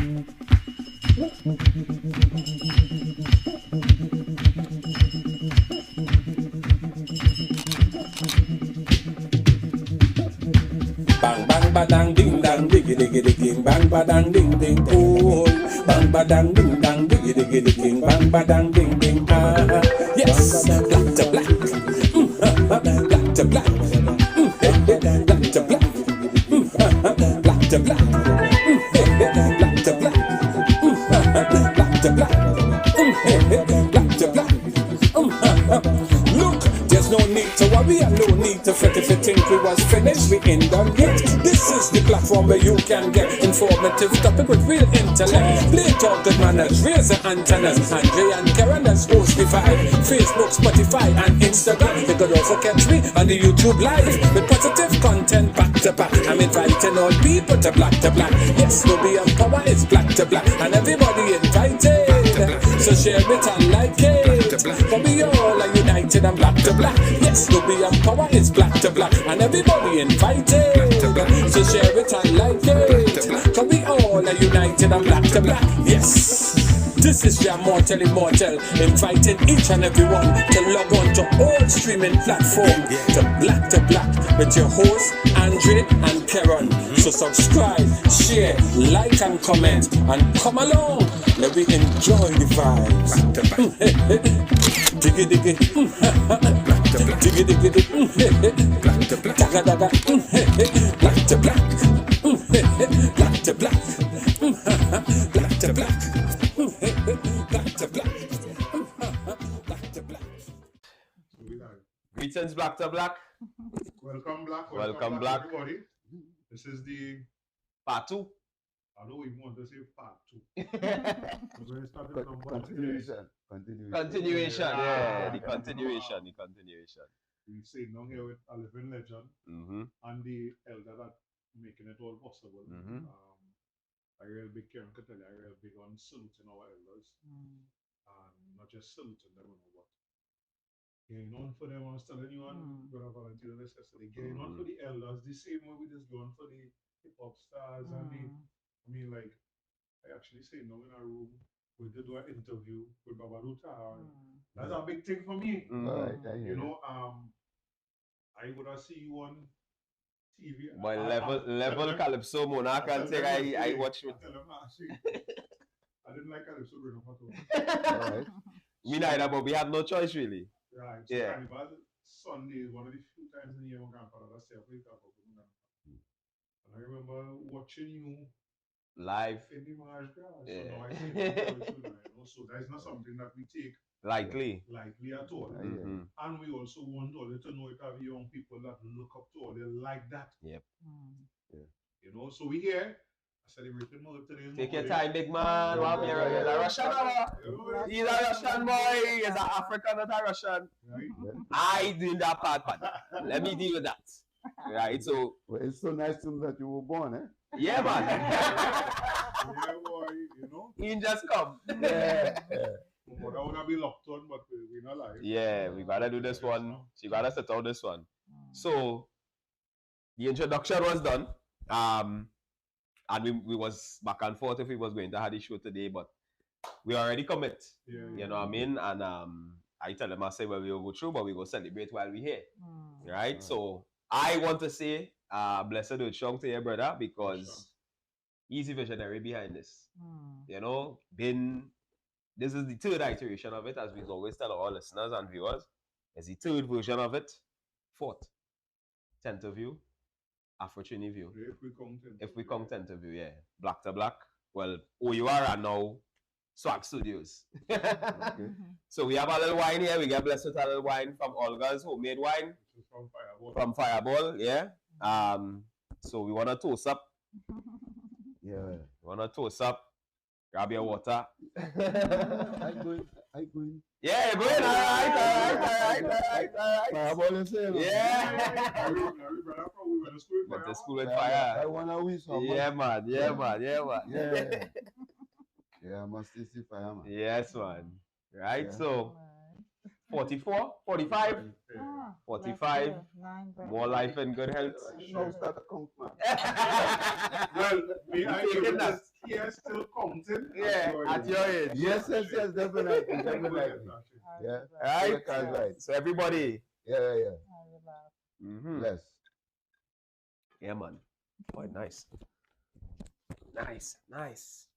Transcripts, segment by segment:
Bang bang badang ding dang diggy diggy digging bang badang ding ding oh bang badang ding dang diggy diggy digging bang badang ding ding yes black to black black to black black to black black to black black to black black to black black to black look, there's no need to worry and no need to fret. If you think we was finished, we ain't done yet. This is the platform where you can get informative topic with real intellect. Play talk good manners, raise the antennas. Andre and Karen as host divide. Facebook, Spotify and Instagram. You could also catch me on the YouTube live with positive content back to back. I'm inviting all people to black. Yes, no be power is black to black, and everybody invited. So share it and like it. For we all are united and black to black. Yes, no be power is black to black, and everybody invited. So share it and like it. For we all are united and black to black. Yes. This is your mortal immortal, inviting each and everyone to log on to all streaming platform to Black with your host Andre and Karen. So subscribe, share, like and comment, and come along. Let me enjoy the vibes. Diggy diggy, diggy diggy, black to black, daga daga, black to black, black to black, black to black. Black to black. Black to black. Greetings, Black to Black. Welcome, Black. Welcome, Black. Everybody. This is the Part 2. I don't even want to say part 2. We're going to start with number Continuation, yeah. The continuation. We say now here with a living legend and the elder that making it all possible. I real big Karen could tell you, I real big on saluting our elders. And not just saluting them, but getting on for them. I was telling you on when I volunteered this yesterday, getting on for the elders, the same way we just going for the hip hop stars and the, I mean, like, I actually say now in a room, we did do an interview with Luta. That's a big thing for me. You know, I would have seen you on TV. My level Calypso, Monarch, and say I watch it. I didn't like Calypso growing up at all. Me neither, but we had no choice really. Right. So yeah. Carnival Sunday is one of the few times in the year my grandfather does say and I remember watching you live in the marsh grass. Yeah. So now I say so that is not something that we take lightly at all. And we also want all to know it have young people that look up to all like that. Yep. You know, so we here celebrating Mother today. Take your time, big man. Wow, you're a Russian. He's a Russian boy. He's an African, not a Russian. Right. I doing that part. Let me deal with that. Right. So well, it's so nice to know that you were born, eh? Yeah, man. Yeah, boy, you know. He just come. Yeah. But I wanna be locked on, but we're not live. Yeah, we gotta do this one. She gotta set out this one. So the introduction was done. And we was back and forth if we was going to have the show today, but we already commit. You know what I mean? And I tell them, I say, well, we will go through, but we will celebrate while we're here. Right? So I want to say, blessed with Shong to your brother, because he's the visionary behind this. You know, this is the third iteration of it, as we always tell our listeners and viewers. It's the third version of it. Fourth, 10th view. Afro-Trini view. If we come 10th view, yeah. Black to Black. Well, you are now Swag Studios. So we have a little wine here. We get blessed with a little wine from Olga's homemade wine. From Fireball, yeah. So we want to toast up. Yeah. We want to toast up. Grab your water. I going. Yeah, you're going. All right. Fireball is here. Yeah. Went to school with fire. I want to wish. Yeah, man. Yeah, I must see fire, man. Yes, man. Right, so 44, 45, 45, more life and good health. No, start to count, man. Well, here still counting. At your age. Yes, definitely, definitely. Yeah, Right? right. So everybody. Yeah. Mm-hmm. Bless. Yeah, man. Boy, nice. Nice.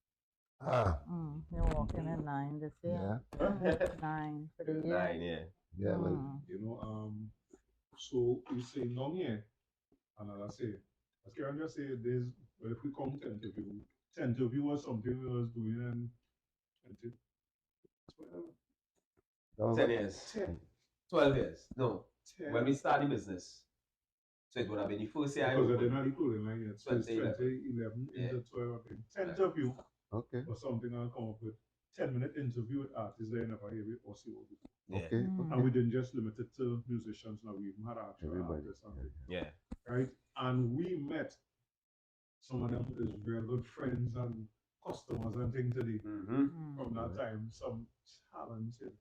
You're walking at 9 this year. Yeah. 9 for the year. 9, yeah. Yeah, well, You know, so you say long here, and as I say, as Karen just say, there's, well, if we come to interview was something we was doing in 10 years. 12 years. No. 10. When we started the business. So it would have been the first year I Because opened. they're not equal line yet. So it's 2011 into 12. I think. Interview okay. or something I'll come up with. 10-minute interview with artists they never hear it or see what we do. Yeah. Okay. And we didn't just limit it to musicians, now we even had actual Everybody. artists and things. Yeah. Right? And we met some of them as very good friends and customers and things today. From that time, some talented.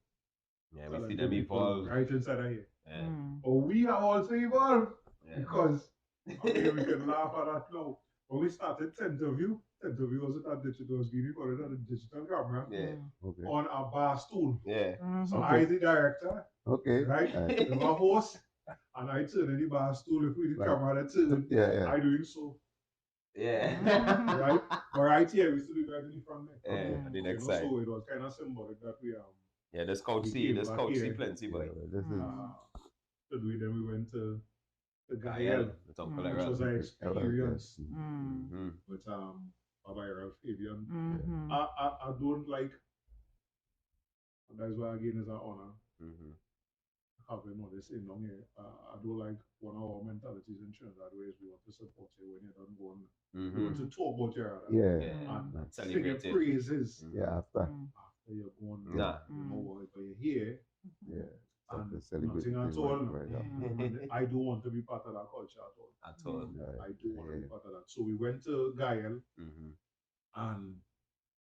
Yeah, we see them evolve. Right inside of here. Yeah. But we have also evolved Yeah. because we can laugh at that now. When we started interview was at digital, it was being recorded on a digital camera Yeah. on a bar stool. Yeah. So I, the director, Okay. right? I'm a host, and I turn in the bar stool if we the camera that turn. Yeah. I doing so. Yeah. Right? But right here, we still do that in the front there. Yeah. And the next You know, side. so it was kind of symbolic that we Yeah, there's couch we see came back here. plenty, boy. This is to do it. Then we went to the Gael, Gael, the Uncle which Errol. was an experience Mm-hmm. with Baba Errol Fabian. Mm-hmm. I don't like, and that's why again is an honor Mm-hmm. having all this in long here. I don't like one of our mentalities in Trinidad ways we want to support you when you don't go on. We want to talk about your and sing your praises. Yeah, after You're going Nah. you know, but you're here. Yeah. And celebrate nothing at all. right now. And I don't want to be part of that culture at all. At all. I do want to be part of that. So we went to Gael, and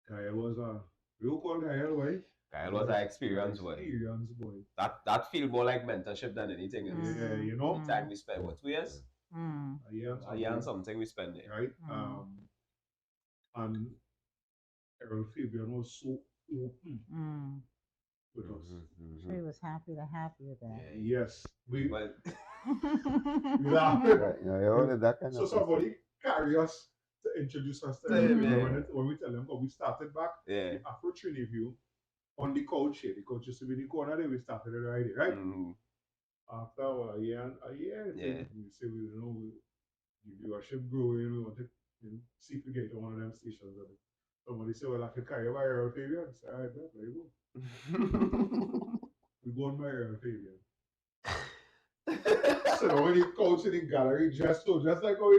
Gael was a real call Gael, right? Gael was an experience, boy. Experience, boy. That feel more like mentorship than anything else. Yeah, you know. The time we spent, what, 2 years? A year And something we spent there. right? And Errol Fabian was so open with us. She was happy to have you there. Yes, we Well, laughed. That kind So of somebody carry us to introduce us to Yeah, him. yeah. When we tell them, but we started back yeah. Afro Triniview on the couch here. The couch used to be in the corner there. We started it right there, right? After a year, we say the viewership growing. We want to see if we get to one of them stations. Somebody said, well, I could carry by Errol Fabian. I said, all right, there you go. We go on by Errol Fabian. So now when he coach in the gallery, just like how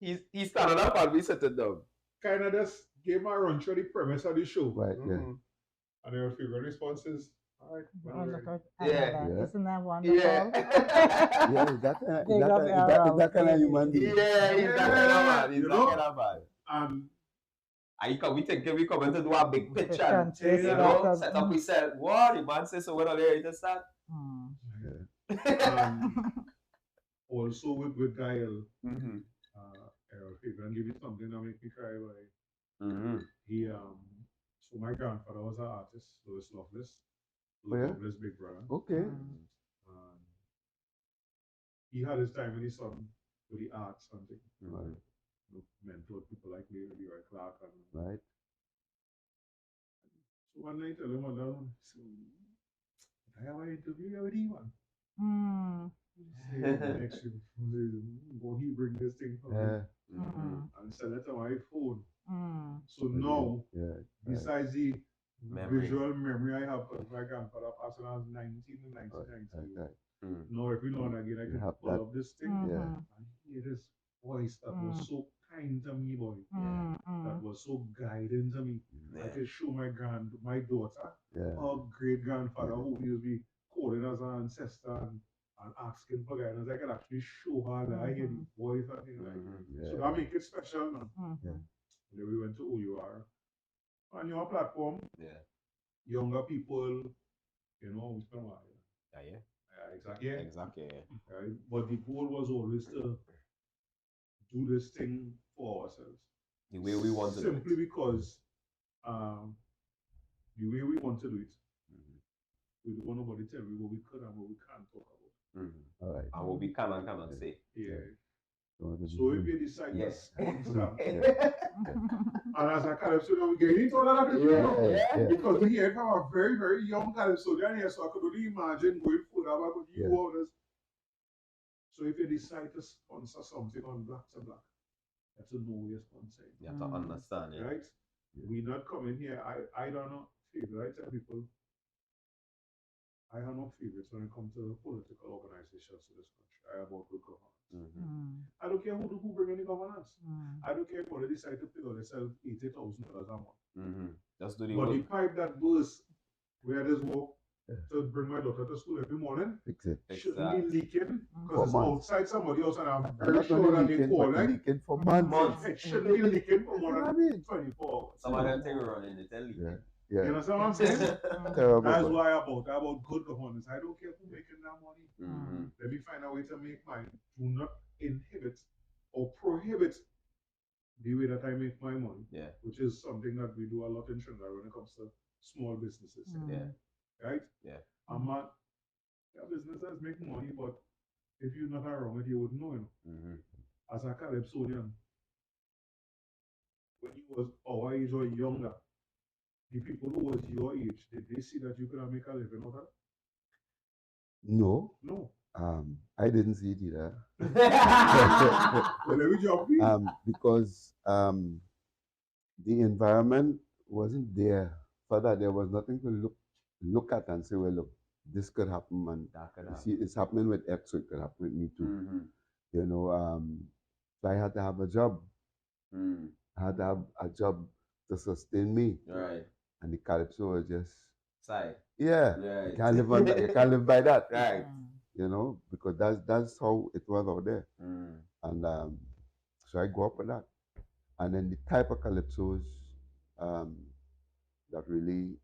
he started up and we set it down. Kind of just gave my run through the premise of the show. Right, And Errol Fabian responses, all right. Isn't that wonderful? Yeah. That kind of human being. Yeah, he's that kind of man. He's that kind of man. We think we come to do a big picture and set up, we said, what? The man says, so when are they ready to start? Also with Gael, Errol Fabian give me something that make me cry by. He so my grandfather was an artist, Louis Loveless. Loveless big brother. Okay. He had his time when he saw with the arts and things. Right. Mentored people like Leroy Clark and Right. so one night I tell him so I have an interview with him, man. Next year, he bring this thing for me and send it to my phone. So now, besides the visual memory I have of my grandfather passing on 1990. Now every now and again I can pull up this thing and hear this voice that was so kind to me, boy. That was so guiding to me. I could show my daughter, her great grandfather who used to be calling as an ancestor and asking for guidance. I could actually show her that I hear the voice and things like that. So that make it special now. Then we went to OUR. On your platform, younger people, we spend a while. Exactly. Right? But the goal was always to do this thing for ourselves. The way we want to do it. Simply because the way we want to do it, we don't want nobody tell me what we could and what we can't talk about. All right. And what we can and cannot say. Yeah. So So if you decide to Yes. sponsor, and as a Calypso, we get into all of that, Yeah. because we hear from a very, very young Calypso here, so I could only imagine going further back with you others. So if you decide to sponsor something on Black to Black, you have to know where you're sponsoring. You have to understand it. Right? We not coming here. I don't know favorite. I tell people I have no favorites when it comes to political organizations in this country. I have about good governance. I don't care who bring any governance. I don't care if they decide to pay themselves $80,000 a month. Just do the But the work. pipe that bursts where there's work to bring my daughter to school every morning fix it. shouldn't be leaking For because it's months. outside somebody else, and I'm And very not sure only that they leaking, call but it. leaking for months. It shouldn't be leaking for more I than mean, 24 hours. Some of them things running, they tell you. yeah. You Yeah. understand what I'm saying? Terrible. That's but- why about good governance. I don't care who making that money. Let me find a way to make mine. Do not inhibit or prohibit the way that I make my money. Yeah. Which is something that we do a lot in Trinidad when it comes to small businesses. Yeah. Right? Yeah. I'm not businesses make money, but if you're not around it, you wouldn't know. As a Calypsonian, when you was our age or younger, the people who was your age, did they see that you could make a living out of it? No. No. I didn't see it either. Well, every job we Because the environment wasn't there for that. There was nothing to look at and say, well, look, this could happen, and That could you happen. see, it's happening with X, so it could happen with me too. You know, so I had to have a job. I had to have a job to sustain me. Right. And the Calypso was just, Side. yeah, Right. you can't live on that. You can't live by that. Right. You know, because that's how it was out there. And so I grew up with that. And then the type of Calypsos that really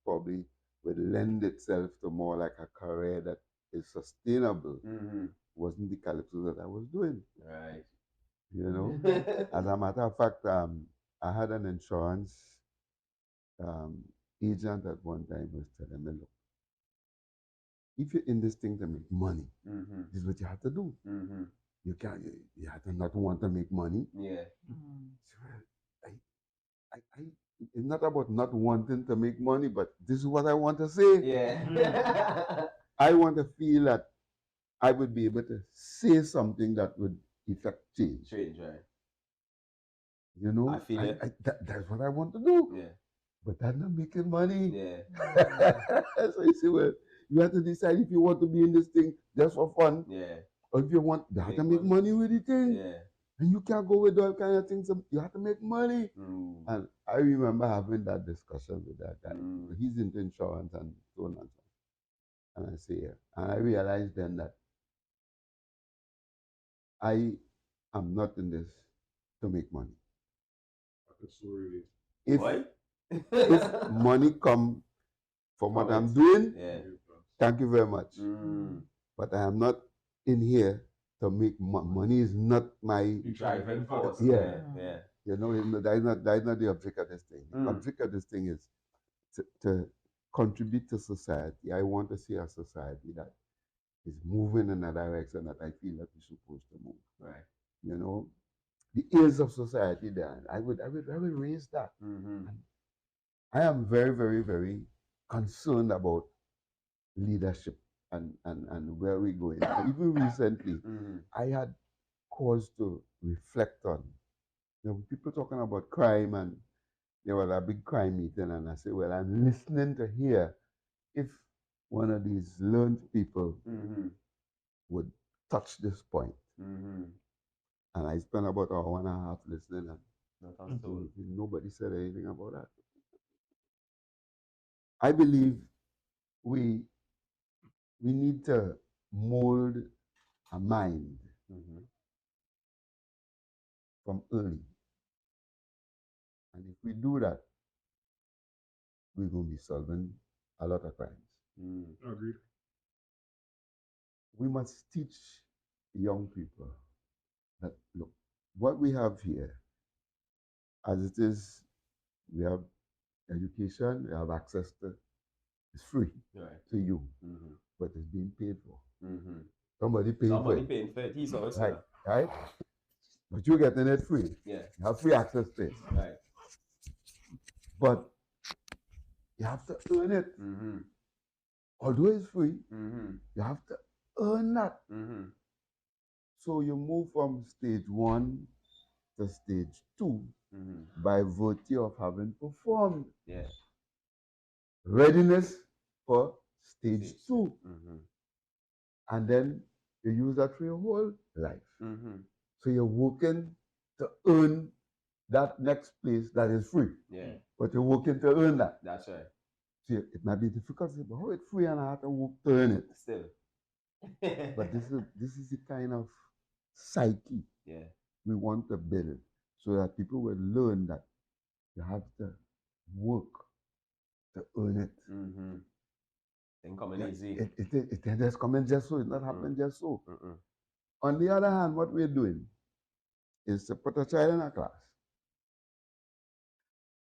probably would lend itself to more like a career that is sustainable wasn't the Calypso that I was doing. Right. You know, as a matter of fact, I had an insurance agent at one time was telling me, look, if you're in this thing to make money, this is what you have to do. You can't, you have to not want to make money. Yeah. So, it's not about not wanting to make money, but this is what I want to say. Yeah. I want to feel that I would be able to say something that would effect change. Change, right. You know, I feel it. That's what I want to do. Yeah. But that's not making money. Yeah. So you see, well, you have to decide if you want to be in this thing just for fun, Yeah. or if you want you have to make money with the thing. Yeah. And you can't go with all kind of things. You have to make money. And I remember having that discussion with that guy. He's into insurance and so on and so on. And I say, yeah. And I realized then that I am not in this to make money. That's so really. If money come from what I'm doing, thank you very much. But I am not in here to make money. Is not my driving force. Yeah. Yeah. You know, that is not the object of this thing. The object of this thing is to contribute to society. I want to see a society that is moving in a direction that I feel that we're supposed to move. Right. You know, the ills of society there. I would raise that. I am very, very, very concerned about leadership and where we're going. Even recently, I had cause to reflect on. You know, people talking about crime, and there was a big crime meeting, and I said, well, I'm listening to hear if one of these learned people would touch this point. And I spent about an hour and a half listening, and nobody said anything about that. I believe we need to mold a mind from early. And if we do that, we're going to be solving a lot of crimes. Agreed. We must teach young people that, look, what we have here as it is, we have education, we have access to, it's free to you, but it's being paid for. Somebody paid for it. Paying for it. He's always Right, right? But you're getting it free. Yeah. You have free access to it. Right. But you have to earn it. Although it's free, you have to earn that. So you move from stage 1 to stage 2 by virtue of having performed. Yeah. Readiness for stage 2. And then you use that for your whole life. So you're working to earn that next place that is free. Yeah. But you're working to earn that. That's right. See, it might be difficult to say, but how it's free and I have to work to earn it. Still. But this is the kind of psyche we want to build so that people will learn that you have to work to earn it. Then coming easy. It just coming just so. It's not happening just so. On the other hand, what we're doing is to put a child in a class.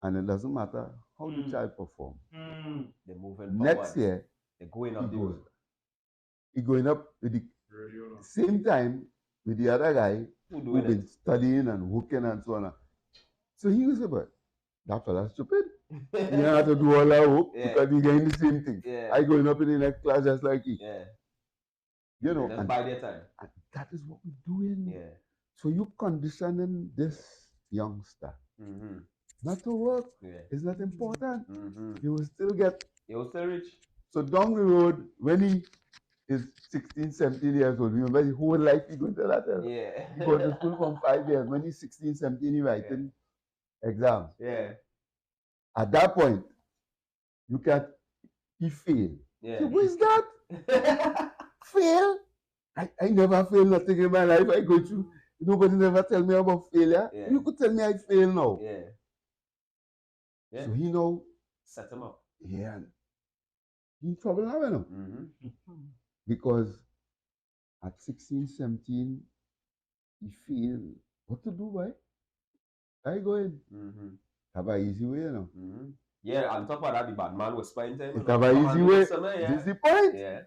And it doesn't matter how the child performs. They're moving Next year, they're going up the road. He's going up with the same time with the other guy who's been studying and working and so on. So he was about, that fella's stupid. He had to do all that work because he's getting the same thing. I going up in the next class just like he. You know, and by their time. And that is what we're doing. Yeah. So you conditioning this youngster not to work. It's not important. You will still get. You will still reach. So down the road, when he is 16, 17 years old, remember his whole life he's going to that. He goes to school from 5 years. When he's 16, 17, he's writing exams. At that point, you can't, he fail. So what is that? Fail? I never fail nothing in my life. I go through. Nobody never tell me about failure. You could tell me I fail now. So he know. Set him up. Yeah. He's in trouble now, you know. Because at 16, 17, he feel what to do, boy. I go in. Have an easy way, you know. Yeah, on top of that, the bad man was spying time. It have an easy way. This is the point. Yeah.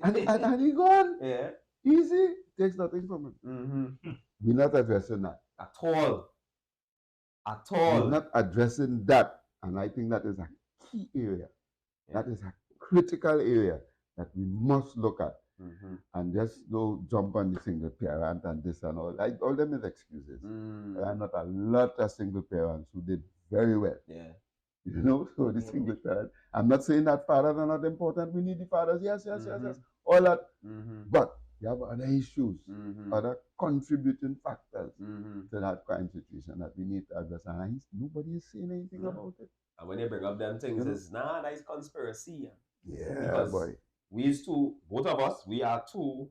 And he gone. Yeah. Easy. Takes nothing from him. We're not addressing that. At all. At all. We're not addressing that. And I think that is a key area. That is a critical area that we must look at. And just don't jump on the single parent and this and all. All them is excuses. There are not a lot of single parents who did very well. You know, so the single parent. I'm not saying that fathers are not important. We need the fathers. Yes. All that. But you have other issues, other contributing factors to that crime situation that we need to address. And nobody is saying anything about it. And when they bring up them things, it's that is conspiracy. Yeah, because boy. We used to, both of us, we are two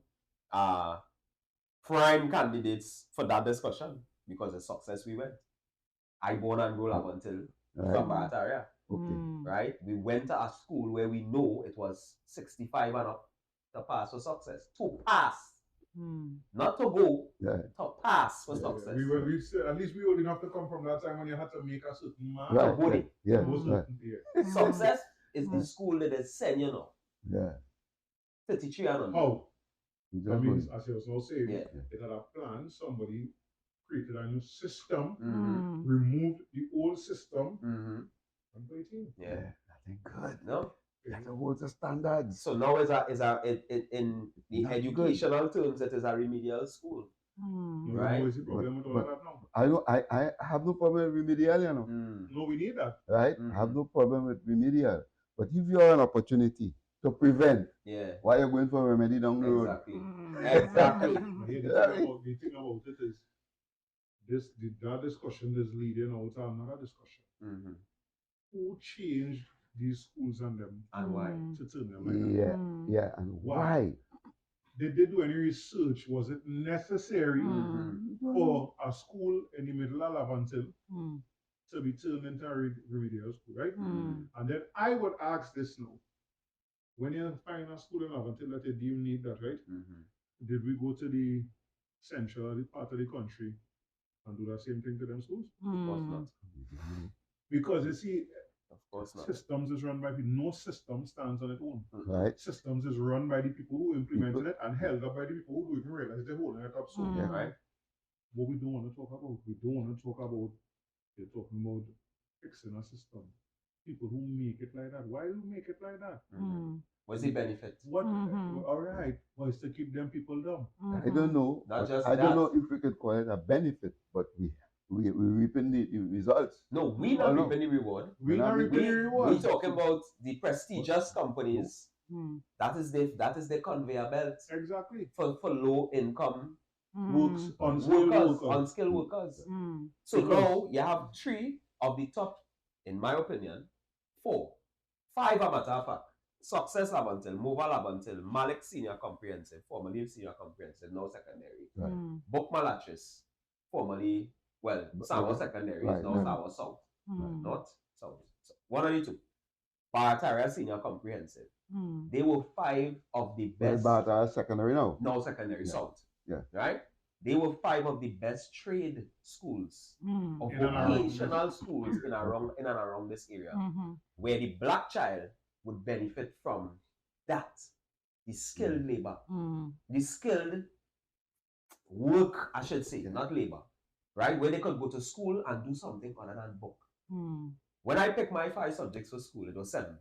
prime candidates for that discussion because the success we went. I born and grow up until from Barataria. Right? We went to a school where we know it was 65 and up to pass for success. To pass. Not to go, to pass for success. We said, at least we old enough to come from that time when you had to make a certain mark. Success is the school that is sent, you know. 33 and on. How? That means, as you was now saying, it had a plan, somebody created a new system, removed the old system, and put it in. Nothing good. No? That's a whole standards. So now in the educational terms, it is a remedial school. Right? What is the problem with all of that now? I have no problem with remedial, you know. No, we need that. Right? I have no problem with remedial. But if you have an opportunity to prevent, why are you going for remedy down the road? Exactly. The thing about it is, that discussion is leading out to another discussion. Who changed these schools and them? And why? To turn them like that? And why? Did they do any research? Was it necessary for a school in the middle of Lavantil to be turned into a remedial school, right? And then I would ask this now. When you find a school in Lavantil that you deem need that, right? Did we go to the central part of the country and do the same thing to them schools? Of course not. Because you see, Of course not. systems is run by people. No system stands on its own. Right. Systems is run by the people who implemented it and held up by the people who don't even realize they're holding it up. So, Right? what we don't want to talk about, you're talking about fixing a system. People who make it like that. Why do you make it like that? What's the benefit? What? All right. Well, it's to keep them people dumb. I don't know. Not just I don't that. know if we could call it a benefit, but we reaping the results. No, we not no. reaping the reward. We not reaping the reward. We talking about the prestigious companies. That is the conveyor belt Exactly. for low income unskilled workers. So now you have 3 of the top, in my opinion, 4, 5 a matter of fact. Success Lab until Mobile Lab until Malik Senior Comprehensive, formerly Senior Comprehensive, now secondary. Right. Book Malaches, formerly, well, Sawa Secondary, is now Sawa South. Not South. So, one of the 2. Barataria Senior Comprehensive. They were 5 of the best. Well, Barataria Secondary now. Now secondary South. Yeah. Right? They were 5 of the best trade schools, or vocational schools in and around this area, where the black child would benefit from that. The skilled labor. The skilled work, I should say, not labor. Right? Where they could go to school and do something other than book. When I picked my 5 subjects for school, it was 7.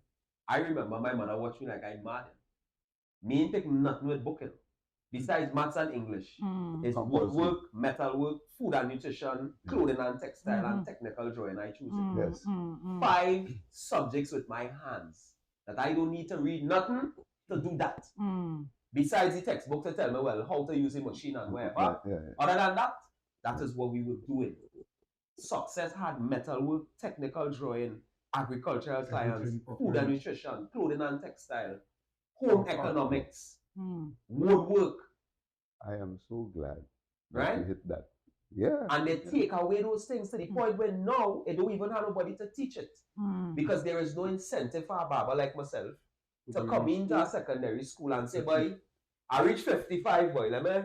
I remember my mother watched me like I'm mad. Me ain't pick nothing with booking. Besides maths and English, it's woodwork, metalwork, food and nutrition, clothing and textile, and technical drawing. I choose it. Yes. 5 subjects with my hands that I don't need to read nothing to do that. Besides the textbook to tell me, well, how to use a machine and whatever. Other than that, that is what we were doing. Success had metalwork, technical drawing, agricultural science, food and nutrition, clothing and textile, home economics, woodwork. I am so glad that you hit that. Yeah. And they take away those things to the point where now it don't even have nobody to teach it. Because there is no incentive for a barber like myself to come into a secondary school and say, boy, I reach 55, boy, let me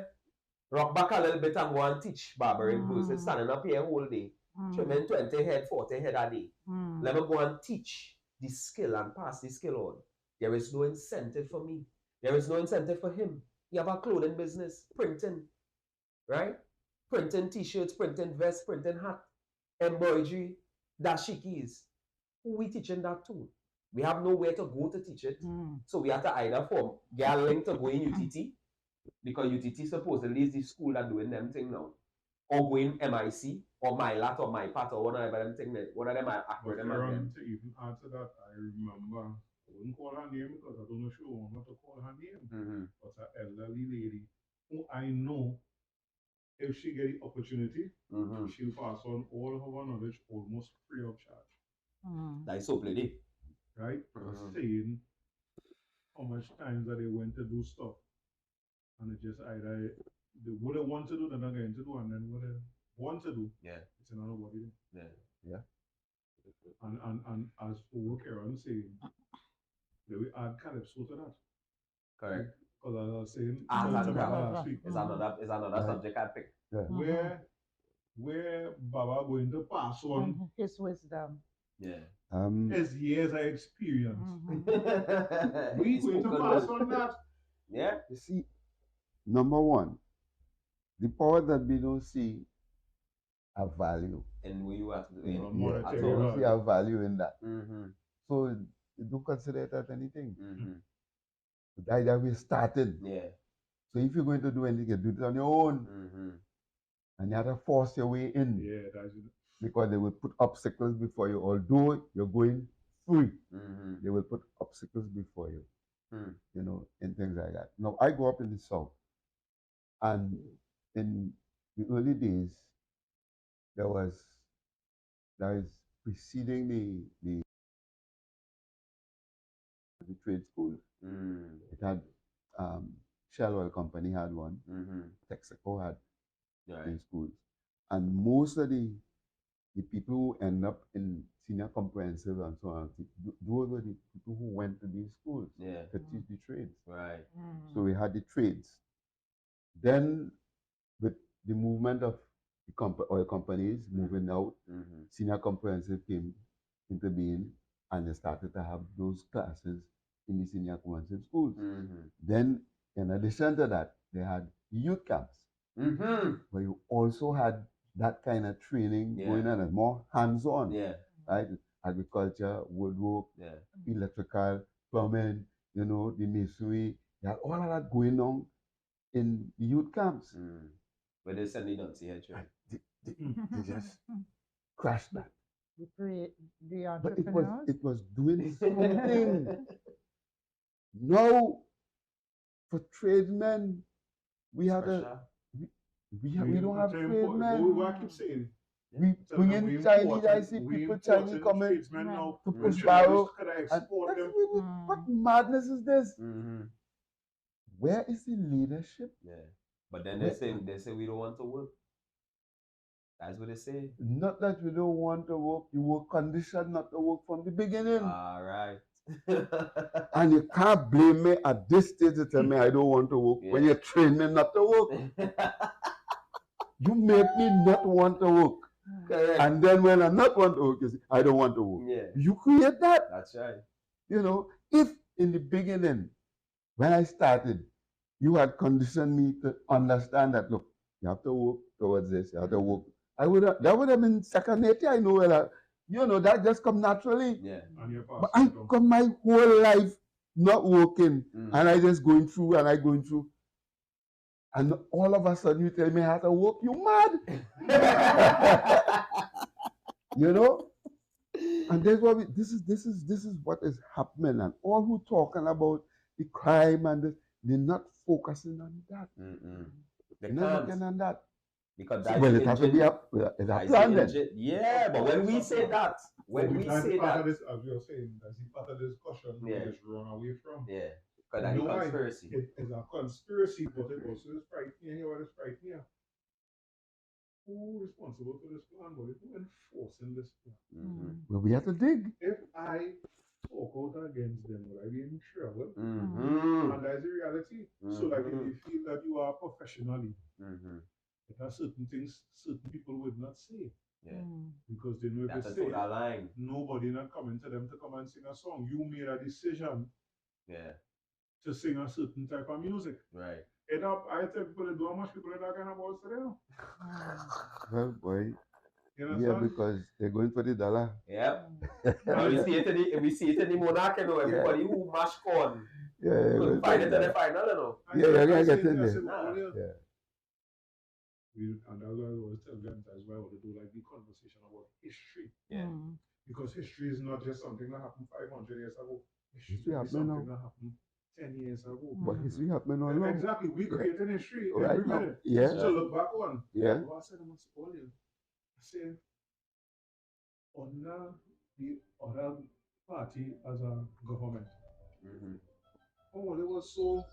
rock back a little bit and go and teach barbering versus standing up here all day, trimming 20 head, 40 head a day. Let me go and teach the skill and pass the skill on. There is no incentive for me. There is no incentive for him. You have a clothing business, printing, right? Printing t-shirts, printing vests, printing hat, embroidery, dashikis. Who we teaching that to? We have nowhere to go to teach it. So we have to either form get a link to go in UTT, because UTT supposedly is the school that doing them thing now, or go in MIC or MyLat or MyPat or whatever them thing. One of them are acronym. To even answer that, I remember, I wouldn't call her name because I don't know if she wanted to call her name, but an elderly lady who I know, if she get the opportunity, she'll pass on all of her knowledge almost free of charge. That's so plenty. Right? Saying how much times that they went to do stuff and it just either what they want to do, they're not going to do, and then what they want to do, it's another what they do. Yeah. And as for what Aaron saying, they will add Calypso to that. Correct. Because as I was saying, last week, is another subject I picked. Where Baba going to pass on his wisdom. his years of experience. We going to pass on that. Yeah. You see, number one, the power that we don't see a value. And we you have to do we don't see a value in that. So you don't consider it as anything. But either we started. So if you're going to do anything, you do it on your own. And you have to force your way in. That's it. Because they will put obstacles before you. Although you're going free, they will put obstacles before you. You know, and things like that. Now, I grew up in the South. And in the early days, there is preceding the trade schools. It had Shell Oil Company had one. Texaco had trade schools. And most of the people who end up in senior comprehensive and so on, those were the people who went to these schools to teach the trades. Right. So we had the trades. Then with the movement of oil companies moving out, senior comprehensive came into being, and they started to have those classes in the senior comprehensive schools. Then, in addition to that, they had youth camps, where you also had that kind of training going on, and more hands-on, right? Agriculture, woodwork, electrical, plumbing, you know, the masonry. You had all of that going on in the youth camps. But they send it on here, They just crashed that. The But entrepreneurs. it was doing something. Now, for tradesmen, we have we don't have tradesmen. What I keep saying. We bring in Chinese, I see people Chinese coming now to push barrel. Them. What madness is this? Where is the leadership? But then they say we don't want to work. That's what they say. Not that we don't want to work, you were conditioned not to work from the beginning. All right. And you can't blame me at this stage to tell me I don't want to work when you train me not to work. You make me not want to work. Correct. And then when I not want to work, you say, I don't want to work. You create that. That's right. You know, if in the beginning, when I started, you had conditioned me to understand that, look, you have to work towards this, you have to work. That would have been second nature. I know that, you know, that just come naturally. But I come my whole life not working, and I just going through. And all of a sudden you tell me how to work, you mad. You know? And that's what this is what is happening. And all who talking about the crime and they're not focusing on that. They're not looking on that. Because that's well, it has to be a plan then. Yeah, but when we say that, as you're saying, that's part of the discussion we just run away from. Because that's a conspiracy. It is a conspiracy, but it also is frightening. What is frightening? Who is responsible for this plan? But who enforcing this plan? Well, we have to dig. If I talk out against them, will I be in trouble? And that's the reality. So, like, if you feel that you are professionally, there are certain things certain people would not say. Because they know if they say, nobody not coming to them to come and sing a song. You made a decision to sing a certain type of music. Right. And I tell people that how much people are that kind of balls today. Well, boy. Because they're going for the dollar. We see it in the Monarch, you know, everybody who mash corn. Couldn't find it in the final, you know. I get in there. And that's why I always tell them that's why I want to do like the conversation about history. Because history is not just something that happened 500 years ago. History is something that happened 10 years ago. But history happening all along. Exactly. We created history right every minute. So look back on. What I said earlier. I said, under the other party as a government, oh, they were so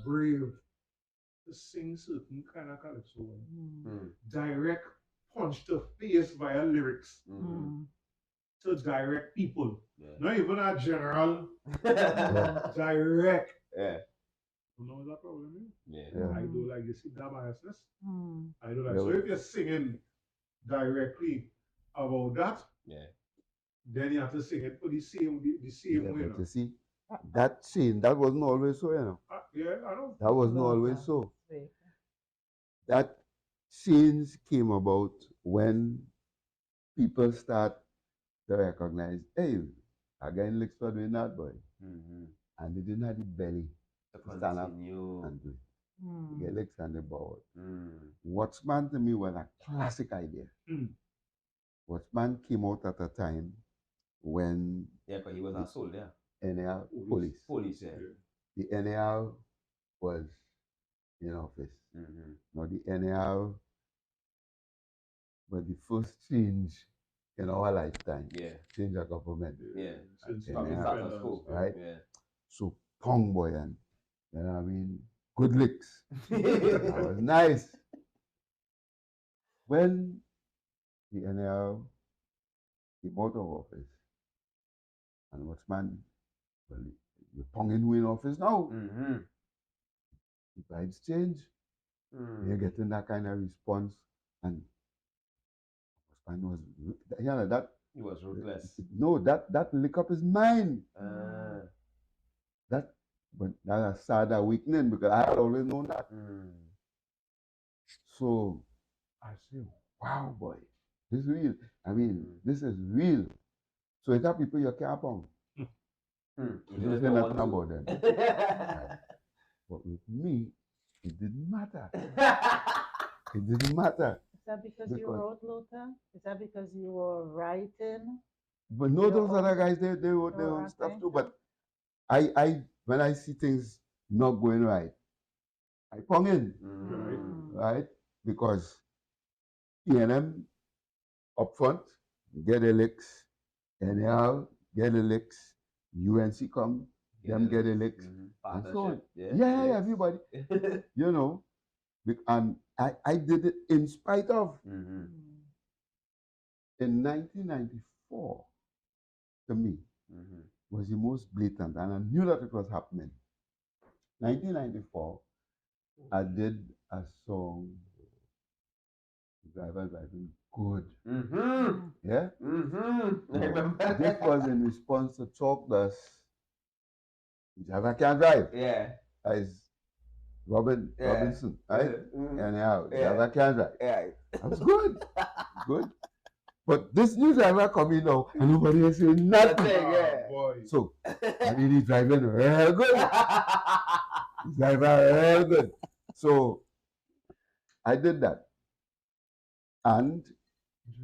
brave to sing certain kind of calypso. Direct punch to face via lyrics. To direct people. Not even a general. Direct. You know that problem? I do like you see that biasness. I do like so if you're singing directly about that, then you have to sing it for the same way. But you see, that scene, that wasn't always so, you know. I know. That wasn't always so. That scenes came about when people start to recognize, hey, again, Licks for doing that, boy. And they didn't have the belly to stand up and do it. Get Licks on the board. Watchman to me was a classic idea. Watchman came out at a time when because he was a soldier. NAR police. The NAR was in office. Now the NAR was the first change in our lifetime. Change of government. Right? So Pong boy and you know what I mean, good licks. That was nice. When the NAR came out of office and Watchman, well, the Pong in office now. The vibes change. You're getting that kind of response, and and was, you know, that. He was ruthless. No, that lick up is mine. That, but that's a sad awakening because I had always known that. So I say, wow, boy, this is real. I mean, this is real. So it's that people you can't pong. You don't say nothing about them. But with me, it didn't matter. It didn't matter. Is that because you wrote Luta? Is that because you were writing? But no, those other guys, they wrote their own stuff too. But when I see things not going right, I pong in, right? Because E&M up front, get the licks, NL, get the licks, UNC come, them get the licks, and so on. Yeah, everybody, you know. And I did it in spite of. In 1994, to me, was the most blatant, and I knew that it was happening. 1994, I did a song, Driver Driving Good. Yeah? I remember. This was in response to Cont'd, Driver Can't Drive. Yeah. As Robinson, right? Anyhow, Driver Can't Drive. Yeah. That was good. Good. But this new driver coming now, and nobody is saying nothing. So, I mean, he's driving real good. He's driving real good. So, I did that. And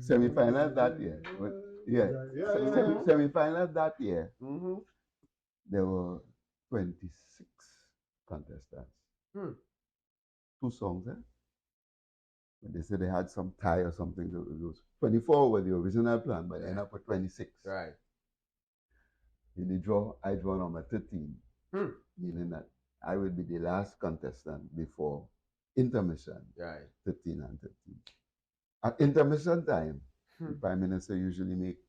semi-final that year. Semi-final that year, there were 26 contestants. 2 songs, But they said they had some tie or something. Those 24 were the original plan, but they ended up with 26. Right. In the draw, I draw number 13, meaning that I would be the last contestant before intermission. Right. 13 and 13. At intermission time, the Prime Minister usually makes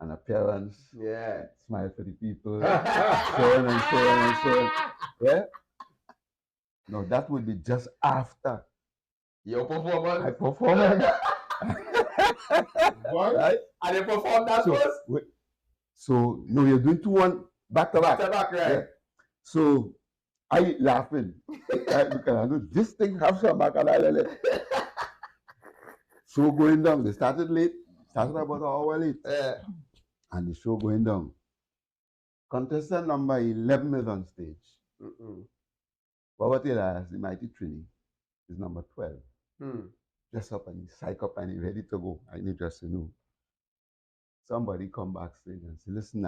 an appearance. Yeah. Smile for the people. So on and so on and so on. Yeah? No, that would be just after your performance. my performance. Right? And you performed that first? So, no, you're doing 2-1 back to back. Right? Yeah. So, I laughing. Right? Because I know this thing has some Bacchanal. Show going down. They started late. Started about an hour late. And the show going down. Contestant number 11 is on stage. Robert Taylor, the mighty Trini, is number 12. Dress up and he psych up and he ready to go. I need just to know. Somebody come backstage and say, listen,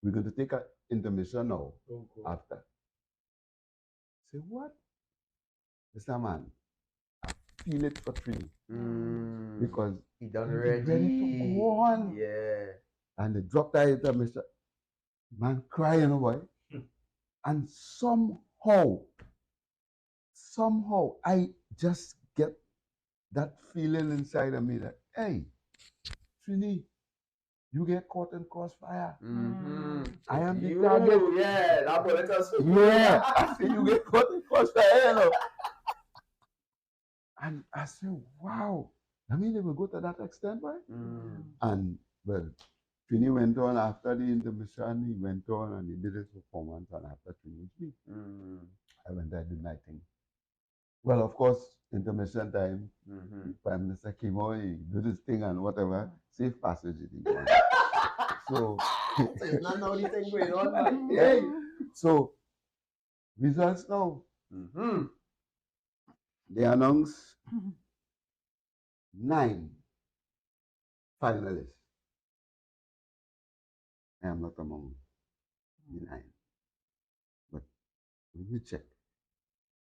we're going to take an intermission now after. Say, what? Listen, man, I feel it for Trini. Because he done ready to go on. Yeah. And they dropped that intermission. Man crying away. And somehow, I just get that feeling inside of me that, hey, Trini, you get caught in crossfire. I am the target. Yeah, that bullet was. Yeah, I say you get caught in crossfire, you know. And I say, wow. I mean, they will go to that extent, right? And, well, Trini went on after the intermission, he went on and he did his performance, and after Trini speak, I went there, did my thing. Well, of course, intermission time, Prime Minister came on, he did his thing and whatever, safe passage it in. So it's not the only thing going on. Yeah. So, results now. They announced 9 finalists. I am not among the 9. But when you check,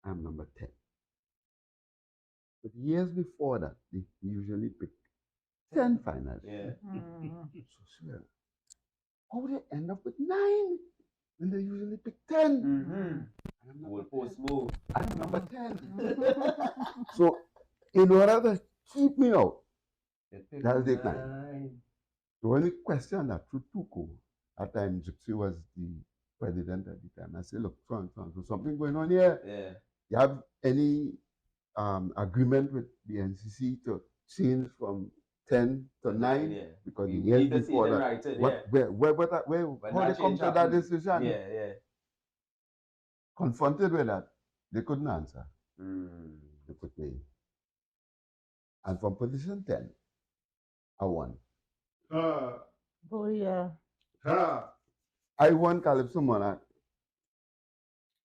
I'm number 10. But years before that, they usually pick 10 finalists. Yeah. So sure. How would they end up with 9 when they usually pick 10? I'm number 10. So, in order to keep me out, that'll take 9. So when we questioned that through Tuko, at the time Gypsy was the president at the time, I said, look, so something going on here. Yeah. You have any agreement with the NCC to change from 10 to 9 Yeah. because We the years need to see before them that. writing, What, yeah. how they come change to that happened. decision? Yeah. Confronted with that, they couldn't answer. They put me in. And from position 10, I won. Oh, yeah. I won Calypso Monarch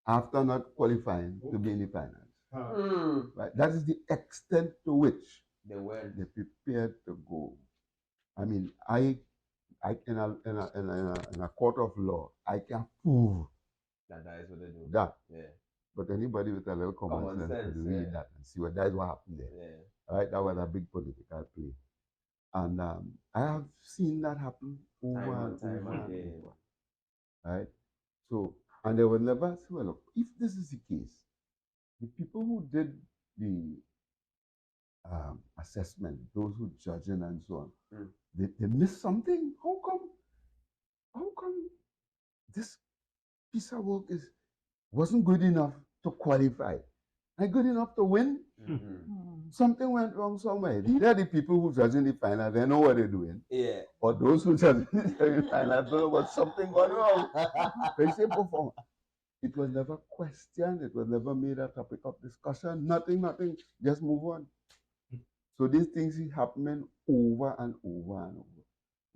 after not qualifying to be in the finals. Right? That is the extent to which they prepared to go. I mean, I in a court of law, I can prove that is what they do. that. Yeah. But anybody with a little common sense could read that and see that is what happened there. Yeah. Right? That was a big political play. And I have seen that happen over and over. Right? So, and they would never say, well, look, if this is the case, the people who did the assessment, those who judging and so on, they missed something. How come this piece of work wasn't good enough to qualify and good enough to win? Something went wrong somewhere. They're the people who judging the final, they know what they're doing. Yeah. Or those who judging the final don't know what something gone wrong. They say perform. It was never questioned, it was never made a topic of discussion, nothing, just move on. So these things is happening over and over and over.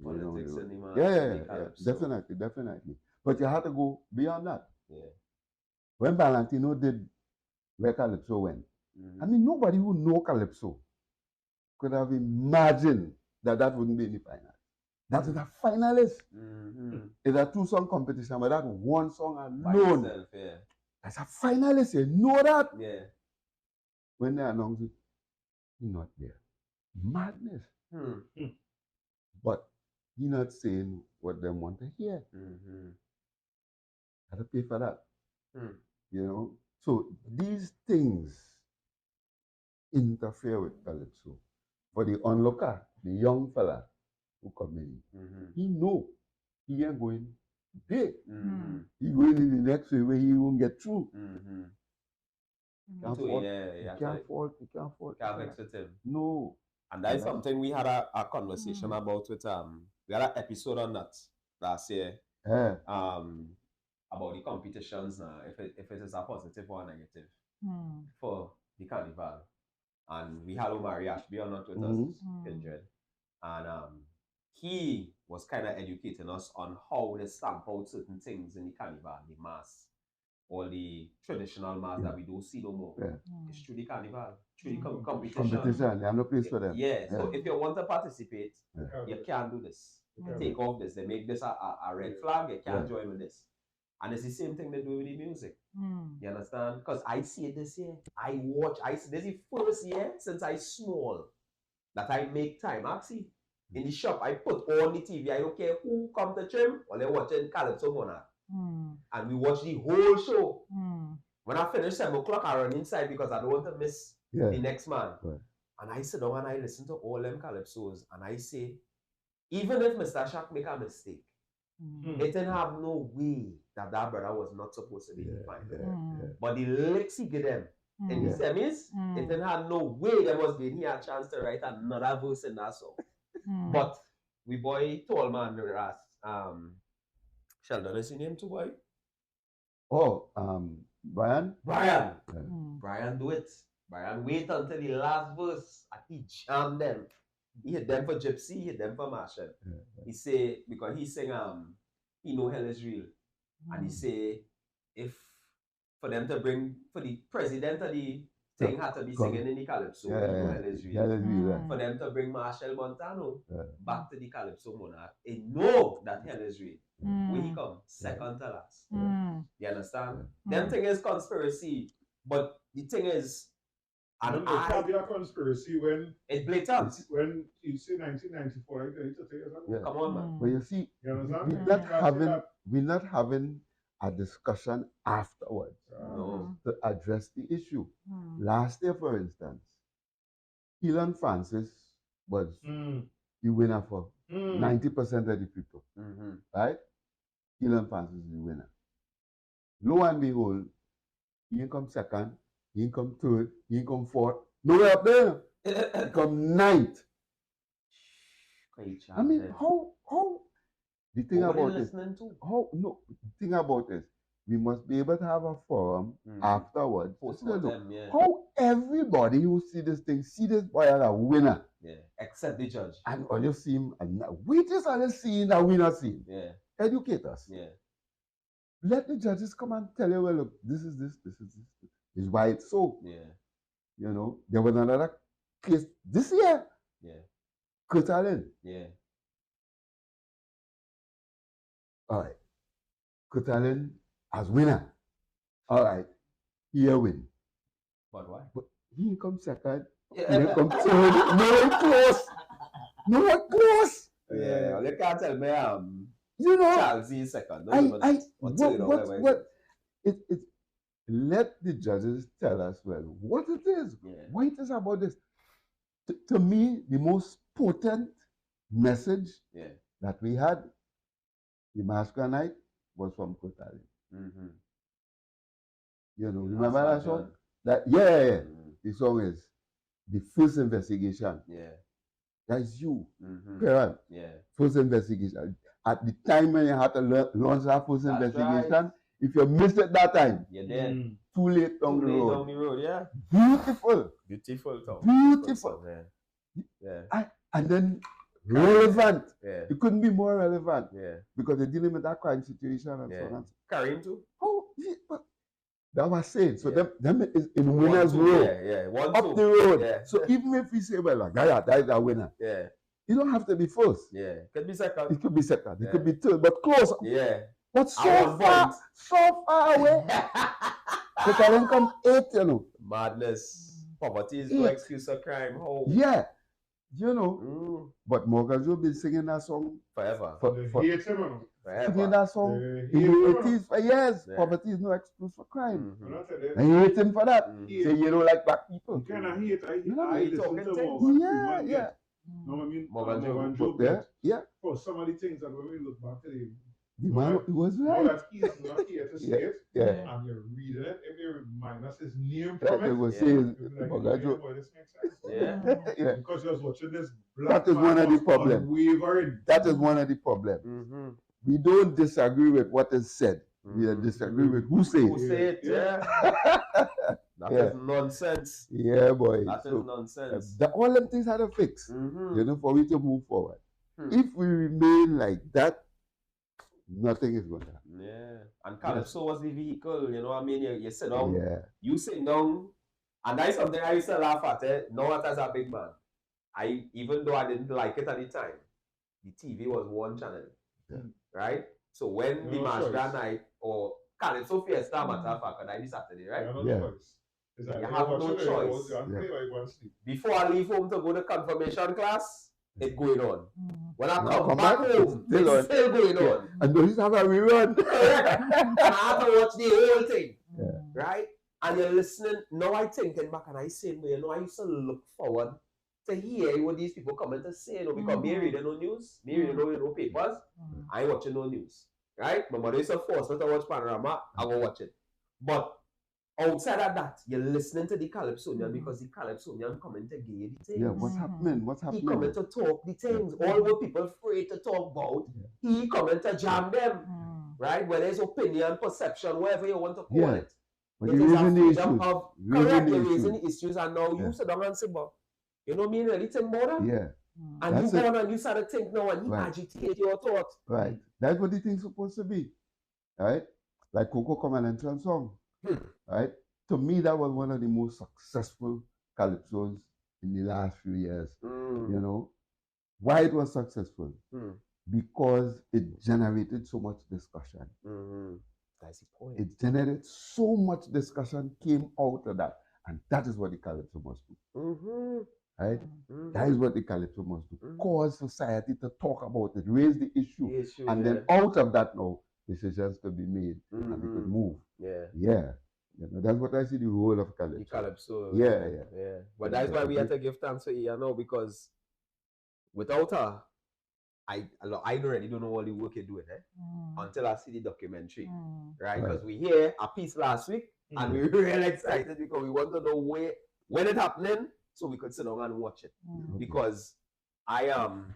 Politics anymore. Yeah, definitely. But you have to go beyond that. Yeah. When Valentino did where Calypso went, I mean, nobody who know Calypso could have imagined that wouldn't be in the final. That is a finalist. It's a 2-song competition, but that one song alone. By itself, yeah. That's a finalist. You know that? Yeah. When they announce it, he's not there. Madness. But he's not saying what they want to hear. Have to pay for that. You know? So these things interfere with Calypso. For the onlooker, the young fella who come in, he know he ain't going big. He going in the next way where he won't get through. Can't fault. Can't mix with him. No. And that is something we had a conversation about with we had an episode on that last year. About the competitions now, if it is a positive or a negative for the carnival. And we had Omari Ashby on with us, Kindred. And he was kind of educating us on how they stamp out certain things in the carnival, the mass, or the traditional mass that we don't see no more. It's through the carnival, through the competition. They have no place for them. So if you want to participate, you can't do this. Take off this. They make this a red flag, you can't join with this. And it's the same thing they do with the music. You understand? Because I see it this year. This is the first year since I small that I make time. Actually, in the shop, I put on the TV. I don't care who come to trim or they're watching Calypso Monarch. And we watch the whole show. When I finish 7 o'clock, I run inside because I don't want to miss the next man. And I sit down and I listen to all them Calypsos. And I say, even if Mr. Shaq make a mistake, it didn't have no way that brother was not supposed to be in the final. But the lyrics he gave them in the semis, it didn't have no way there was being here a chance to write another verse in that song. But we boy tall man Sheldon is his name too, boy? Brian? Brian do it. Brian wait until the last verse and he jam them. He hit them for Gypsy, he hit them for Marshall. He say, because he sing he know hell is real. And he say, if for them to bring, for the president of the thing had to be singing in the Calypso, hell is real. For them to bring Marshall Montano back to the Calypso Monarch, they know that hell is real. When he come, second to last. You understand? Them thing is conspiracy, but the thing is, and it can't be a conspiracy when it's blatant. When you say 1994, right? Come on, man. But you see, we're not having a discussion afterwards to address the issue. Last year, for instance, Keelan Francis was the winner for 90% of the people. Right? Keelan Francis is the winner. Lo and behold, he come second, he come third, he come fourth. Nowhere up there. He come ninth. I mean, how the thing about it, listening to? the thing about this, we must be able to have a forum afterwards. How everybody who see this boy as a winner. Yeah, except the judge. And all you see him, and waiters are the scene that winner scene. Yeah. Educate us. Yeah. Let the judges come and tell you, well, look, this is this. This is why it's so. Yeah. You know, there was another case this year. Yeah. Cont'd. Yeah. All right. Cont'd as winner. All right. He win. But why? But he come second. Yeah. He come third. No one close. No one close. Yeah. You can't tell me you know, Charles is second. Let the judges tell us, well, what it is. Yeah. What it is about this. To me, the most potent message that we had the Masquerade night was from Cont'd. You know, remember that song? The song is The First Investigation. Yeah. That's you, parent. Yeah. First investigation. At the time when you had to launch that first investigation, right. If you missed it that time, you're dead. Too late down the road. Down the road, yeah. Beautiful. Beautiful song. Beautiful. Yeah. And then relevant. Yeah. It couldn't be more relevant. Yeah. Because they're dealing with that crime situation and so on. Karim too. Oh, yeah, but that was saying. So them is in winner's row. Yeah. Up the road. Yeah. So even if we say, well, that is a winner. Yeah. You don't have to be first. Yeah. It could be second. It could be second. It could be third, but close. Yeah. But so far away. So can come 8, you know. Madness. Poverty is no excuse for crime. Oh. Yeah. You know. But Morgan Joe been singing that song forever. Singing that song in the 80s for years. Yeah. Poverty is no excuse for crime. I hate him for that. Say you don't like black people. You kind of hate. I listen to Morgan. Yeah. No, I mean, Morgan Joe. Yeah. For some of the things that when we look back to the man was right. That he is not here to say it. Yeah. And you read it, if you remind us his name from it. Was saying, like, this makes sense. Yeah. Because you're watching this black that is one of the problems. That is one of the problems. We don't disagree with what is said. We disagree with who says it. Who say it, That is nonsense. Yeah, boy. That is nonsense. All them things had a fix, you know, for we to move forward. If we remain like that, nothing is going to happen. Yeah. And Calypso was the vehicle, you know what I mean? You sit down, you sit down, and that's something I used to laugh at, not as a big man. Even though I didn't like it at the time, the TV was one channel, right? So when the Masquerade night or Calypso Fiesta, matter of fact, on Saturday, right? You have no choice. Before I leave home to go to confirmation class, it's going on. When I come back home, it's still going on. And those have a rerun. And I have to watch the whole thing. Right? And you're listening. Now I thinking back and I saying, you know, I used to look forward to hear what these people coming to say, you know, because me reading no news, me reading no papers, I ain't watching no news. Right? My mother used to force me to watch Panorama, I go watch it. But outside of that, you're listening to the Calypsonian because the Calypsonian coming to give you the things. Yeah, what's happening? What's happening? He coming to talk the things. All what people afraid to talk about, he coming to jam them. Right? Whether it's opinion, perception, whatever you want to call it. But it you're is raising the freedom issues. of correct, you're raising the issues, and now you sit down and say, but you know me really think about that? Yeah. And that's you go on and you start to think now and you agitate your thoughts. Right. That's what the thing's supposed to be. Right? Like Coco come and enter a song. Right? To me, that was one of the most successful Calypsos in the last few years. You know? Why it was successful? Because it generated so much discussion. That's the point. It generated so much discussion came out of that. And that is what the Calypso must do. Right? That is what the Calypso must do. Cause society to talk about it, raise the issue. And then out of that now, decisions to be made and we could move. Yeah. You know, that's what I see the role of Calypso. The Calypso. Yeah. But that's why we have to give thanks to Ian now, because without her, I already don't know all the work you're doing until I see the documentary. Right? Because we hear a piece last week and we're really excited because we want to know when it's happening so we could sit down and watch it. Because I am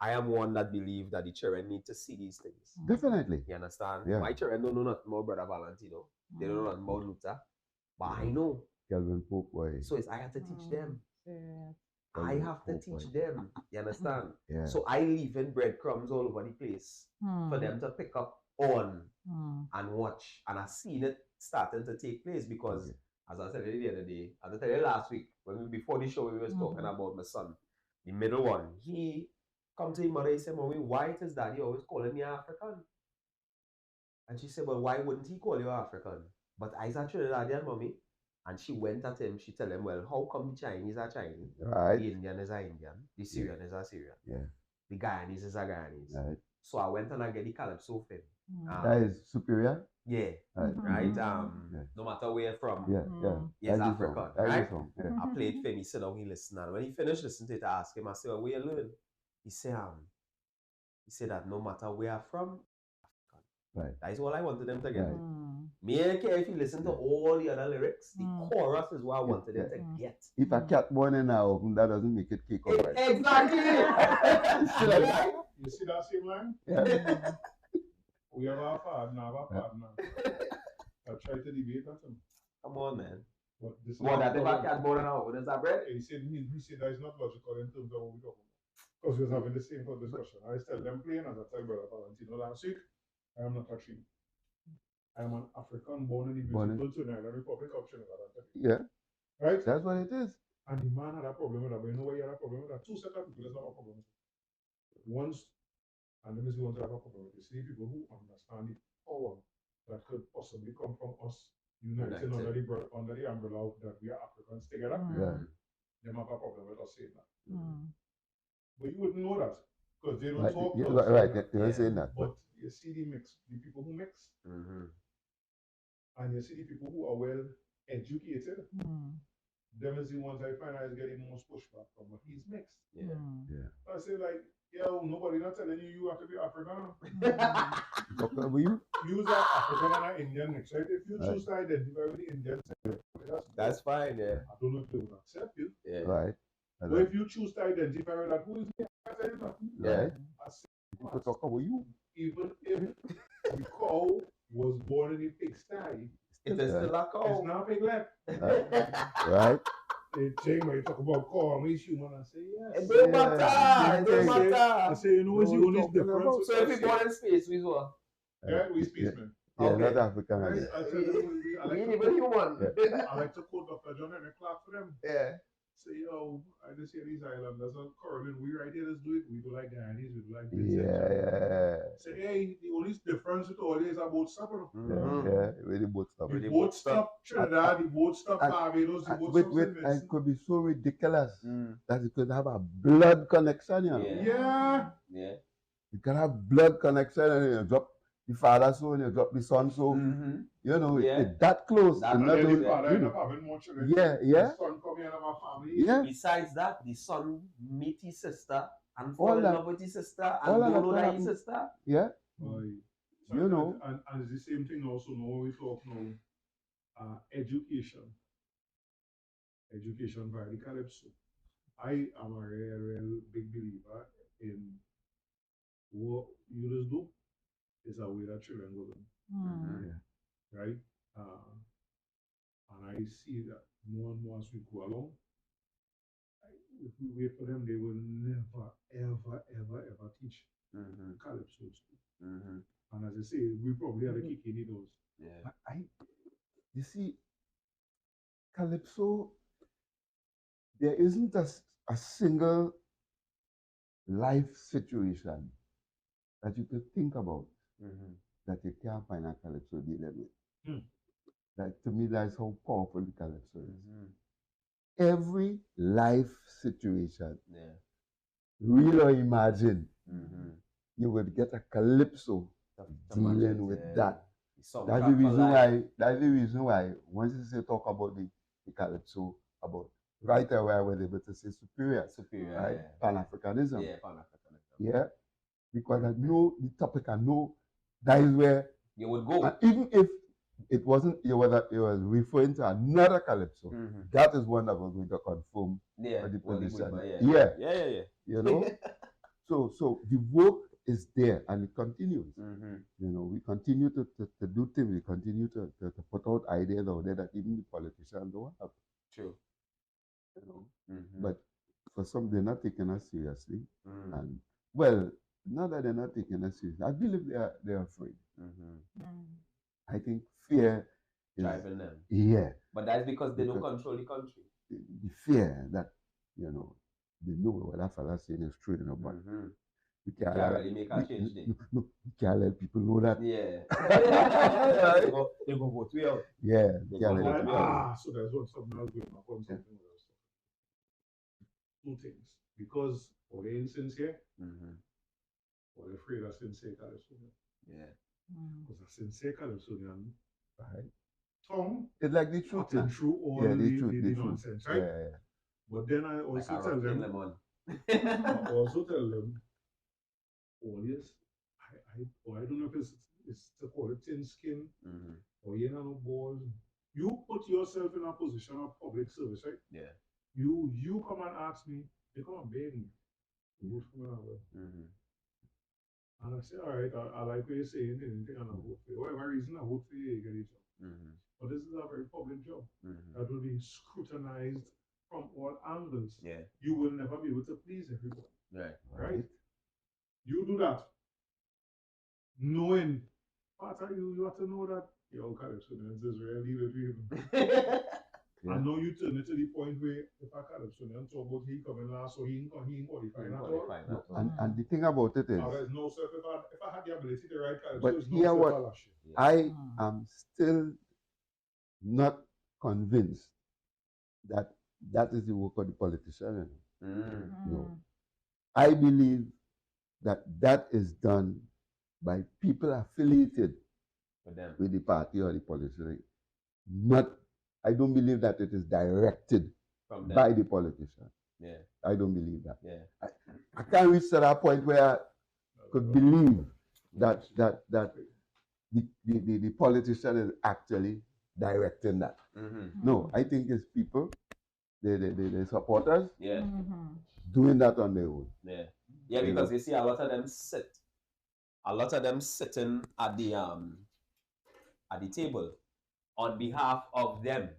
I am one that believes that the children need to see these things. Definitely. You understand? Yeah. My children don't know nothing about Brother Valentino. They don't know nothing about Luta. But I know. Kelvin Pope, boy. So I have to teach them. Yeah. I have to teach them. You understand? Yeah. So I leave in breadcrumbs all over the place for them to pick up on and watch. And I've seen it starting to take place because, as I said the other day, as I said last week, before the show, we was talking about my son, the middle one. He come to his mother, he said, Mommy, why is daddy always calling me African? And she said, well, why wouldn't he call you African? But I's a Trinidadian, Mommy. And she went at him, she tell him, well, how come the Chinese are Chinese? Right. The Indian is a Indian. The Syrian is a Syrian. Yeah. The Guyanese is a Guyanese. Right. So I went and I get the Calypso film. That is superior? Yeah. Right. No matter where you're from. Yeah. He's That is African. wrong. That Right? is wrong. Yeah. I played for him, he said, oh, he listened. And when he finished listening to it, I asked him, I said, well, where you learn? He said that no matter where I'm from, Right. that is all I wanted them to get. Right. Me, I don't care if you listen to all the other lyrics, the chorus is what I wanted them to get. If a cat born in a oven, that doesn't make it cake or bread. Exactly! You see that same line? Yeah. We have our partner. I try to debate that. Come on, man. But this What, that is if a cat born in a oven is that bread? he said that is not logical in terms of what we're talking about. Because we was having the same discussion. I tell them plain as I tell Brother Valentino last week, I am not a Trini. I am an African born in the beautiful Trinidad Republic of Trinidad. Yeah. Right? That's what it is. And the man had a problem with that. But you know why he had a problem with that? Two set of people does not have a problem with it. Once, and then is the ones that have a problem with it. See people who understand the power that could possibly come from us uniting under the umbrella of that we are Africans together. Yeah. Them have a problem with us saying that. But you wouldn't know that. Because they don't Right. talk Yeah, to us. right. They're saying that. But you see the people who mix, and you see the people who are well educated, them is the ones I find is getting most pushback from, but he's mixed. Yeah. I say like, yo, nobody not telling you have to be African. Were you? Use an African and an Indian mix, right? If you choose to identify with the Indian side, That's fine, yeah. I don't know if they would accept you. Yeah. Right. But if you choose to identify with that, who is the Right. I say, People talk about you. even if the cow was born in a pigsty, It is still a it's cow. not piglet. Right. They change when you talk about cow and we human, I say yes. It don't matter. It don't I matter. say, you know what's the No, only talking about- difference? So if you born in space, we what? Yeah, we spacemen. Yeah, Okay. not African. Right? Again. I tell them, I We like ain't to even human. I like to quote Dr. John Henry Clark for them. Yeah. Say, yo, I just hear these islanders are quarreling. We right here, let's do it. We do like Guyanese, we do like this. Yeah. Say, hey, the only difference with all is about supper. Yeah. Really both stuff. The boat stop Trinidad, the boat stop Barbados, the boat stop St. It Vincent. could be so ridiculous that it could have a blood connection, you know. Yeah. Yeah. You can have blood connection and you drop the father so and you drop the son so. You know, Yeah. it's that close. That and And not then only- the father you end know. up having more children. Yeah, yeah. The son come here and have a family. Yeah. Besides that, the son meet his sister and All fall in that- love with his sister all and that don't know can that his happen. sister. Yeah. Right. You know. And it's the same thing also now when we talk now, education. Education via the Calypso. I am a real big believer in what you just do is a way that children go learn, right? And I see that more and more as we go along, if we wait for them, they will never, ever teach Calypso school. And as I say, we probably are the kick in those. Yeah. You see, Calypso, there isn't a single life situation that you could think about that you can't find a Calypso dealing with. That, to me, that's how powerful the Calypso is. Every life situation, real or imagined, you would get a Calypso dealing with that. That's the reason why once you say talk about the Calypso, about right away I was able to say superior, right? Pan-Africanism. Yeah, Pan-Africanism. Yeah. Because I know the topic, I know that is where you would go. And even if it wasn't, it was referring to another Calypso, that is one that was going to confirm Yeah, the well, position. yeah. You know? So the work is there and it continues. You know, we continue to do things. We continue to put out ideas out there that even the politicians don't have. True. You know, but for some, they're not taking us seriously. And well, not that they're not taking us seriously. I believe they're afraid. I think fear is driving them. Yeah. But that's because they don't control the country. The fear that, you know, they know what that fella saying is true, you know, but we can't really make a change there. No, we can't let people know that. Yeah. they go vote we out. Yeah. They go vote we out. So there's one something else going on. Something else. Two things. Because or they insincere, or they're afraid of sincere Calypso. Yeah. Because a sincere Calypso, Right. tongue it's like the truth. Through all the nonsense, right? Yeah. But then I also like tell them, I also tell them, always, I don't know if it's to call it thin skin, or you know, balls. You put yourself in a position of public service, right? Yeah. You come and ask me, you come and beg me. You vote for me. And I say, all right, I like what you're saying, and I vote for you. Whatever reason I vote for you, you get it. But this is a very public job that will be scrutinized from all angles. Yeah. You will never be able to please everyone. Right. You do that. Knowing part of you have to know that your Calypso is really with you. I know you turn it to the point where if a Calypso talk about he coming last, so he qualifying at all. And the thing about it is, no, sir, if I had the ability to write Calypso, but here what I am still not convinced that that is the work of the politician. No. I believe that that is done by people affiliated with the party or the politician. I don't believe that it is directed by the politician. Yeah. I don't believe that. Yeah. I can't reach to that point where I could believe that the politician is actually directing that. No, I think it's people, the supporters, doing that on their own. Yeah, because you see a lot of them sitting at the table on behalf of them.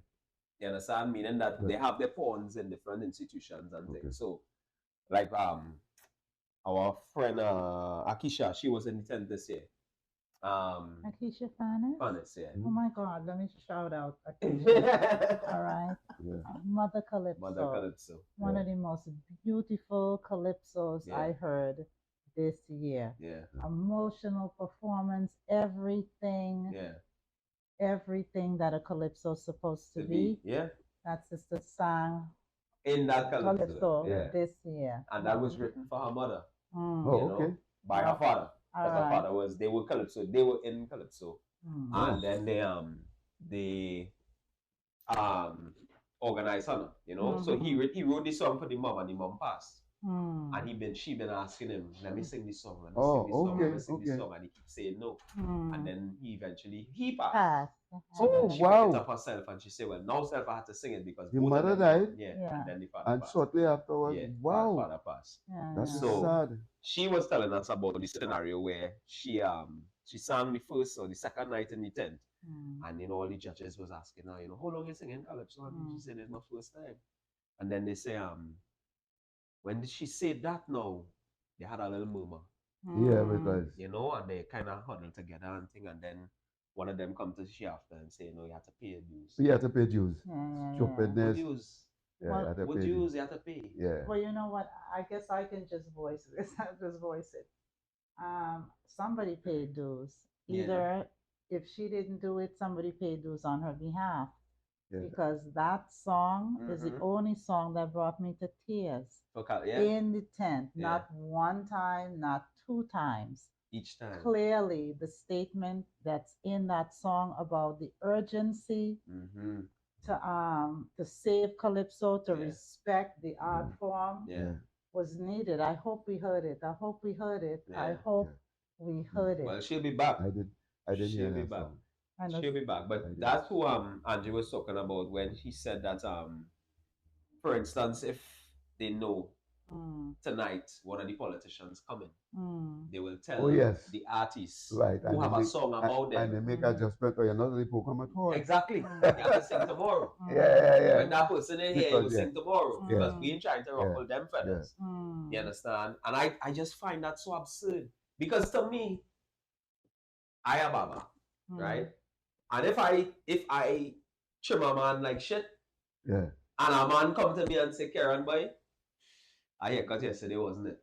You understand? Meaning that they have their pawns in different institutions and things. So, like our friend Akisha, she was in the tent this year. Akisha Fanis? Fanis, yeah. Oh my God, let me shout out Akisha. All right. Mother Calypso. Mother Calypso. One of the most beautiful Calypsos I heard this year. Emotional performance, everything. Everything that a Calypso is supposed to be. That sister sang in that Calypso this year. And that was written for her mother. By her father. Because her father they were Calypso. They were in Calypso. And then they organized her, you know. So he wrote this song for the mom and the mom passed. And she been asking him, let me sing this song, let me sing this song, and he keeps saying no. And then he passed. So then she picked it up herself and she said, well, now self I had to sing it because the mother died. And then the father and passed. Shortly afterwards, father passed. That's so sad. She was telling us about the scenario where she sang the first or the second night in the tent. And you know, all the judges was asking her, you know, how long you singing Calypso? And she said it's my first time. And then they say, when she said that now, they had a little murmur. Yeah, because you know, and they kind of huddled together and thing, and then one of them come to she after and say, no, you have to pay dues. You have to pay dues. Stupidness. Dues. You have to pay dues you have to pay. Well, you know what? I guess I can just voice this. I'll just voice it. Somebody paid dues. Either if she didn't do it, somebody paid dues on her behalf. Because that song is the only song that brought me to tears in the tent. Not one time, not two times. Each time. Clearly, the statement that's in that song about the urgency to save Calypso, to respect the art form was needed. I hope we heard it. I hope we heard it. I hope we heard it. Well, she'll be back. I did she'll be back. She'll be back. But that's who Angie was talking about when he said that for instance, if they know tonight, one of the politicians coming. They will tell Oh, yes. the artists Right. who have a song about them. And they make adjustment, or you're not really program at all. Exactly. You have to sing tomorrow. Yeah. When that person is here, you will sing tomorrow. Yeah. Because we ain't trying to ruffle them feathers. You understand? And I just find that so absurd. Because to me, I am Baba, right? And if I trim a man like shit, and a man come to me and say, Karen boy, I haircut yesterday, wasn't it?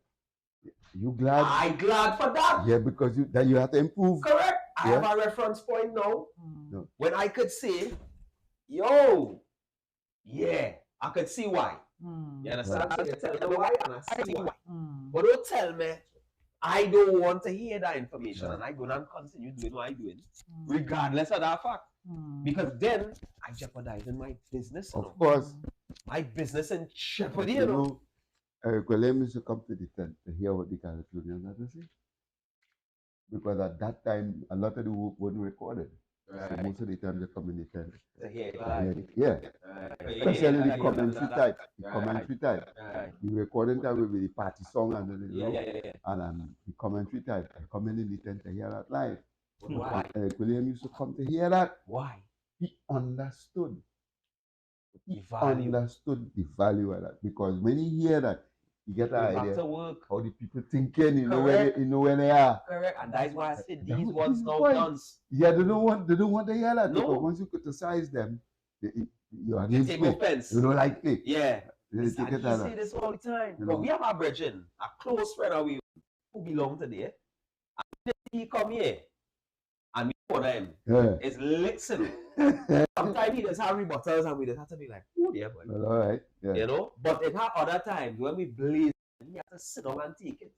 You glad? I glad for that. Yeah, because you have to improve. Correct. I have a reference point now. When I could say, yo, yeah, I could see why. You understand? So you tell me why and I see why. But don't tell me I don't want to hear that information and I go and continue doing what I'm doing, regardless of that fact. Because then I jeopardizing my business. Of course. My business in jeopardy, you know. Eric William used to come to the tent to hear what the Californians had to say. Because at that time, a lot of the work wasn't recorded. Right. So most of the time they come in the tent. Yeah. Especially the commentary type. The commentary type. The recording type will be the party song and then and the commentary type. I come in the tent to hear that live. Why? Eric William used to come to hear that. Why? He understood. He understood the value of that. Because when he hear that, you get an idea how the people thinking, you know where they are. Correct. And that's why I said these ones now done. Yeah, they don't want to hear that. No. Because once you criticize them, you are against take offense. You don't like it. Yeah. They take it out. You say this all the time. But we have a brethren, a close friend of we who belong to there. And he come here and we for them. It's listen. Sometimes he just have rebuttals and we just have to be like, oh yeah, boy. Well, all right. Yeah. You know? But it had other times when we blaze, we have to sit down and take it.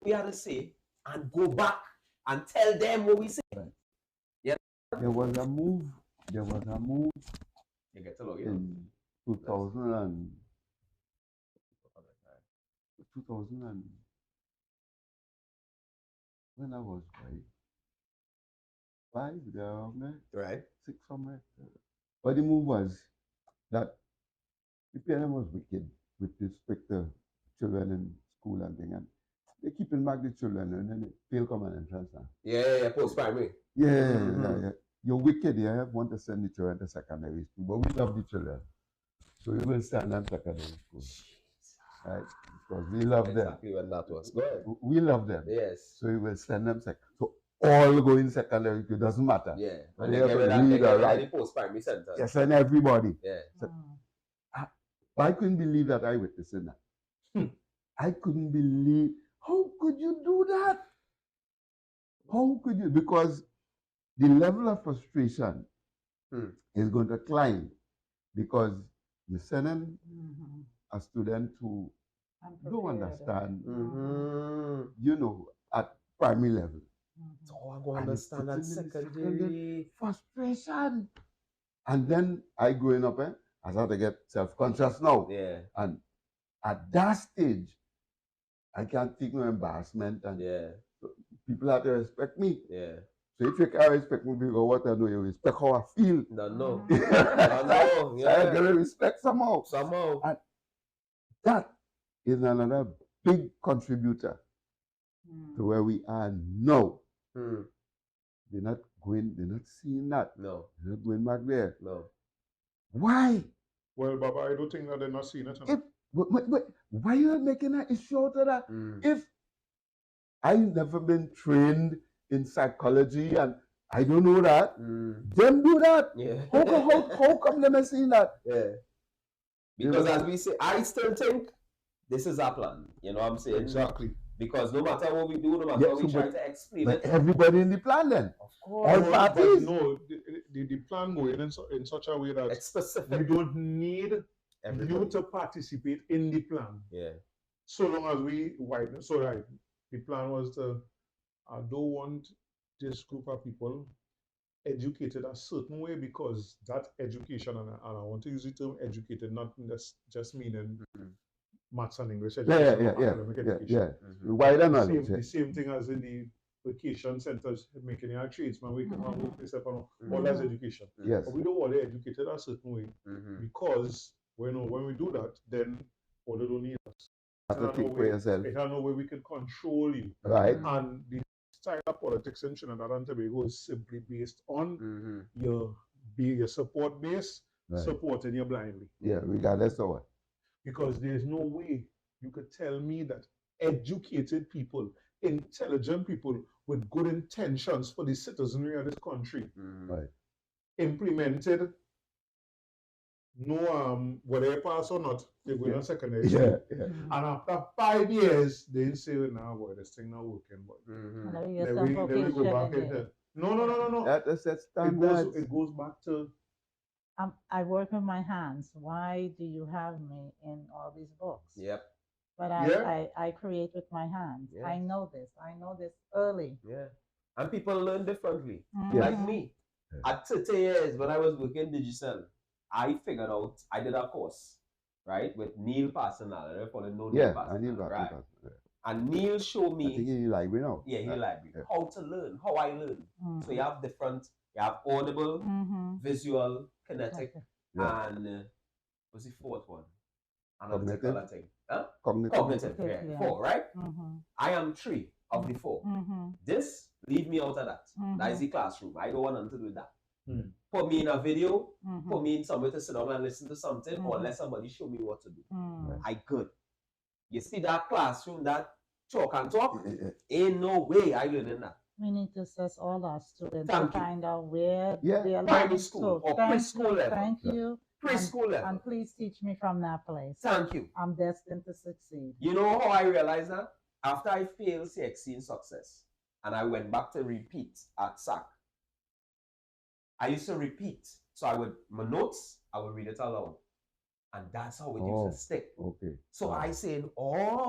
We have to say and go back and tell them what we say. Right. Yeah. There was a move. You get to know, in 2000 and when I was five, right? 6 somewhere. But the move was that the PNM was wicked with respect to children in school and things. And they keeping back the children and then they fail common entrance now. Yeah, post-primary. Yeah. You're wicked, you want to send the children to secondary school, but we love the children. So we will send them to secondary school. Right? Because we love them. Exactly when that was. Go ahead. We love them. Yes. So we will send them so all go in secondary school, doesn't matter. Yeah. And they have to read or write. Post-primary center. Yes, and everybody. Yeah. So, I couldn't believe that I witnessed that. I couldn't believe, how could you do that? How could you? Because the level of frustration is going to climb because you're sending a student who don't understand, you know, at primary level. So I go understand that secondary frustration. And then I growing up, I start to get self-conscious now. Yeah. And at that stage, I can't take no embarrassment and people have to respect me. Yeah. So if you can't respect me because what I know, you respect how I feel. No. So I gotta respect somehow. And that is another big contributor to where we are now. They're not seeing that. No. They're not going back there. No. Why? Well, Baba, I don't think that they're not seeing it. Why are you making an issue out of that? If I've never been trained in psychology and I don't know that, them do that. Yeah. How come them are seeing that? Yeah. Because as we say, I still think this is our plan. You know what I'm saying? Exactly. Because no matter what we do, no matter what we try to explain it. Everybody in the plan then. Of course. All parties. No, the plan going in such a way that it's specific. You don't need you to participate in the plan. Yeah. So long as we widen. So right, the plan was to I don't want this group of people educated a certain way because that education, and I want to use the term educated, not just meaning maths and English education, academic education. Wider knowledge. The same thing as in the vacation centers, making your tradesman, we can work this up on all that's education. Yes. But we don't want to educate a certain way because when we do that, then or they don't need us. Have to think for yourself. It has no way we can control you. Right. And the style of politics in Trinidad and Tobago is simply based on your support base, supporting you blindly. Yeah, regardless of what. Because there's no way you could tell me that educated people, intelligent people with good intentions for the citizenry of this country implemented no whether they pass or not, they go in secondary school. And after 5 years, they say, "Nah, boy, this thing not working, boy." Then we go back into no. That's standard. It goes back to. I work with my hands. Why do you have me in all these books? Yep. But I create with my hands. Yeah. I know this early. Yeah. And people learn differently. Like me. At 30 years, when I was working digital, I figured out, I did a course, right, with Neil Bacchanal. I don't follow no Neil Bacchanal, right? And Neil showed me. I think he library now. Yeah, he library. Yeah. How to learn, how I learn. So you have you have audible, visual, kinetic, and what's the fourth one? Cognitive. Thing. Huh? Cognitive. Yeah. 4, right? I am 3 of the 4. This, leave me out of that. That is the classroom. I don't want nothing to do with that. Put me in a video, put me in somewhere to sit down and listen to something, or let somebody show me what to do. I could. You see that classroom, that chalk and talk? Ain't no way I learn in that. We need to assess all our students to find out where they are primary school or preschool level. Thank you. Preschool level. And please teach me from that place. Thank you. I'm destined to succeed. You know how I realized that? After I failed CXC in success, and I went back to repeat at SAC, I used to repeat. So my notes, I would read it aloud. And that's how it used to stick. Okay. So I said, okay.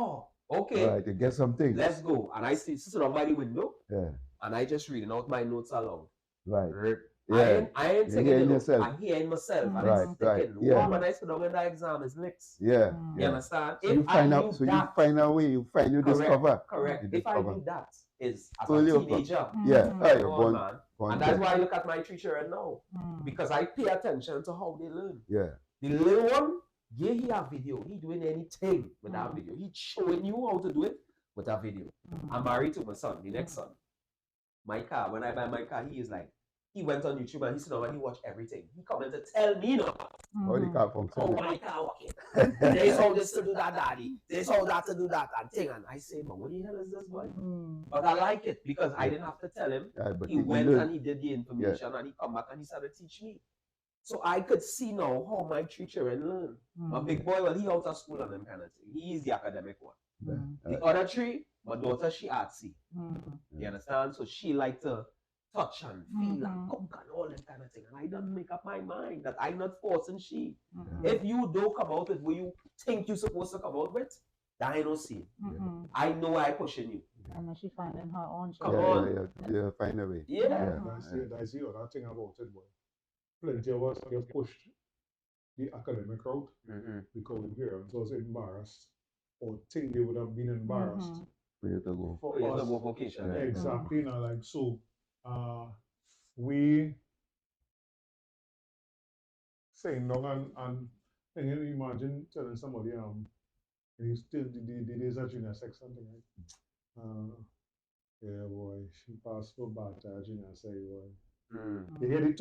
All right, you get something. Let's go. And I sit on by the window. Yeah. And I just reading out my notes aloud. Right. Yeah. I ain't taking it yourself. I'm hearing myself. And right. Yeah. When I sit down in the exam is mixed. Yeah. You understand? So you find out. So you find a way. You discover. Correct. If I do that, is as a teenager. Yeah. You're born. And that's why I look at my 3 children now. Because I pay attention to how they learn. Yeah. The little one, he have video. He doing anything with that video. He showing you how to do it with that video. I'm married to my son, the next son. My car, when I buy my car, he is like, he went on YouTube and he said, and he watched everything. He come in to tell me now. How the car functions. Oh, my car working. There's all this to do that, daddy. There's all that to do that and thing. And I say, but what the hell is this, boy? But I like it because I didn't have to tell him. He went and he did the information and he come back and he started to teach me. So I could see now how my 3 children learn. My big boy, well, he out of school and them kind of thing. He is the academic one. The other 3, my daughter, she artsy. You understand? So she like to touch and feel and cook and all that kind of thing. And I don't make up my mind that I'm not forcing she. If you don't come out with what you think you're supposed to come out with, that I don't see. I know I'm pushing you. And she finding her own. Come on. Yeah, find a way. Yeah. I see that thing about it, boy. Plenty of us have pushed the academic route because the parents was embarrassed or think they would have been embarrassed for you to go. For us. To go vocation. Exactly. Now, like, so we saying no and can you imagine telling somebody he's still the days of junior sex something, right? Yeah, boy, she passed for bad junior sex, boy. You hear the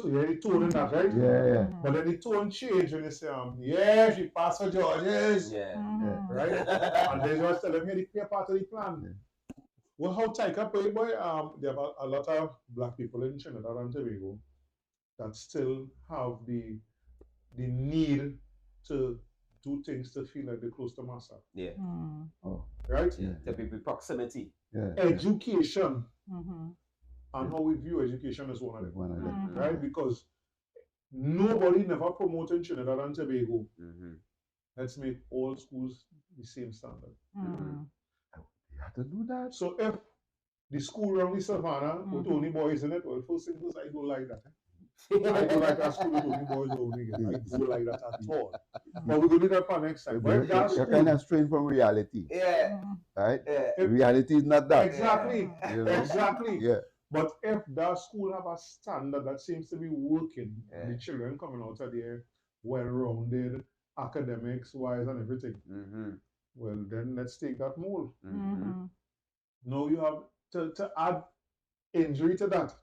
tone in that, right? Yeah. But then the tone change when you say, yeah, she passed for Georges. Yeah. Right? And they just tell them, yeah, the clear part of the plan. Well, how tight up, boy, there are a lot of black people in Trinidad and Tobago that still have the need to do things to feel like they're close to massa. Yeah. Right? Yeah. The people proximity. Yeah. Education. And how we view education is one of them, right? Because nobody never promoted Trinidad and Tobago. Let's make all schools the same standard. You have to do that. So if the school around the Savannah with only boys in it, well, first thing is I don't like that. I don't like that school with only boys only. I don't like that at all. But we're going to do that for next time. You're kind of straying from reality. Yeah. Right? Reality is not that. Exactly. You know? Exactly. Yeah. But if that school have a standard that seems to be working, the children coming out of there well-rounded, academics wise and everything. Well, then let's take that mold. Now you have to add injury to that.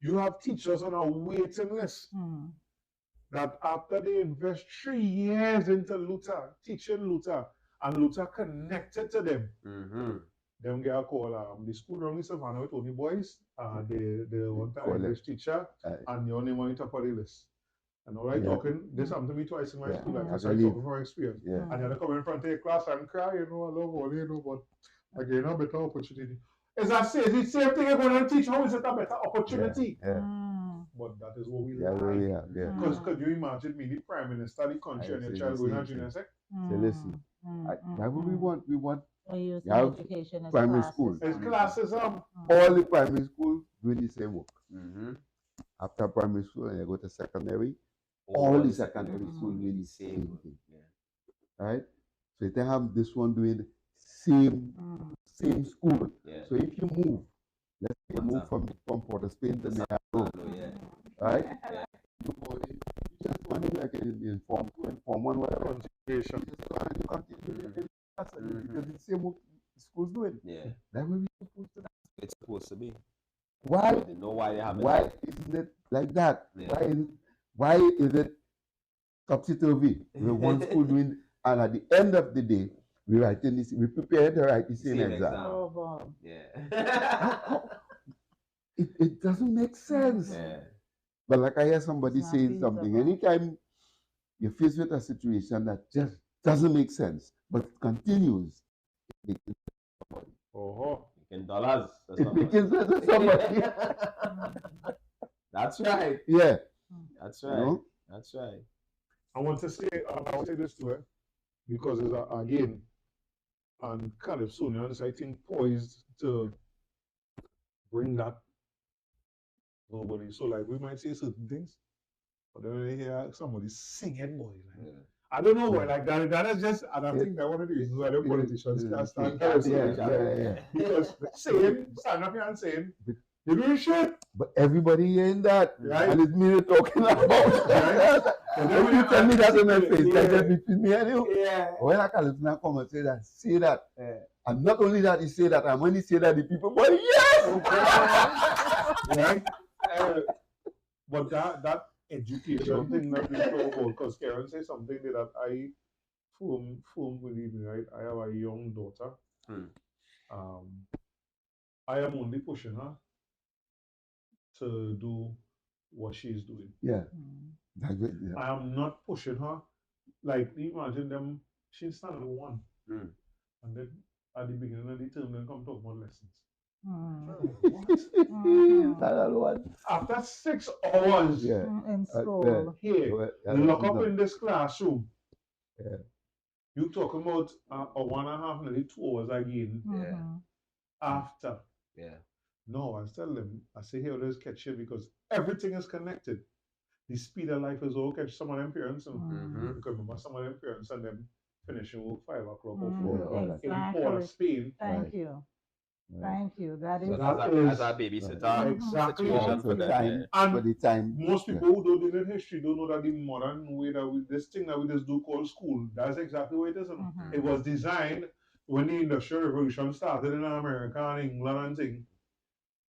You have teachers on a waiting list that after they invest 3 years into Luta, teaching Luta, and Luta connected to them, them get a call. The school around Savannah with only boys, the one time English teacher, and your name on the top of the list. And all I talking, this happened to me twice in my school, like, so I talking from experience. And you have to come in front of your class and cry, I love all, but again, a better opportunity. It's the same thing you're going to teach, how is it a better opportunity? But that is what we like. Because could you imagine me, the Prime Minister, the country, and your child going to junior sec? So listen, that's what we want. We want education as primary classes. school. It's classes. All the primary schools doing the same work. After primary school and you go to secondary, all the secondary schools doing the same thing. Right? So you can have this one doing the same school. So if you move, let's say you move from Port of Spain to Miami, right? You just want to like inform one whatever. You continue because it's the same work the school's doing. That's what we're supposed to do. It's supposed to be. Why? They know why they have it. Why isn't it like that? Why is it topsy-turvy? We're one school doing, and at the end of the day, we prepare to write the same exam. Oh, wow. It doesn't make sense. But like I hear somebody saying something, anytime you're faced with a situation that just doesn't make sense, but continues, it making dollars. It making sense to somebody. That's right. Yeah. That's right. You know? That's right. I want to say this to her because it's again, and Calypso, I think, poised to bring that globally. So, like, we might say certain things, but then when you hear somebody singing, boy, like, I don't know why, like, that is just, and I think that one of the reasons why the politicians can't stand Calypso. Because stand up here and saying, you're doing shit. But everybody hearing that, right? And it's me you're talking about. Right? And then when you tell me that in my face, like that between me and you. When I can come and say that. And not only that, he say that, and when he say that, the people go, yes! Right? But that education thing that we talk about, because Karen said something that I firm believe in, right? I have a young daughter. I am only pushing her to do what she's doing. I am not pushing her. Like, imagine them, she's standard 1. And then at the beginning of the term, then come talk about lessons. What? After 6 hours in school, here, lock up in this classroom. You talking about a 1.5, nearly 2 hours again. After. No, I tell them, I say, here, let's catch it because everything is connected. The speed of life is all catch some of them parents. Because remember, some of them parents and them finishing work 5 o'clock or 4 in Port of Spain. Thank you. Thank you. That is as a babysitter situation for them. And most people who don't do in history don't know that the modern way that this thing that we just do called school, that's exactly what it is. It was designed when the Industrial Revolution started in America and England and things.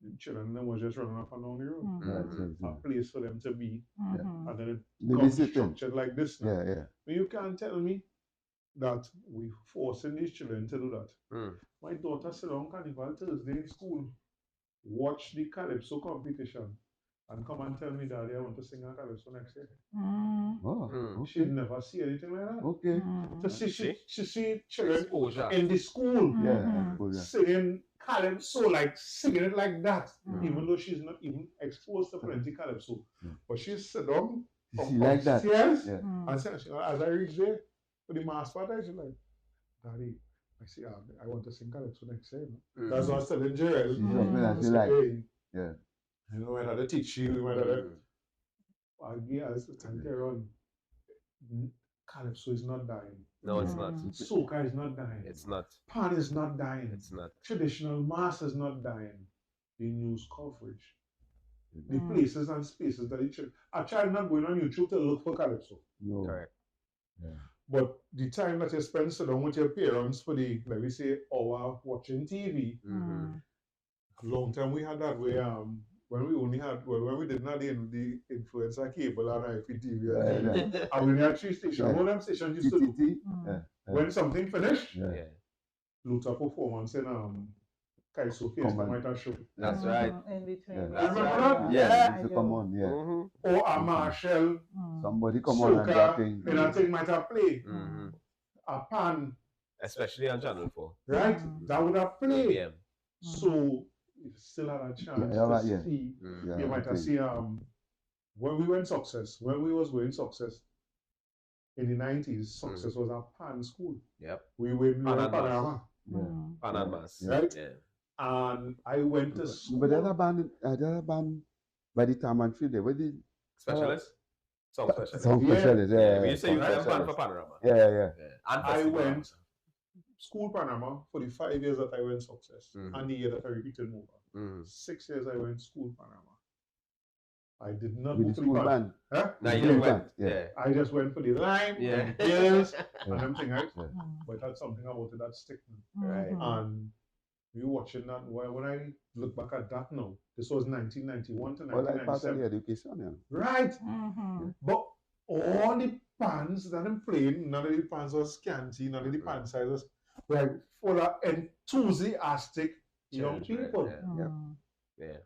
The children them was just running up and down the road. A place for them to be. And then it comes structured like this. But you can't tell me that we forcing these children to do that. My daughter sit on Carnival Thursday in school, watch the Calypso competition, and come and tell me, Daddy, I want to sing a Calypso next year. She never see anything like that. So she see children in the school singing Calypso, like singing it like that, even though she's not even exposed to plenty Calypso. But she sit down like that. And as I reach there, for the mass part, she's like, Daddy, I say, I want to sing Calypso next year. That's what I was telling Jerry. You know, when I teach you, when I thank you on. Calypso is not dying. No, it's not. Soca is not dying. It's not. Pan is not dying. It's not. Traditional mass is not dying. The news coverage. The places and spaces that a child not going on YouTube to look for Calypso. No. Correct. But the time that you spend sitting down with your parents for the, let me say, hour watching TV, long time we had that way. When we only had, well, when we didn't have the influencer cable and IPTV, and we only had 3 stations. All them stations used to do. When something finished, Luta performance in Calypso might have show. That's right. In between. Remember that? Yeah. Come on, Or a Marshall. Somebody come on and that thing. And that thing might have played. A pan. Especially on Channel 4. Right? That would have played. PM. So you still had a chance to see. You might have seen when we went Success, when we was going Success in the 90s, Success was a pan school. Yep. We went in Panama. Panama. Yeah. Right? And I went to school. But the other band by the time I'm through there, what did Specialist? Sound specialist. Sound specialist, yeah. You say you had a plan for Panorama. Yeah. And I went school Panama for the 5 years that I went Success and the year that I repeated Mova. 6 years I went school Panama. I did not with go the for school the band. Huh? Now you went. Yeah. I just went for the line, Yeah. years, and everything else. But that's something about it that stick me. Right. And we watching that. When I look back at that now, this was 1991 to Well, like part of 1997. the education, Right. But all the pants that I'm playing, none of the pants was scanty, none of the pant sizes were full of enthusiastic young people. Yeah.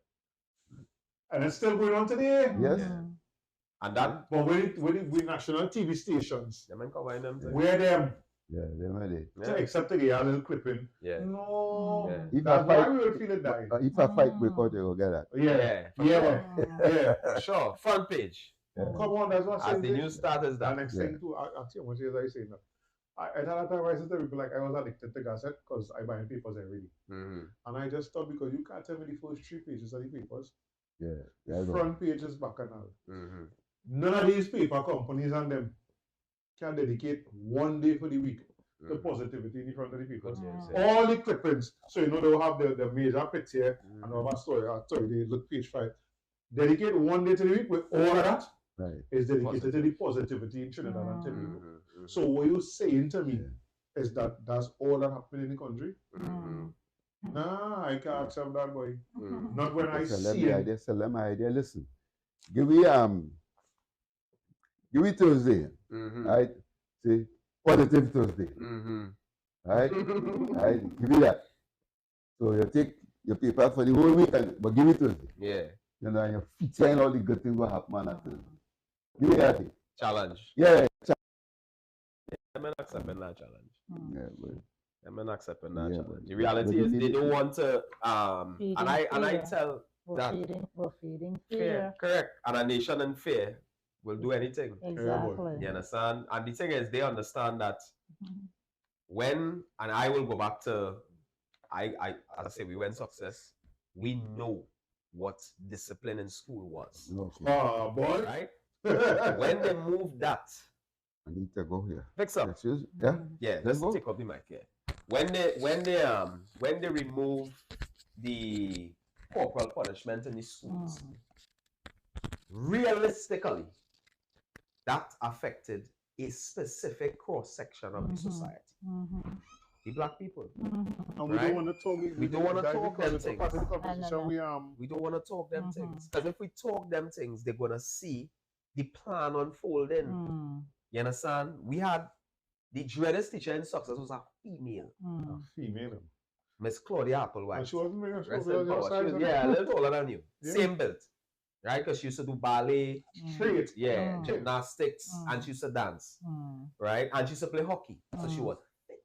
And it's still going on today. Yes. And that, But with national TV stations, them and combine them. where them, Yeah, they were there. except to get a little clipping. Yeah. No. Yeah. If That's I why fight, we will feel it die. if I fight because they will get that. Yeah. Sure. Front page. Come on, that's what As I'm the saying. new starters The that. next thing too, actually, much as I say that. At that time, I said to people like I was addicted to cassette because I buy papers every day. And I just thought because you can't tell me the first 3 pages of the papers. Yeah. Front page is Bacchanal. None of these paper companies and them can dedicate 1 day for the week to positivity in the front of the papers. All the clippings, so you know they'll have the major picture and they'll have a story. They look page 5. Dedicate 1 day to the week with all of that is dedicated to the positivity in Trinidad and Tobago. So what you're saying to me is that that's all that happened in the country? Nah, I can't accept that, boy. Not when I see it. Sell them idea. Listen, give me Thursday, right? See, positive Thursday, right? Right? Give me that. So you take your paper for the whole week, but give me Thursday. Yeah. You know, and you feature all the good things will happen on that Thursday. Give me that thing. Challenge. Yeah. I'm not accepting that challenge. Yeah, but I'm not accepting that Yeah, challenge. The reality is they don't want to Feeding and I fear. tell that We're feeding fear. fear. Correct. And a nation in fear will do anything. Exactly. You understand? And the thing is they understand that when, and I will go back to as I say, we went Success, we know what discipline in school was. Oh, boy. Right? When they moved that, I need to go here. fix up. Yeah. Yeah, Let's let's go. take up the mic here. When they remove the corporal punishment in the schools, realistically, that affected a specific cross section of the society. The black people. And we Right? don't want to talk. We don't want to talk them because things. part of the conversation We don't want to talk them things. Because if we talk them things, they're gonna see the plan unfolding. You understand? We had the dreadest teacher in Success was a female, female. Miss Claudia Applewhite. And she wasn't very much Rest in over power. your She size. was, yeah, a little taller than you. Yeah. Same build. Right? Because she used to do ballet, Straight. yeah, gymnastics, and she used to dance. Right? And she used to play hockey. So she was fit.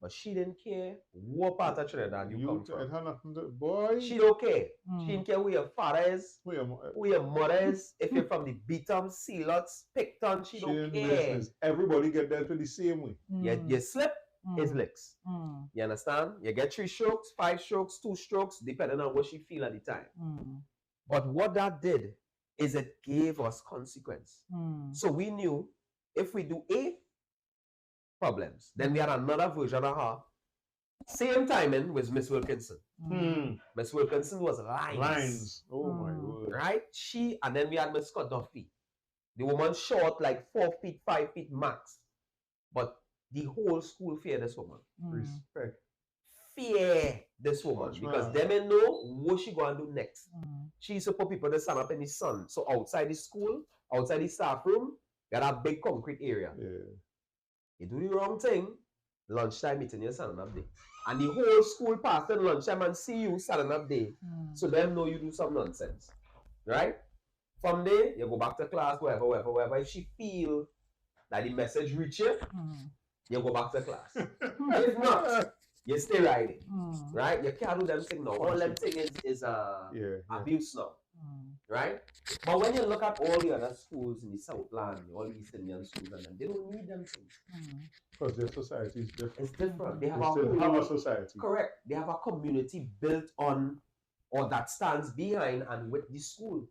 But she didn't care what part of Trinidad you come It from. had nothing to boy. She don't care. She didn't care who your father is, Who your who your mother is, if you're from the Beatum, Sealots, Picton, she don't care. business. Everybody get dealt with the same way. You slip, it's licks. You understand? You get 3 strokes, 5 strokes, 2 strokes, depending on what she feel at the time. But what that did is it gave us consequence. So we knew if we do A, problems. Then we had another version of her. Same timing with Miss Wilkinson. Miss Wilkinson was lines. Lines. Oh my word. Right? And then we had Miss Scott Duffy. The woman short like 4 feet, 5 feet max. But the whole school fear this woman. Respect. Fear this woman. Because they may know what she gonna do next. She used to put people to stand up in the sun. So outside the school, outside the staff room, got a big concrete area. Yeah. You do the wrong thing, lunchtime meeting you standing up there. And the whole school pass in lunchtime and see you standing up there. So them know you do some nonsense. Right? From there, you go back to class, wherever. If she feel that the message reach you, you go back to class. If not, you stay riding. Right? You can't do them thing now. All them thing is abuse now. Right? But when you look at all the other schools in the Southland, all the East Indian schools, and them, they don't need them things. Because their society is different. It's different. They have a society. Correct. They have a community built on, or that stands behind and with the school.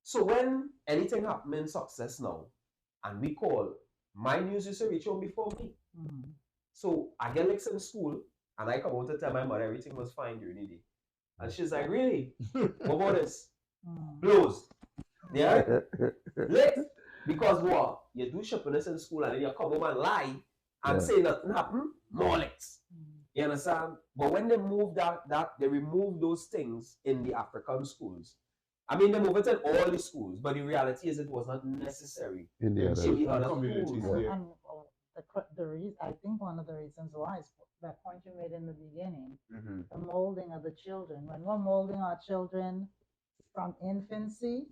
So when anything happens in success now, and we call, my news used to reach home before me. So I get licks in school, and I come out to tell my mother everything was fine during the day. And she's like, really? What about this? Blows. Yeah? Licks. Because what? You do sharpness in school, and then you come home and lie, and say nothing happened, more licks. You understand? But when they move they remove those things in the African schools. I mean, they move it in all the schools, but the reality is it was not necessary in the other communities. schools. Yeah. And I think one of the reasons why is that point you made in the beginning, the molding of the children. When we're molding our children from infancy,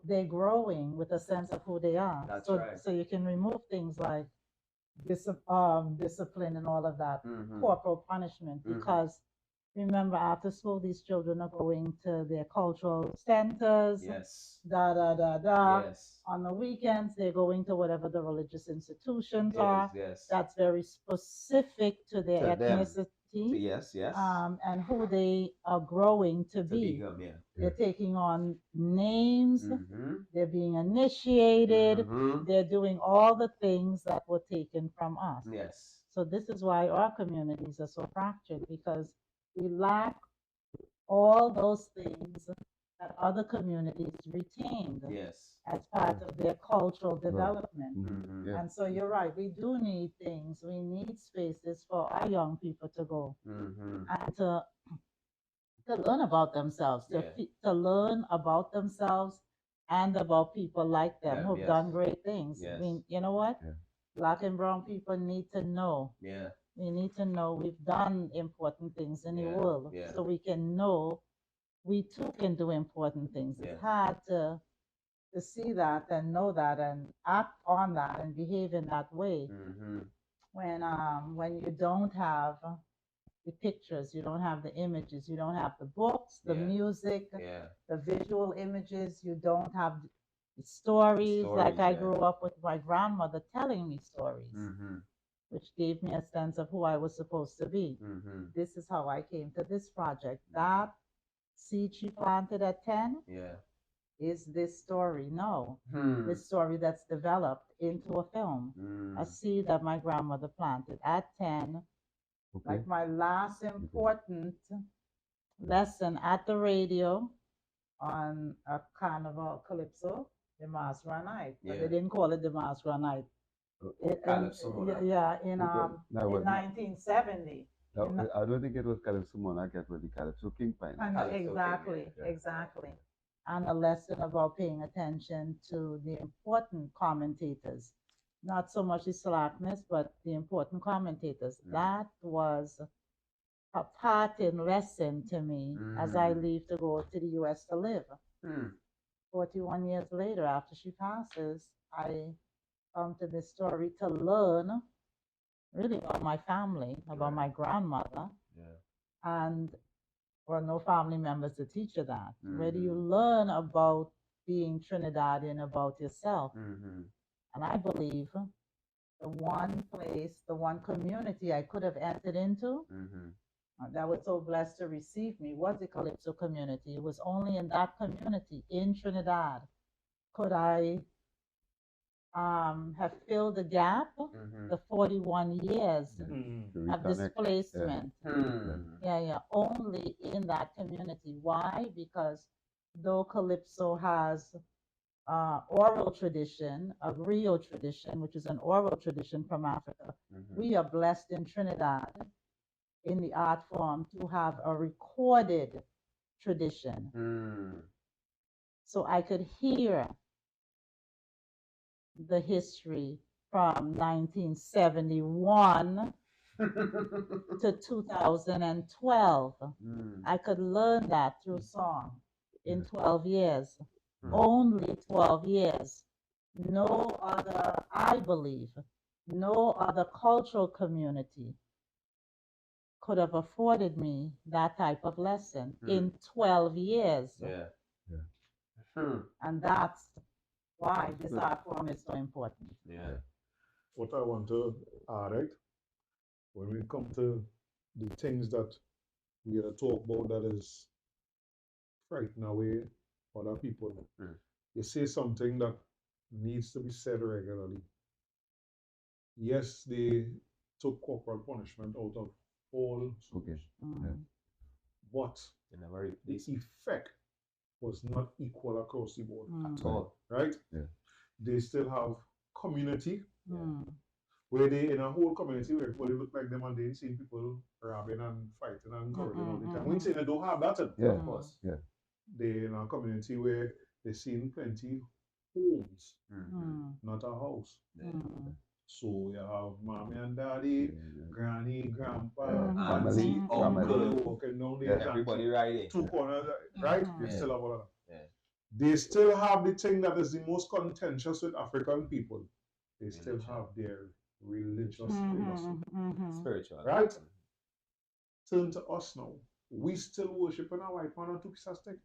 they're growing with a sense of who they are. That's right. So you can remove things like discipline and all of that, corporal punishment, because remember, after school, these children are going to their cultural centers. Yes. Yes. On the weekends, they're going to whatever the religious institutions are. Yes. That's very specific to their ethnicity. Yes. And who they are growing to be. They're taking on names. They're being initiated. They're doing all the things that were taken from us. Yes. So this is why our communities are so fractured, because we lack all those things that other communities retained as part of their cultural development. And so you're right, we do need things. We need spaces for our young people to go and to learn about themselves, to learn about themselves and about people like them who've done great things. I mean, you know what? Black and brown people need to know. We need to know we've done important things in the world, so we can know we too can do important things. It's hard to see that and know that and act on that and behave in that way when you don't have the pictures, you don't have the images, you don't have the books, the music, the visual images, you don't have the stories. Like I grew up with my grandmother telling me stories, which gave me a sense of who I was supposed to be. This is how I came to this project. That seed she planted at 10 is this story. This story that's developed into a film. A seed that my grandmother planted at 10. Like my last important lesson at the radio on a carnival, Calypso, the Masra night. But they didn't call it the Masra night. Calypso. In 1970. I don't think it was Calypso Monarch, it was the Calypso King Pine. Exactly. And a lesson about paying attention to the important commentators. Not so much the slackness, but the important commentators. That was a parting lesson to me as I leave to go to the US to live. 41 years later, after she passes, I come to this story to learn really about my family, about my grandmother. And no family members to teach you that. Where do you learn about being Trinidadian, about yourself? And I believe the one place, the one community I could have entered into that was so blessed to receive me was the Calypso community. It was only in that community in Trinidad could I have filled the gap, the 41 years of displacement. Only in that community. Why? Because though Calypso has oral tradition, a griot tradition, which is an oral tradition from Africa. We are blessed in Trinidad in the art form to have a recorded tradition. So I could hear the history from 1971 to 2012. I could learn that through song in 12 years. Only 12 years. No other, I believe, no other cultural community could have afforded me that type of lesson in 12 years. Yeah. And that's why this art form is so important. Yeah. What I want to add, right? When we come to the things that we are talk about that is frighten away other people, you say something that needs to be said regularly. Yes, they took corporal punishment out of all schools, but the effect was not equal across the board at all, right? Yeah. They still have community where they in a whole community where everybody look like them and they ain't seen people robbing and fighting and quarreling all the time. We ain't saying they don't have that, of course. Yeah. They in a community where they seen plenty homes, not a house. So you have mommy and daddy, granny, grandpa, auntie, uncle, walking down there. everybody riding. Two corners, right? They still have all of that. Yeah. They still have the thing that is the most contentious with African people. They still have their religious philosophy. Spiritual. Right? Turn to us now. We still worship in a white man on two pieces of stick.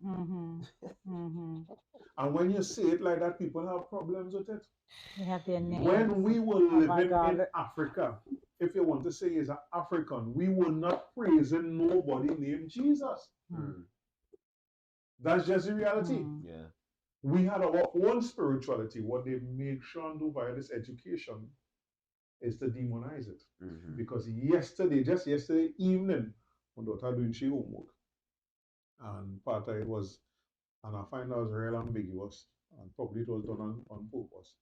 And when you say it like that, people have problems with it. They have their names. When we were living in Africa, if you want to say he's an African, we were not praising nobody named Jesus. That's just the reality. Yeah. We had our own spirituality. What they make sure and do via this education is to demonize it. Because just yesterday evening, my daughter doing she homework, and part of it was, and I find out it was real ambiguous, and probably it was done on purpose.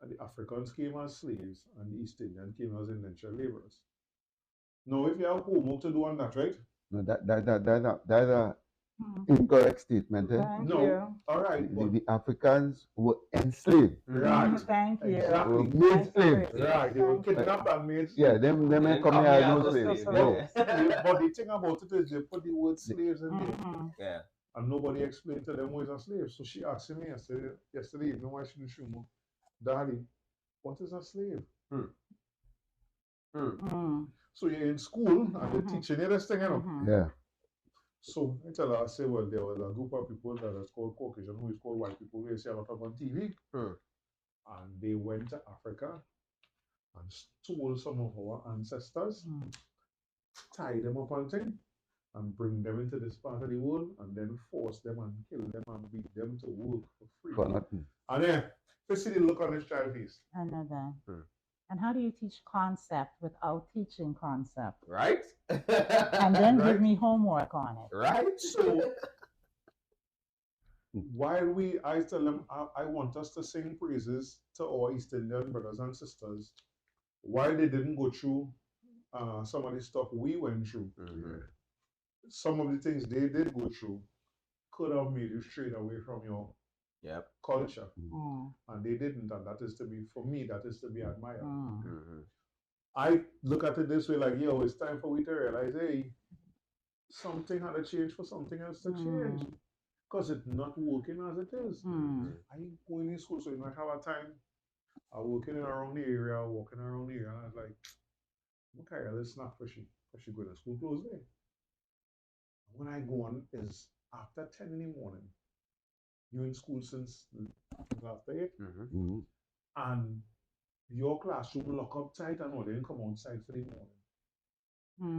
And the Africans came as slaves, and the East Indians came as indentured laborers. Now, if you have homework to do on that, right? No, that's a incorrect statement. Thank you. All right. The Africans were enslaved. Right. Thank you. Exactly. Made slaves. Right. They were kidnapped and made slaves. Yeah, them ain't come here as no slaves. No. But the thing about it is they put the word slaves in there. Yeah. And nobody explained to them who is a slave. So she asked me yesterday evening why she didn't show, Daddy, what is a slave? So you're in school and they're teaching you this thing, you know? Yeah. So I tell her, I say, well, there was a group of people that is called Caucasian, who is called white people, we see a lot of on TV. And they went to Africa and stole some of our ancestors, tie them up on thing, and bring them into this part of the world, and then force them and kill them and beat them to work for free. For nothing. And then, let's see the look on this child's face. I know that. And how do you teach concept without teaching concept? Right? And then give me homework on it. Right? So, while I tell them, I want us to sing praises to our East Indian brothers and sisters, while they didn't go through some of the stuff we went through, some of the things they did go through could have made you strayed away from your culture. And they didn't, and that is to be, for me, that is to be admired. I look at it this way, like, yo, it's time for we to realize, hey, something had to change for something else to change. Because it's not working as it is. I ain't going in school, so you might have a time. I walking around the area, and I was like, okay, let's not for she going to school close there. When I go on is after 10 in the morning. You're in school since after 8. And your classroom lock up tight and all, they didn't come outside for the morning.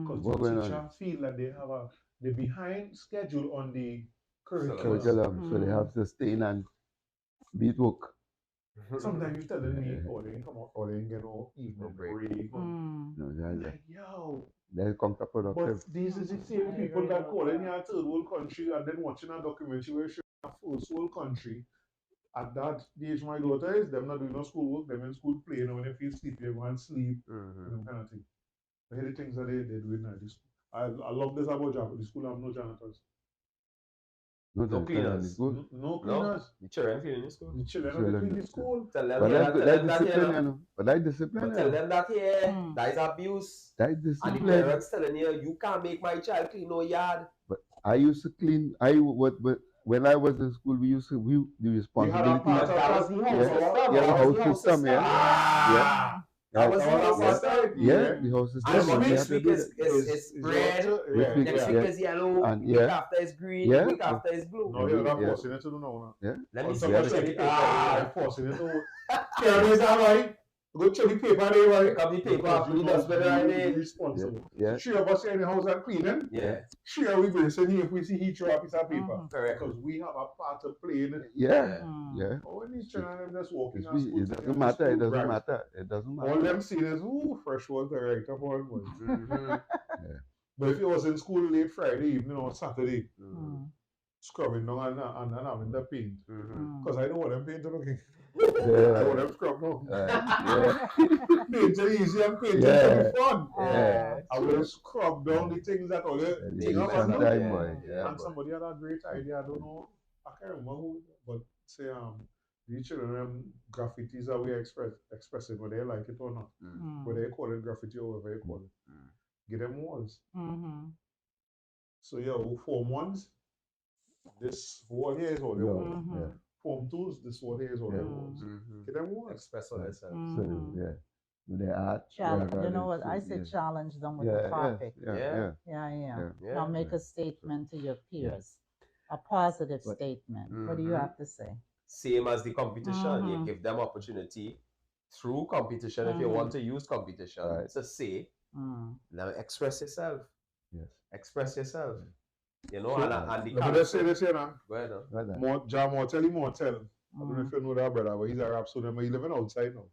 Because the teacher feel that they have the behind schedule on the curriculum. So they have to stay in and beat work. Sometimes you're telling me, oh, they didn't come out, or they didn't get no evening break. No, Like, yo. They're counterproductive. But these is the same people that call in your third world country and then watching a documentary where a first world country. At that age, my daughter is, them not doing no schoolwork, them in school playing, and when they feel sleepy, they go and sleep, and them kind of thing. I hear the things that they do in the school. I love this about Japan. The school have no janitors. No cleaners. No cleaners. The children clean in school. The children they clean the school. Tell them But here, that tell them that discipline, here. you know. But that discipline, But tell them that here, that is abuse. that And the discipline. parents telling you can't make my child clean no yard. But I used to clean. When I was in school, the We had a responsibility. part of That was the house Yeah. system. Yeah, the That was house system, yeah. Ah, that was the house Yeah. system. Yeah, the house system. And and we next had to week do is that. red. Yeah. Next week Yeah. is yellow. And Week yeah. after is green. Yeah. Week after is blue. No, you're not Yeah. forcing it to do now. Yeah. Let me On see top what of you it, paper. I'm forcing it to. Yeah, is that right? Go check the paper there, right? Pick up the paper, Because blue you must dustbin right be there. responsible. Yeah. Three of us here in the house are cleaning. Yeah, Sure, we will send you if we see he throw a piece of paper. correct. Because we have a part to play in it. Yeah. Mm. Yeah. But when these children are just walking It's out school, it doesn't matter. It doesn't matter. It doesn't All matter. them seen is, ooh, fresh water right up on one. Mhm. But if you was in school late Friday evening or Saturday, Mm. scrubbing down and having the paint. Mhm. Because I know what I'm painting looking. I Yeah. know what I'm scrub now. Yeah. Painting easy and painting Yeah. to be fun. Yeah. I will scrub down the things that all the Yeah, thing up some and time, down. boy. Yeah, And boy. somebody had a great idea. I don't know. I can't remember who, but say the children graffitis that we expressing whether they like it or not. Mm. Whether they call it graffiti or whatever they call it. Give them walls. Mhm. So yeah, Form 1s, this wall here is all the Yeah. walls. Yeah. Form 2s, this wall here is all the walls. Mhm. Give them walls. Express on yourself. So Mhm. yeah. With the art. Challenge. wherever You know it what? is, I said yeah. challenge them with Yeah, the topic. yeah, Yeah. yeah. Yeah. Yeah. Now make a statement to your peers. A positive But- statement. What do you Mhm. have to say? Same as the competition. You Mhm. give them opportunity through competition if you Mhm. want to use competition Right. to say, Mm. now express yourself. Yes. Express yourself. You know, So, and the Let me just say Calypso. this here now. Go ahead, now. Rather. Mortelli Mortel. I don't know if Mm. you know that brother, but he's a rap student, but he's living outside now.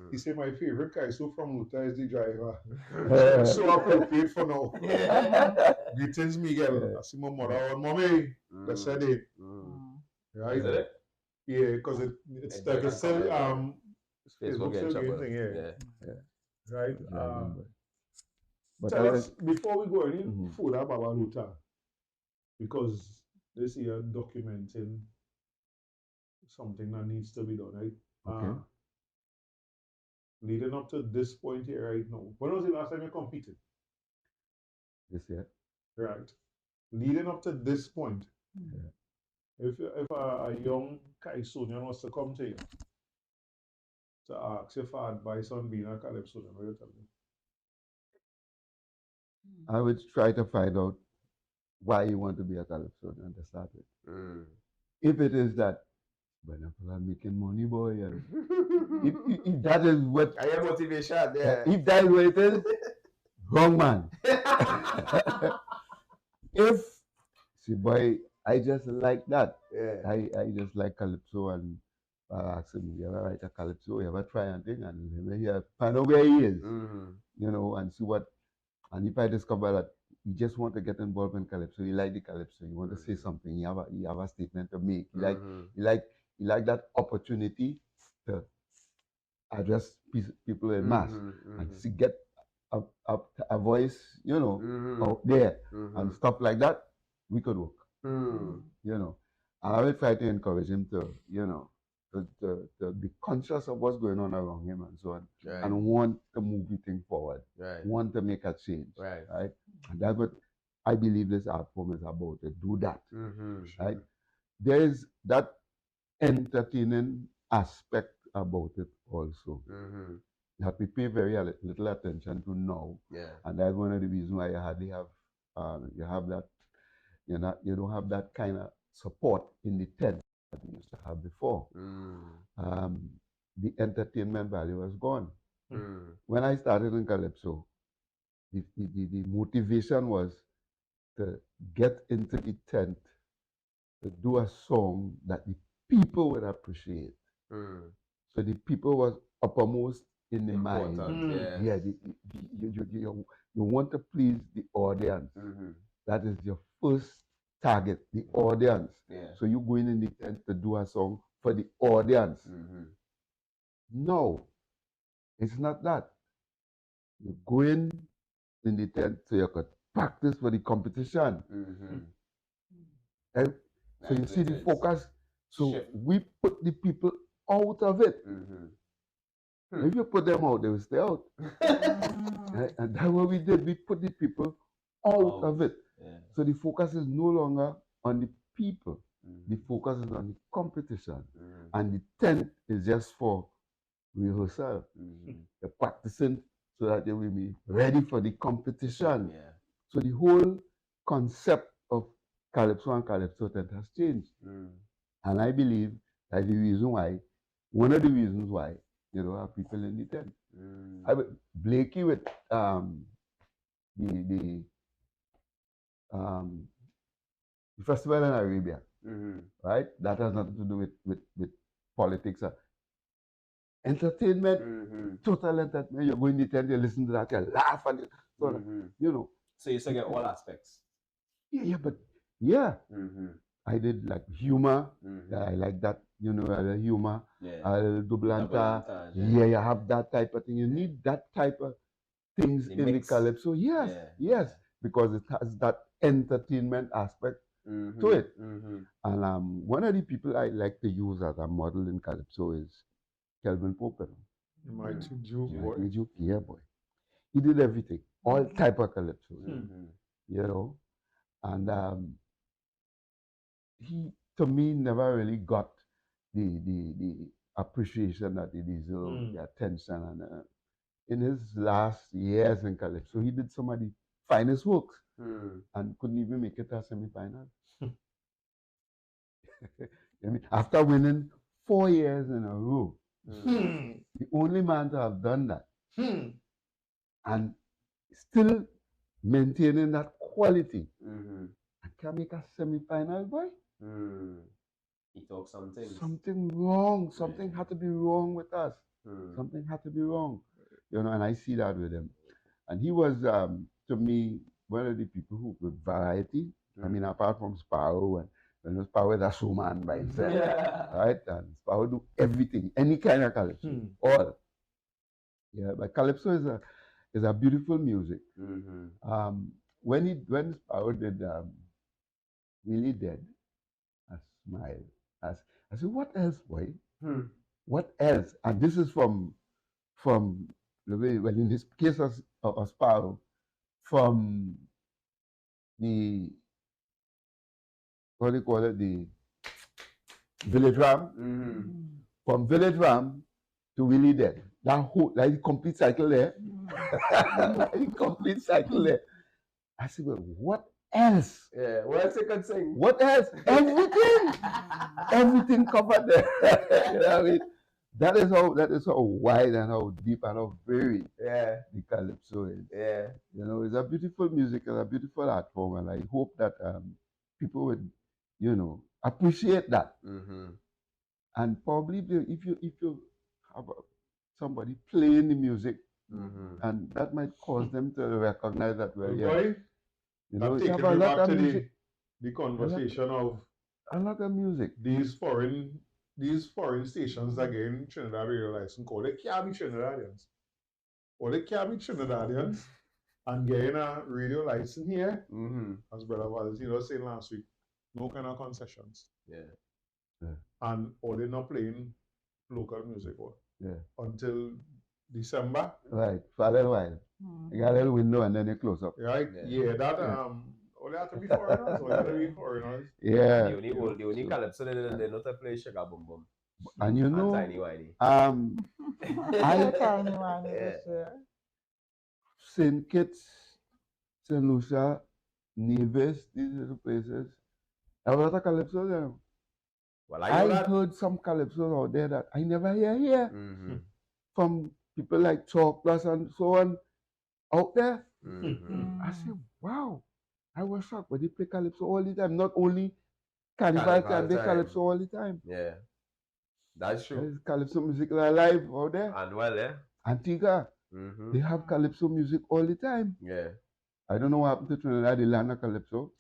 He said my favorite Calypso from Luta is the driver. So appropriate for now. Greetings, Miguel. Yeah. I see my mother on mommy. That's Mm. it. Mm. Right? Is it? Yeah, because it's It's like very it's still common. Facebook get still trouble. getting thing, yeah. Right? Yeah, I remember. But Tell I us before we go any Mhm. further about Luta, because this year documenting something that needs to be done, right? Okay. Leading up to this point here right now. When was the last time you competed? this year. Right. Leading up to this point, Yeah. if a young Calypsonian was to come to you to ask you for advice on being a Calypsonian, what do you tell them? I would try to find out why you want to be a Calypsonian to start with. Mm. If it is that, when I'm making money, boy, and if that is what, I have motivation, yeah. if that is what it is, wrong man. If, see, boy, I just like that. Yeah. I just like Calypso, and ask him, you ever write a Calypso, you ever try anything, and find out where he is, Mhm. you know, and see what, and if I discover that you just want to get involved in Calypso, you like the Calypso, you want to say something, you have a statement to make, Mhm. you like that opportunity to address people in mass Mhm. and Mhm. see, get a voice, you know, Mhm. out there Mhm. and stuff like that, we could work, Mhm. you know. And I will try to encourage him to, you know, to be conscious of what's going on around him and so on, Right. and want to move the thing forward, Right. want to make a change, Right. right? And that's what I believe this art form is about, to do that, Mhm. right? There is that entertaining aspect about it also Mhm. that we pay very little attention to now, Yeah. and that's one of the reasons why you have that, you don't have that kind of support in the tent that you used to have before. Mm. The entertainment value was gone. Mm. When I started in Calypso, the motivation was to get into the tent, to do a song that the people would appreciate. Mm. So the people was uppermost in the mind. Important, yes. Yeah, you want to please the audience. Mhm. That is your first target, the audience. Yeah. Calypso, you go in the tent to do a song for the audience. No, it's not that. You go in the tent so you could practice for the competition. And so you see the focus. So we put the people out of it. If you put them out, they will stay out. Right? And that's what we did. We put the people out of it. So the focus is no longer on the people. The focus is on the competition. And the tent is just for rehearsal. They're practicing so that they will be ready for the competition. So the whole concept of Calypso and Calypso tent has changed. And I believe that's the reason why, one of the reasons why you don't have people in the tent. Blakey with the festival in Arabia, right? That has nothing to do with politics. Entertainment, total entertainment. You go in the tent, you listen to that, you laugh, and you know. So you say get all aspects. Yeah. I did like humor. I like that, humor. Dublanta. You have that type of thing. You need that type of things in the Calypso. Yes. Because it has that entertainment aspect to it. And one of the people I like to use as a model in Calypso is Kelvin Pope. Mighty Juke boy. Yeah, boy. He did everything. All type of Calypso. And he, to me, never really got the appreciation that he deserved, the attention. And in his last years in Calypso, he did some of the finest works and couldn't even make it to a semi-final. After winning 4 years in a row, the only man to have done that and still maintaining that quality. I can make a semi-final, boy. He talked something. Something wrong. Something had to be wrong with us. Something had to be wrong. And I see that with him. And he was, to me, one of the people who, with variety, I mean, apart from Sparrow, and Sparrow is a showman by himself, right? And Sparrow do everything, any kind of Calypso, all. Yeah, but Calypso is a beautiful music. When Sparrow did Really Dead, I smiled. I said, what else, boy? What else? And this is from the way, well, in this case of Sparrow, from the, what do you call it, the Village Ram, from Village Ram to Really Dead. That whole, like, complete cycle there. Complete cycle there. I said, well, what else? Yeah, what else you can sing? What else? Everything! Everything covered there. You know what I mean? That is how wide and how deep and how varied the Calypso is. Yeah. It's a beautiful music and a beautiful art form, and I hope that people would, appreciate that. And probably if you have somebody playing the music, and that might cause them to recognize that, well, that taking me back to the conversation of a lot of music. These foreign stations again, Trinidad radio license called, they can't be Trinidadians. Or they can't be Trinidadians and getting a radio license here, as Brother Valentino was saying last week, no kind of concessions. And or they're not playing local music until December. Right, for a little while. You got a little window and then you close up. Right, that or they have to be foreigners, or they have to be foreigners. Yeah. The only Calypso they not to play Sugar Boom Boom. And you know, Tiny Whitey. Tiny Whitey this year. St. Kitts, St. Lucia, Nevis, these are the places. I have a lot of Calypso there. Well, I heard some Calypsos out there that I never hear here. From people like Chalk Plus and so on out there. I said, wow. I was shocked, but they play Calypso all the time. Not only Carnival time, they Calypso all the time. Yeah, that's true. There's Calypso music alive out there. And well, Antigua, they have Calypso music all the time. Yeah. I don't know what happened to Trinidad, the land of Calypso.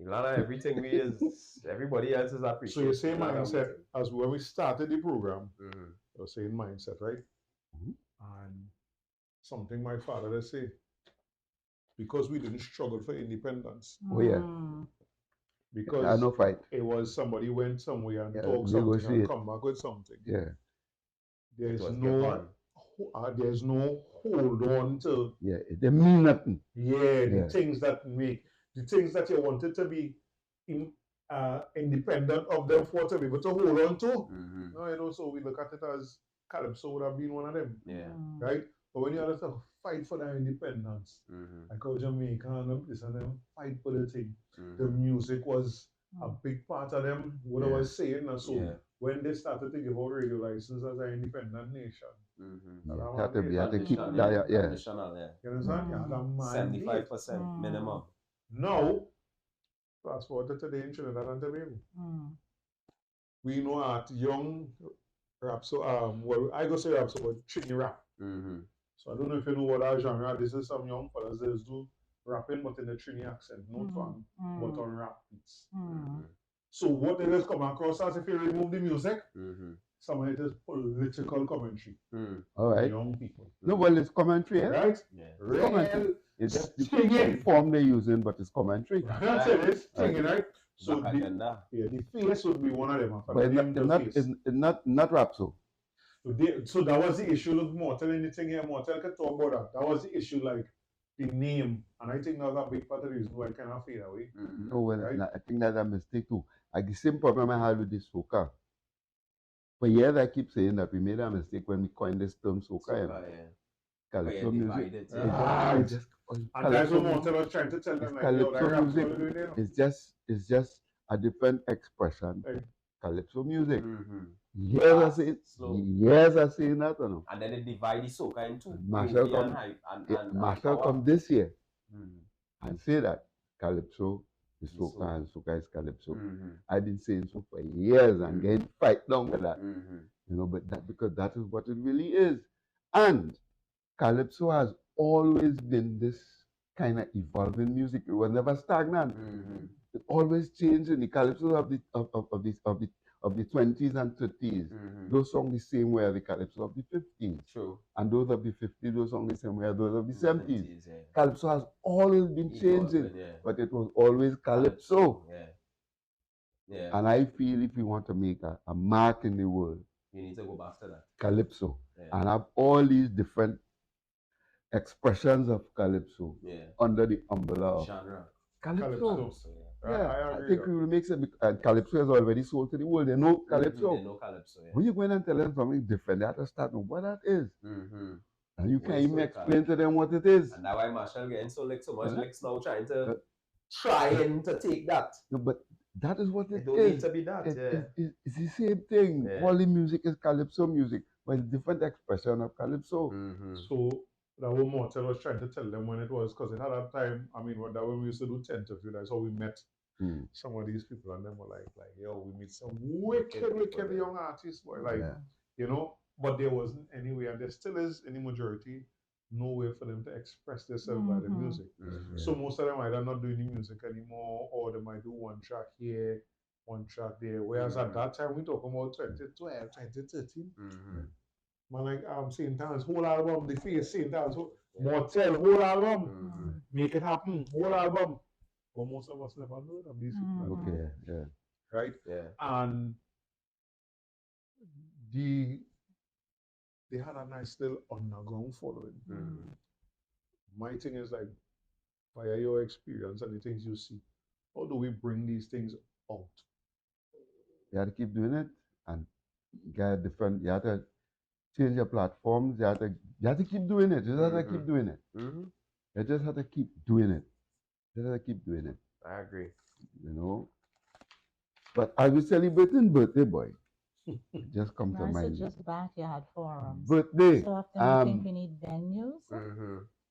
Everything we is everybody else is So appreciating. you say mindset as when we started the program. You're saying mindset, right? And something my father would say, because we didn't struggle for independence. Oh yeah. Because no fight. It was somebody went somewhere and Yeah, talk something and negotiate. come back with something. Yeah. There's no hold on to. Yeah, they mean nothing. The things that you wanted to be independent of them for to be able to hold on to. No, so we look at it as Calypso would have been one of them. Right? But when you have to fight for their independence, like how Jamaica and this and them fight for the thing. The music was a big part of them, what I was saying. And so when they started to give out radio license as an independent nation, You have to keep that. You understand? You had a mandate. 75% minimum. Now, fast forward to today in Trinidad and Tobago. We know at young rap, so well, I go say rap, so but Trini rap. So I don't know if you know what that genre. This is some young fellas that do rapping, but in the Trini accent, not on, but on rap beats. So what they just come across as, if you remove the music, some of it is political commentary. All right. Young people. No, well, it's commentary, right? It's commentary. It's just the form they're using, but it's commentary. That's it. It's singing, right? So the face would be one of them. But it's not rap so. So that was the issue. Look, Mortal, anything here, Mortal can talk about that. That was the issue, like the name. And I think that was a big part of the reason why I cannot fade away. No, well, right? I think that's a mistake too. Like the same problem I had with this soca. For years, I keep saying that we made a mistake when we coined this term soca. Calypso music. And that's what Mortal was trying to tell them. Like, Calypso music is just a different expression. Calypso music. Years are saying that, you know. And then they divide the soca into Marshall come this year and say that Calypso is soca and soca is Calypso. I've been saying so for years and getting fight down with that. You know, but that because that is what it really is. And Calypso has always been this kind of evolving music. It was never stagnant. It always changed. In the Calypso of the 20s and 30s, those songs the same way as the Calypso of the 50s. True. And those of the 50s, those songs the same way as those of the 70s. Calypso has always been changing, but it was always Calypso. And I feel if you want to make a mark in the world, you need to go back to that. Calypso. And have all these different expressions of Calypso under the umbrella of genre. Calypso. I think we will make it. Calypso has already sold to the world. They know Calypso. They know Calypso. When you go in and tell them something different, they have to start with what that is. And you can't even explain to them what it is. And that's why Marshall getting so much licks now, trying to take that. No, but that is what it don't is. Need to be that. It's the same thing. All the music is Calypso music, but it's different expression of Calypso. So that what Mortal was trying to tell them when it was, because it had that time, I mean, when we used to do Tenterview, that's how we met some of these people, and them were like, yo, we meet some wicked young artists, boy, you know, but there wasn't any way, and there still is, in the majority, no way for them to express themselves by the music. So most of them either not doing the music anymore, or they might do one track here, one track there, whereas at that time, we talking about 2012, 2013, man, like St. Anne's whole album, the face St. Anne's Mortel whole album, Make It Happen whole album. But most of us never know of these people. Right? And they had a nice little underground following. My thing is like, via your experience and the things you see, how do we bring these things out? You have to keep doing it and get different. You have to change your platforms. You have to keep doing it. You just have to keep doing it. You just have to keep doing it. You just have to keep doing it. I agree. You know. But are you celebrating birthday, boy? Just come to mind. Just backyard forums. Birthday. So often I think we need venues.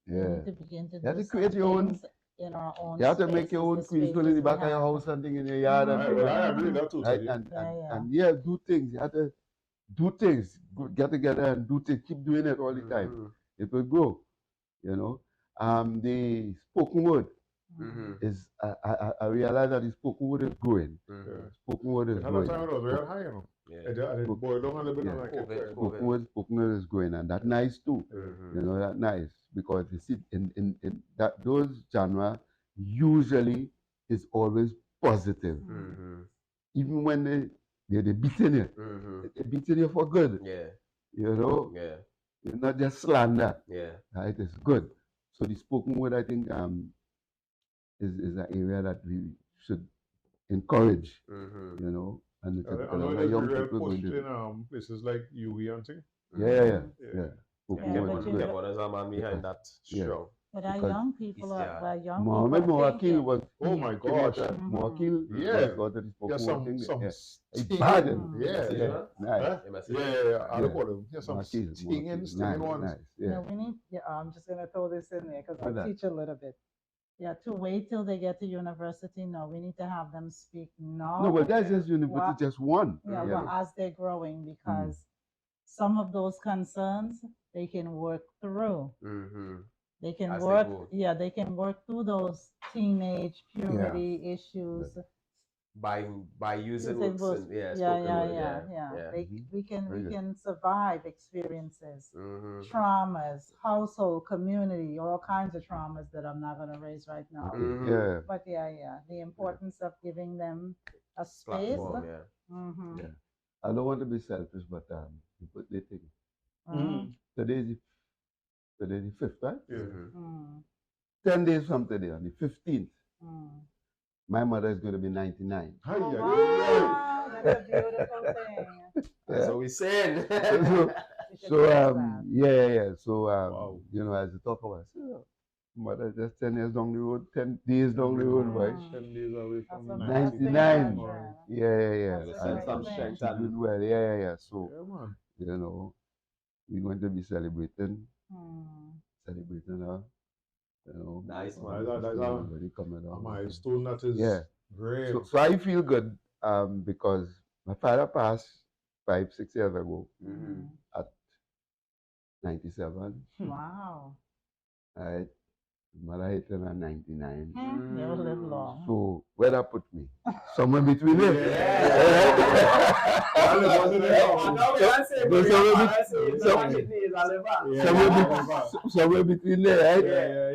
We need to begin to you have to create your own. In our own. You have to make your own queen stool in the back of your house, something in your yard, I agree that too. And do things. You have to do things. Get together and do things. Keep doing it all the time. It will grow. You know. The spoken word is I realized that the spoken word is growing. Spoken word is At that growing. time, it was very high, you know. Yeah. It boiled down a little bit. Yeah. Like Spoken word is growing, and that's nice too. You know, that's nice because you see, in that those genre usually is always positive. Even when they're beating you, they're beating you for good. Yeah. You know, Yeah. it's not just slander. Yeah. Right? It's good. So the spoken word, I think, is an area that we should encourage. You know, and it's I a know lot of there's a young real people going push to. in places like UE and thing. Yeah. Yeah, but you- Kevin is a man behind that Yeah. strong. But our Because young people yeah. are young Mohammed people Mawakil thinking. was. Oh my gosh. Mawakil Yeah. got the spoken Yeah, word thing. some Yeah. stinging. Bargain. Yeah. Nice. Huh? Yeah. I don't call them. Yeah, some Mawakil, stinging nice, ones. nice. Yeah. No, we need. Yeah, I'm just gonna throw this in there because Why I not? teach a little bit. Yeah, to wait till they get to university. No, we need to have them speak now. No, but that's just university, What- just one. Yeah, you well, know. as they're growing, because some of those concerns they can work through. They can As they work. grow. Yeah, they can work through those teenage puberty issues. By using Using words those- and yeah, yeah, spoken yeah, word, yeah, yeah. They, we can Very good. survive experiences, traumas, household, community, all kinds of traumas that I'm not going to raise right now. Yeah. But yeah, the importance of giving them a space. Platform, yeah. Mm-hmm. Yeah. I don't want to be selfish, but they think Mm-hmm. today's the 5th, right? Mm-hmm. 10 days from today, on the 15th, Mm-hmm. my mother is going to be 99. Hi, Oh, yeah. wow, that's a beautiful thing. That's what we're saying. We should So press that. yeah. So Wow. you know, as you talk about, mother just 10 years down the road, 10 days down the road, boy. 10 days away from That's 99. amazing. Yeah. That's And a some great strength she's and doing well. Yeah. So Yeah, man. you know, we're going to be celebrating her. You know, Nice, on man. the That's 15th, a everybody coming A out. milestone that is Yeah. great. So I feel good because my father passed 5-6 years ago at 97. Wow. Right? Mother hit her at 99. They'll live long. So where that put me? Somewhere between them. Somewhere between there, right?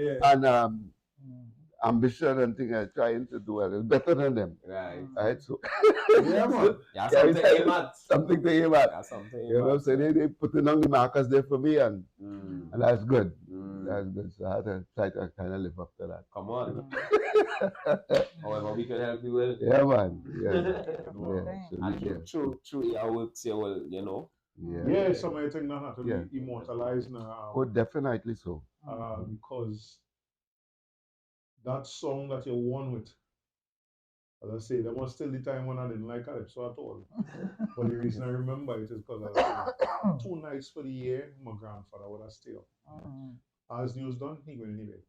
Yeah. And ambition and thing I'm trying to do well. It's better than them. Right? So Yeah, man. Yeah, something to aim at. something to aim at. Yeah, something to aim You know, at. so they putting on the markers there for me and that's good. Mm. That's good. So I had to try to kind of live up to that. Come on. However, we can help you with. Yeah, man. Yeah. So And yeah. through your works, you will, you know. Yeah, some of the things that have to Yeah. be immortalized now. Oh, definitely so. Because that song that you won with, as I say, that was still the time when I didn't like Calypso at all. But the reason I remember it is because I was 2 nights for the year, my grandfather would have stayed up. As news done, he went anyway.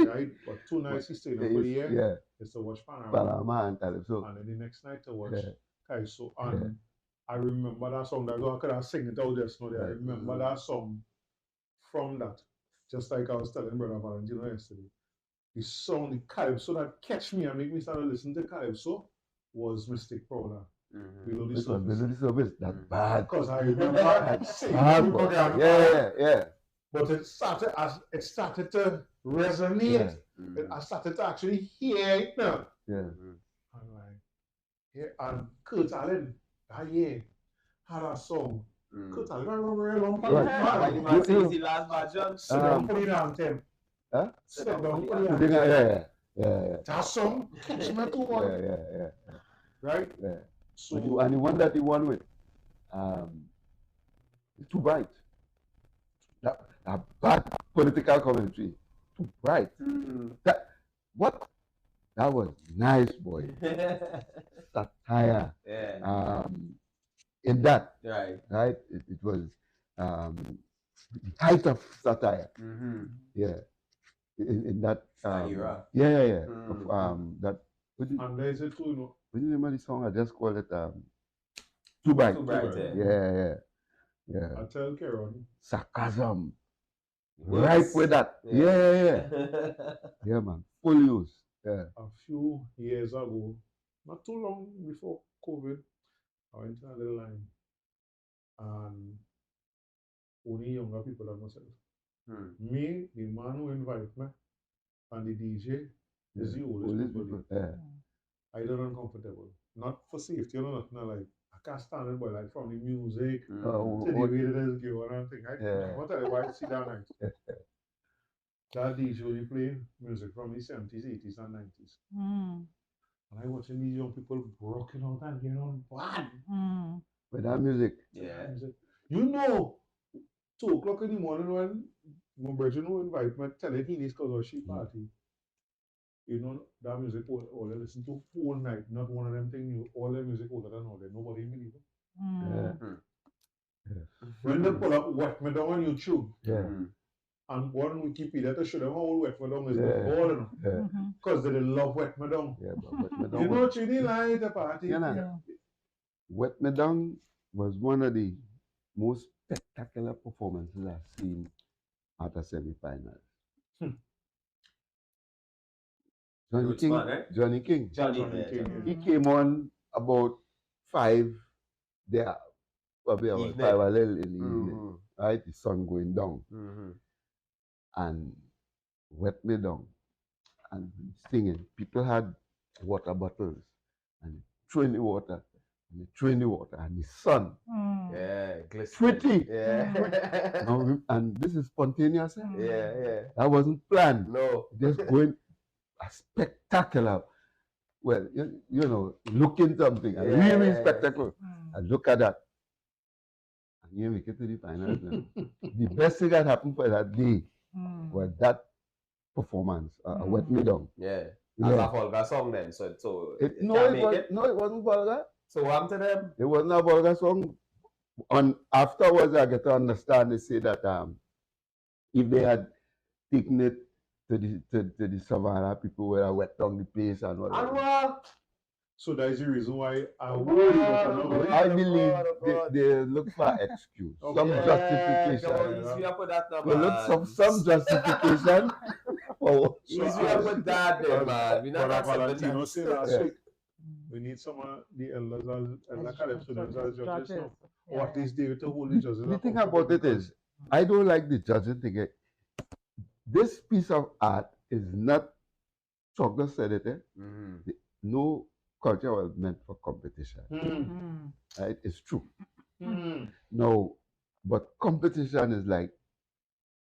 Right? But 2 nights he stayed up for the year. Yeah. It's to watch Panorama. Panama and Calypso. And then the next night to watch Yeah. Calypso. And I remember that song. I could have sing it out just now. I remember that song from that. Just like I was telling Brother Valentino yesterday. The song, the Calypso that catch me and make me start to listen to Calypso was Mystic Prowler. Below the This was Surface. below the surface. That's bad. Because I remember singing Bad, with my boy. grandfather. Yeah. But it started to resonate. I started to actually hear it now. Yeah. I'm like, yeah, and Kurt Allen, that year, had a song. Kurt Allen, I remember a long time. Right. Man, since the last version. Sit down for the anthem. Huh? Sit down for the anthem. Yeah. That song catch me too much. Yeah. Right? Yeah. So, And the one that he won with, Too Bright. That bad political commentary. Too Bright. That was nice, boy. Satire. Yeah. In that, Right. it was the height of satire. Yeah. In that era. Yeah. Of, that and there's a tune, you know. what is the name of the song? I just called it Too Bright. Too Bright, Yeah. I tell Karen. Sarcasm. Works. Right with that. Yeah. Yeah, man. Full use. A few years ago, not too long before COVID, I went to a little line and only younger people than myself. Me, the man who invite me, and the DJ is the oldest people there. I don't uncomfortable. Not for safety, nothing like I can't stand it, but like from the music to the way it is going and thing. I want to tell you why I sit down night. That DJ only play music from the 70s, 80s, and 90s. And I watching these young people rocking out and getting on bad. With that music. Yeah. You know, 2 o'clock in the morning when my brother who invite me, tell him he needs because of she party. You know, that music all they listen to all night, not one of them things, all their music older than all that. Nobody believe it. When they pull up Wet Me Down on YouTube, and go on Wikipedia to show them how Wet Me Down is all because they love Wet Me Down. You know, Chini like the party. Wet Me Down was one of the most spectacular performances I've seen at a semi-final. Johnny King. He came on about 5 there, probably about 5 a little in the evening, right? The sun going down. And Wet Me Down and singing. People had water bottles and throw in the water. And they throw in the water and the sun. Yeah, glistening. Pretty. Yeah. And this is spontaneous. Yeah. That wasn't planned. No. Just going a spectacular. Well, you know, looking something. Really spectacular. And look at that. And here we get to the finals now. The best thing that happened for that day was that performance. Wet Me Down. Yeah. As a vulgar song then. It wasn't vulgar. So what happened to them? It wasn't a vulgar song. Afterwards, I get to understand they say that if they had taken it to the savannah, people would have wet down the place and all that. So that is the reason why I believe they look for excuse, some justification. They look for some justification. Put that there, man. We not Valentino say last week. We need some of the elders as Calypso as judges now. Or at least they to hold the judges. The thing about it is, I don't like the judging thing. This piece of art is not, Chogga said it, no culture was meant for competition. Right? It's true. No, but competition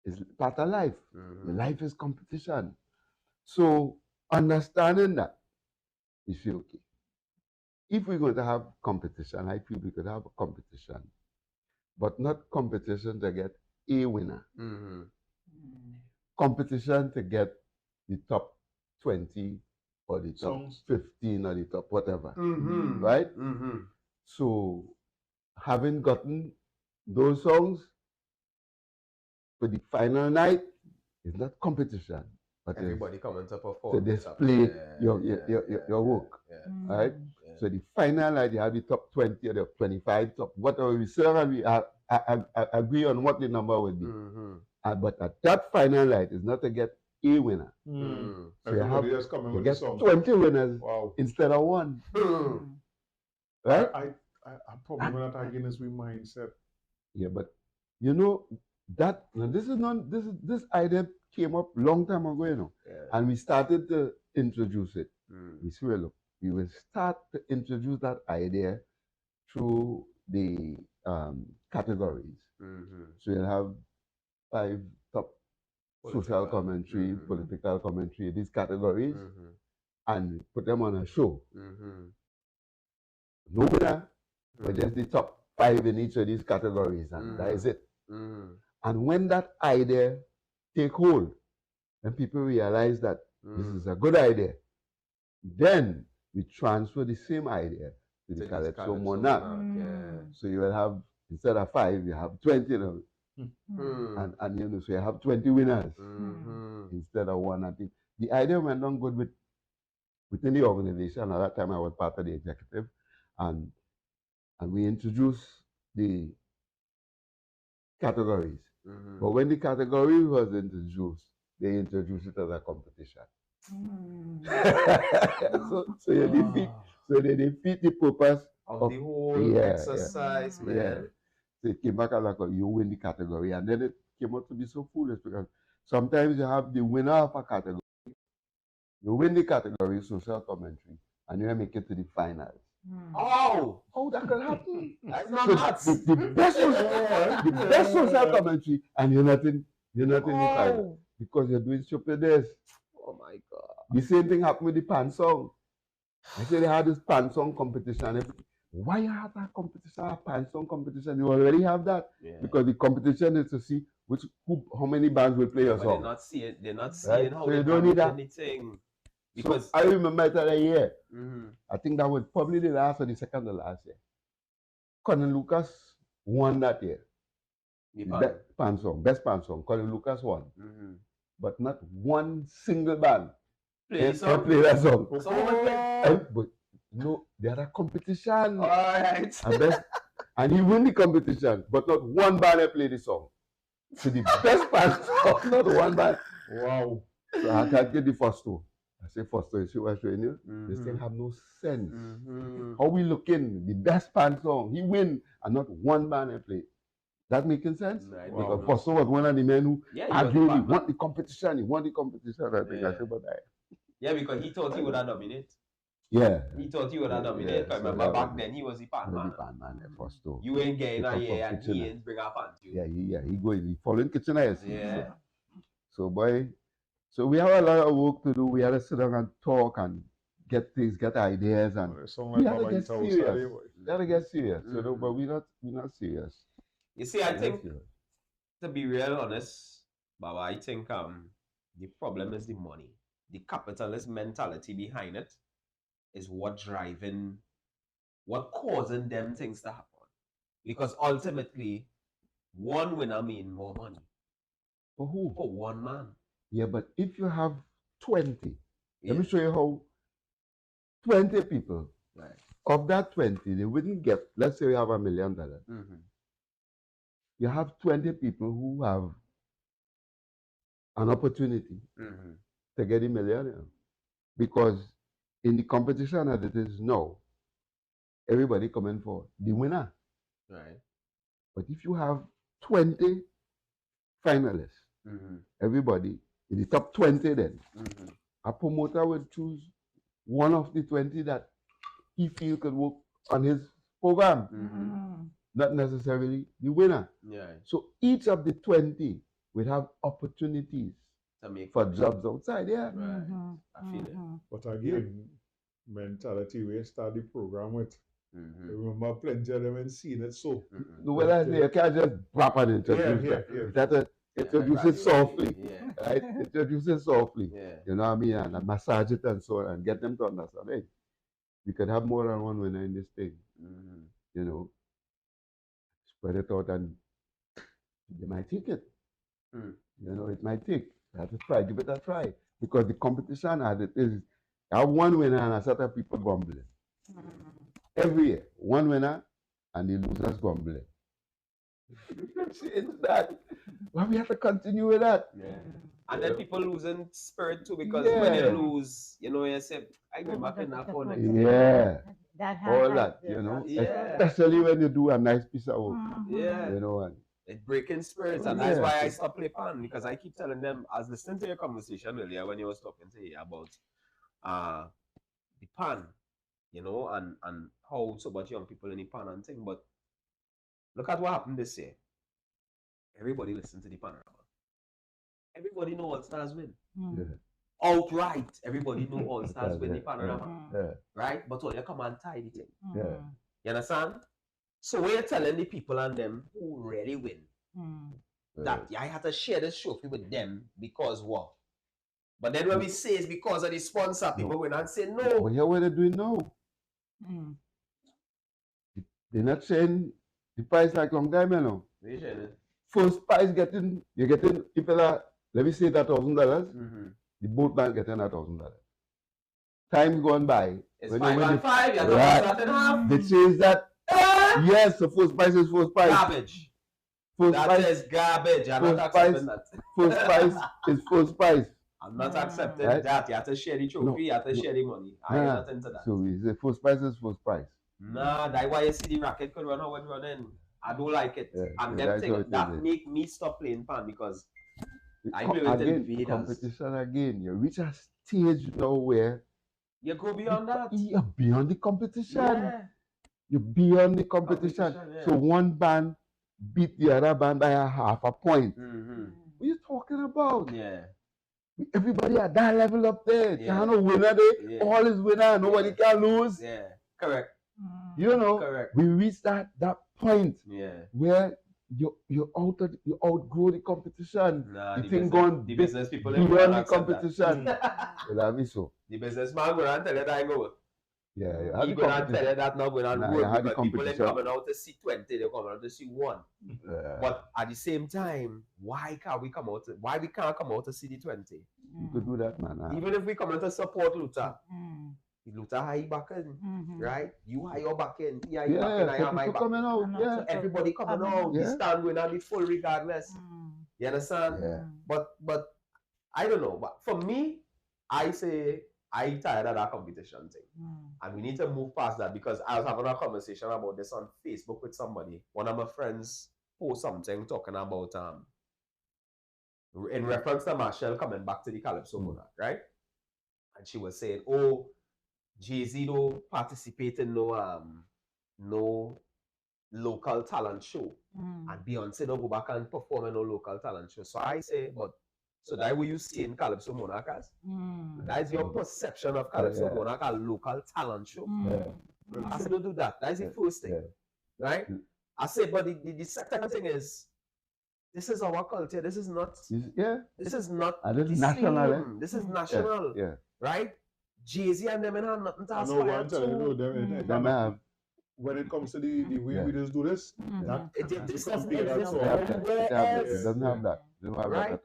is part of life. Life is competition. So understanding that, you feel okay. If we're going to have competition, I feel we could have a competition, but not competition to get a winner. Competition to get the top 20 or the top 15 or the top whatever. Right? So having gotten those songs for the final night is not competition, but everybody coming to perform to display your work. Right? So the final night you have the top 20 or the 25, top whatever we serve, and we agree on what the number would be. But at that final night is not to get a winner. So you have to get 20 winners instead of 1. Right? I'm probably not against with mindset. Yeah, but you know that this idea came up long time ago, you know, and we started to introduce it. We say, well, look, we will start to introduce that idea through the categories. So you'll have 5 top social commentary, political commentary, these categories, and put them on a show. No winner, but just the top 5 in each of these categories, and that is it. And when that idea take hold, and people realize that this is a good idea, then we transfer the same idea to the Calypso Monarch. So you will have, instead of 5, you have 20 of them. And you know, so you have 20 winners instead of 1. I think the idea went on good within the organization. At that time, I was part of the executive, and we introduced the categories. But when the category was introduced, they introduced it as a competition. So you defeat. So they defeat the purpose of the whole yeah, exercise, yeah. man. So it came back as like you win the category, and then it came out to be so foolish because sometimes you have the winner of a category, you win the category social commentary, and you make it to the finals. Oh, That could happen. that's not So nuts. the best social commentary, and you're not in the final because you're doing stupidness. Oh my God. The same thing happened with the pan song. I said they had this pan song competition. Why you have that competition, a pan song competition? You already have that because the competition is to see how many bands will play your song. They're not seeing Right? how So they you don't need that. anything. Because I remember that a year. I think that was probably the last or the second to last year. Colin Lucas won that year. The best pan song. Colin Lucas won. But not one single band play that song. So But no, they had a competition. all right. And he won the competition, but not one band played the song. So the best band song, not one band. Wow. So I can't get the first two. I say first two, you see what I'm showing you? This thing have no sense. How we looking? The best band song, he win, and not one band played. That making sense? Because Foster was one of the men who argued he won the competition. I think I said, but yeah, because he thought he would have dominated. Yeah. He thought he would have dominated. Because remember back then he was the pan man. You ain't getting a year and he ain't bring a pan to you. He following Kitchener. Yeah. So boy, so we have a lot of work to do. We had to sit down and talk and get ideas, and we have to get serious. Gotta get serious. You know, but we're not serious. You see, I think to be real honest, Baba, I think the problem is the money. The capitalist mentality behind it is what causing them things to happen. Because ultimately, one winner means more money. For who? For one man. Yeah, but if you have 20, let me show you how 20 people, of that 20, they wouldn't get, let's say you have $1 million. You have 20 people who have an opportunity to get $1 million. Because in the competition as it is now, everybody coming for the winner. Right. But if you have 20 finalists, everybody in the top 20 then, a promoter would choose one of the 20 that he feels could work on his program, not necessarily the winner. Yeah. So each of the 20 will have opportunities for jobs outside. Yeah. Right. I feel it. But again, mentality we start the program with. Remember plenty of them and seen it so. No, well, I say you can't just drop and introduce it. Introduce it softly. Right? Introduce it softly. You know what I mean? And massage it and so on and get them to understand. Hey, we could have more than one winner in this thing. You know, spread it out and they might take it. You know, it might take. You have to try, give it a try. Because the competition as it is, you have one winner and a set of people grumbling. Every year, one winner and the losers grumbling. Change that. Well, we have to continue with that. Yeah. And then people losing spirit too, because when they lose, you know, you say, I go back in that corner. Yeah. All that, you know. Especially when you do a nice piece of work. Yeah. You know, and it's breaking spirits, and that's why I stopped playing pan, because I keep telling them, I was listening to your conversation earlier when you was talking to you about the pan, you know, and how so much young people in the pan and thing. But look at what happened this year. Everybody listened to the panorama. Everybody know All Stars win. Outright, everybody know All Stars win the panorama. Right? But when you come and tie the thing. You understand? So we're telling the people and them who really win that I had to share this trophy with them because what? But then when we say it's because of the sponsor, people will not say no. But here's what they're doing now. They're not saying the price like long time, you know. First prize you're getting, if let me say that $1,000, the boat bank getting $1,000. Time gone by. It's 5 and 5, you're not starting half. They change that. Yes, the first prize is first prize. Garbage. That is garbage. I'm not accepting that. First prize is first prize. I'm not accepting Right? that. You have to share the trophy, you have to share the money. I ain't not into that. So we say first prize is first prize. Nah, that's why you see the racket could run out when running. I don't like it. And them things that make me stop playing pan because I play with invaders. Competition again. You reach a stage now where you go beyond that. You're beyond the competition. Yeah. You're beyond the competition. Yeah. So one band beat the other band by a half a point. Mm-hmm. What are you talking about? Yeah. Everybody at that level up there. Yeah. Can't no winner there. Yeah. All is winner. Nobody can lose. Yeah. Correct. You know, correct. We reached that point where you outgrow the competition. Nah, the thing gone the business people beyond the competition. Well, me so. The businessman go and tell you that I go. Yeah, he go and tell you that not going on work because people ain't coming out to see 20, they're coming out to see 1. But at the same time, why can't we come out to see the 20? You could do that, man. Even if we come out to support Luta. Luta high back in, right? You high your back in, back in, I have my back coming out. So everybody coming out, the stand going on the full regardless. You understand? Yeah. But I don't know. But for me, I say I tired of that competition thing. And we need to move past that because I was having a conversation about this on Facebook with somebody. One of my friends posted something talking about in reference to Marshall coming back to the Calypso Monarch, right? And she was saying, oh, Jay-Z don't participate in no local talent show. And Beyonce don't go back and perform in no local talent show. So I say, but so that way you see in Calypso Monarch as? That is your perception of Calypso Monarch, a local talent show. I said, don't do that. That is the first thing. Right? I said, but the second thing is, this is our culture. This is not. This is not. This is national. This is national. Right? Jay-Z and them have nothing to aspire to. When it comes to the way we just do this, this doesn't exist. It doesn't have that. Right?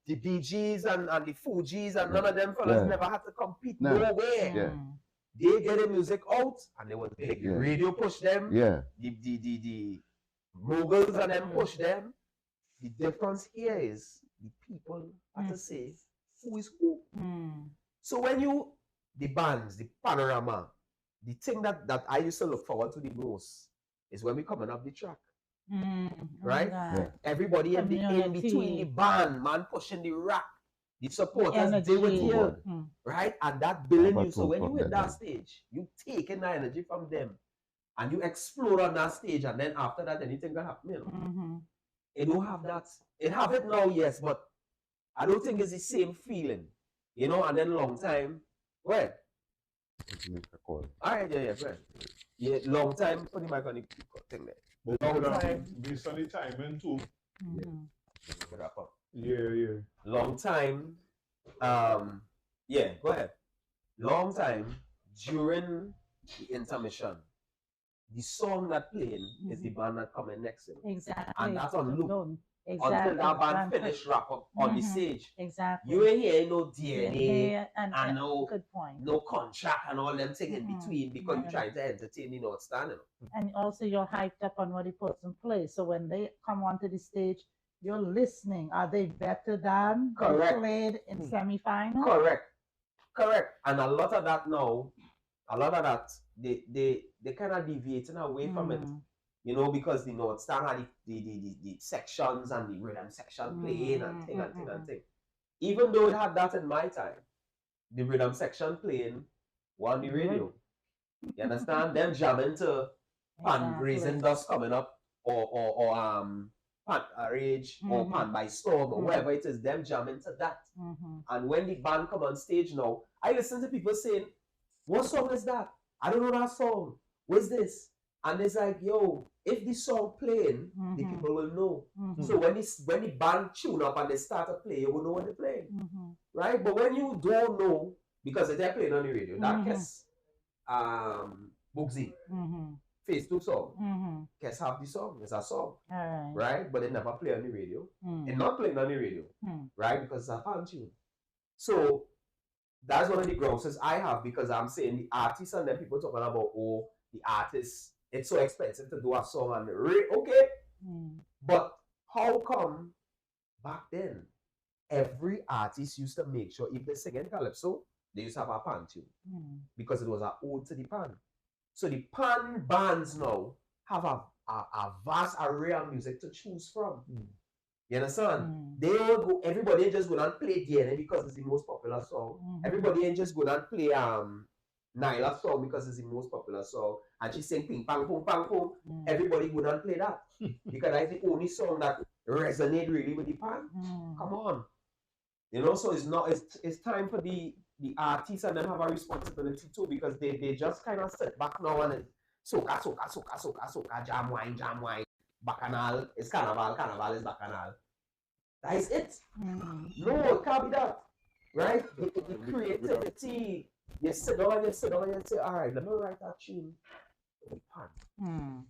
The BGs and the Fugees and none of them fellas never had to compete nowhere. They get the music out and they was big. The radio push them. The moguls and them push them. The difference here is the people have to say who is who. So when the bands, the panorama, the thing that I used to look forward to the most is when we coming up the track. Right? Everybody in between the band, man pushing the rap, the supporters they with you. Right? And that building you. So when you hit that stage, you taking that energy from them and you explode on that stage, and then after that anything can happen, you know. It don't have that. It have it now, yes, but I don't think it's the same feeling. You know, and then long time. Well, alright, right. Yeah, long time. Put the mic on the thing there. But long time. Based on the timing too. Yeah. Long time. Yeah, go ahead. Long time during the intermission. The song that playing is the band that coming next. Exactly. And that's on loop. Exactly. Until that band finish wrap up on the stage. Exactly. You ain't hear no DNA and no good point. No contract and all them things in between because you're trying to entertain the North Stand. And also you're hyped up on what the person plays. So when they come onto the stage, you're listening. Are they better than they played in semi-final? Correct. And a lot of that now, they kind of deviating away from it. You know, because the North Star had the sections and the rhythm section playing and thing. Even though it had that in my time, the rhythm section playing on the radio. You understand? Them jamming to Pan Brazen Dust coming up or Pan Rage or Pan by Storm or whatever it is, them jamming to that. And when the band come on stage now, I listen to people saying, what song is that? I don't know that song. What's this? And it's like, yo, if the song playing, the people will know. So when the band tune up and they start to play, you will know what they're playing. Right? But when you don't know, because they're playing on the radio, that Kes Bugsy, Phase 2 song, Kes have the song, it's a song. Right? But they never play on the radio. And not playing on the radio. Right? Because it's a fan tune. So that's one of the grounds I have, because I'm saying the artists and then people talking about, oh, the artists, it's so expensive to do a song on the radio. Okay. But how come back then every artist used to make sure if they sing in Calypso, they used to have a pan tune because it was an ode to the pan. So the pan bands now have a vast array of music to choose from. You understand? They all go, everybody ain't just go and play DNA because it's the most popular song. Everybody ain't just go and play Nyla's song because it's the most popular song. And she sing ping pang pong pang pong. Everybody go and play that. Because that's the only song that resonate really with the pan. Come on. You know, so it's time for the artists and them have a responsibility too, because they just kind of sit back now and soca, jam wine. Bacchanal is carnival is bacchanal. That is it. No, it can't be that. Right? The creativity. You sit down and you say, all right, let me write a tune for the pan.